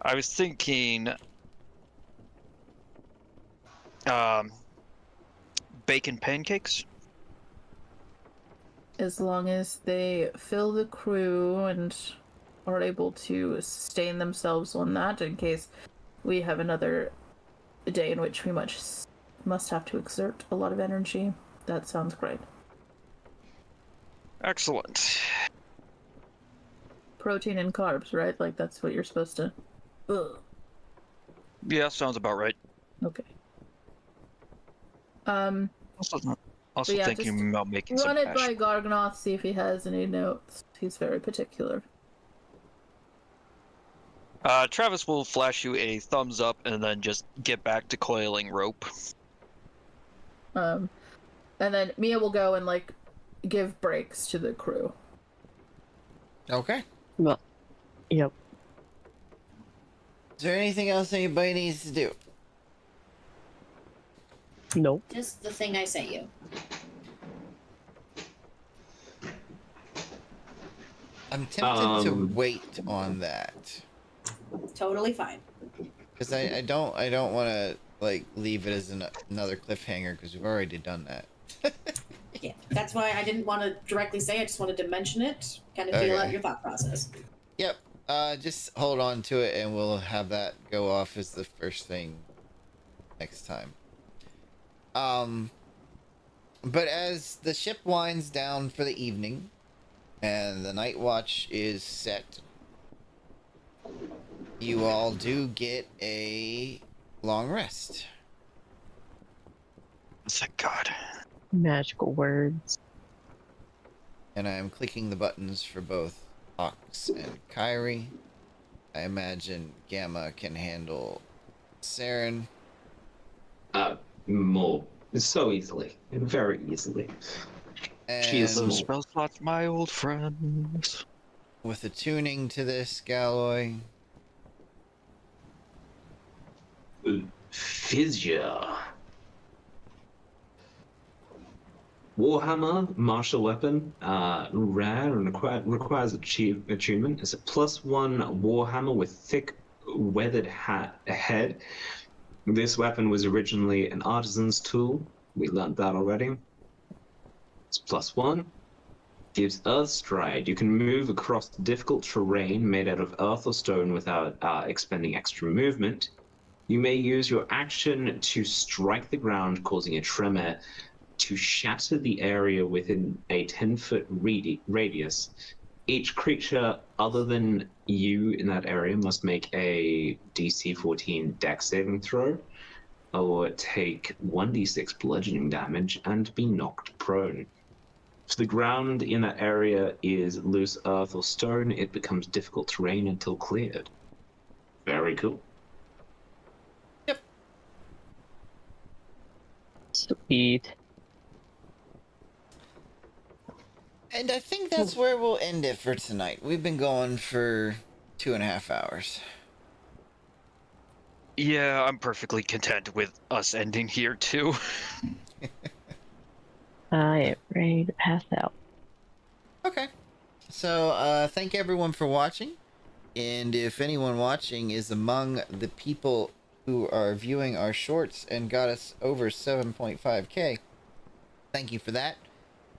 I was thinking bacon pancakes. As long as they fill the crew and are able to sustain themselves on that in case we have another day in which we must have to exert a lot of energy. That sounds great. Excellent. Protein and carbs, right? Like that's what you're supposed to. Ugh. Yeah, sounds about right. Okay. Also yeah, thinking just about making Run some it hash. by Garganoth, see if he has any notes. He's very particular. Travis will flash you a thumbs up and then just get back to coiling rope. And then Mia will go and give breaks to the crew. Okay. Well, yep. Is there anything else anybody needs to do? Nope. Just the thing I sent you. I'm tempted to wait on that Totally fine. because I don't want to leave it as another cliffhanger because we've already done that. Yeah, that's why I didn't want to directly say. I just wanted to mention it, kind of feel out your thought process. Yep. Just hold on to it and we'll have that go off as the first thing next time. But as the ship winds down for the evening and the night watch is set, you all do get a long rest. Thank God. Magical words. And I am clicking the buttons for both Ox and Kyrie. I imagine Gamma can handle Saren. More. So easily. Very easily. And She is Those small. spell slots, my old friends. with the tuning to this, Galloy, Fissure. Warhammer martial weapon, rare and requires attunement. It's a +1 Warhammer with thick weathered head. This weapon was originally an artisan's tool. We learned that already. It's +1. Gives Earth Stride. You can move across difficult terrain made out of earth or stone without expending extra movement. You may use your action to strike the ground, causing a tremor, to shatter the area within a 10-foot radius. Each creature other than you in that area must make a DC 14 dex saving throw, or take 1d6 bludgeoning damage and be knocked prone. If the ground in that area is loose earth or stone, it becomes difficult terrain until cleared. Very cool. Sweet. And I think that's where we'll end it for tonight. We've been going for 2.5 hours. Yeah, I'm perfectly content with us ending here too. I am ready to pass out. Okay. So, thank everyone for watching. And if anyone watching is among the people who are viewing our shorts and got us over 7.5k, thank you for that.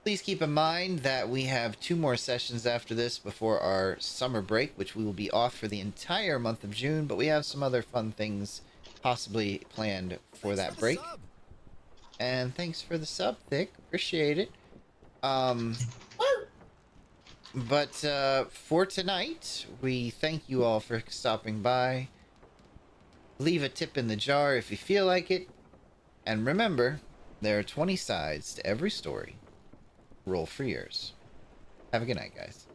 Please keep in mind that we have 2 more sessions after this before our summer break, which we will be off for the entire month of June, but we have some other fun things possibly planned for that break. And thanks for the sub, Thick. Appreciate it. But for tonight, we thank you all for stopping by. Leave a tip in the jar if you feel like it. And remember, there are 20 sides to every story. Roll for yours. Have a good night, guys.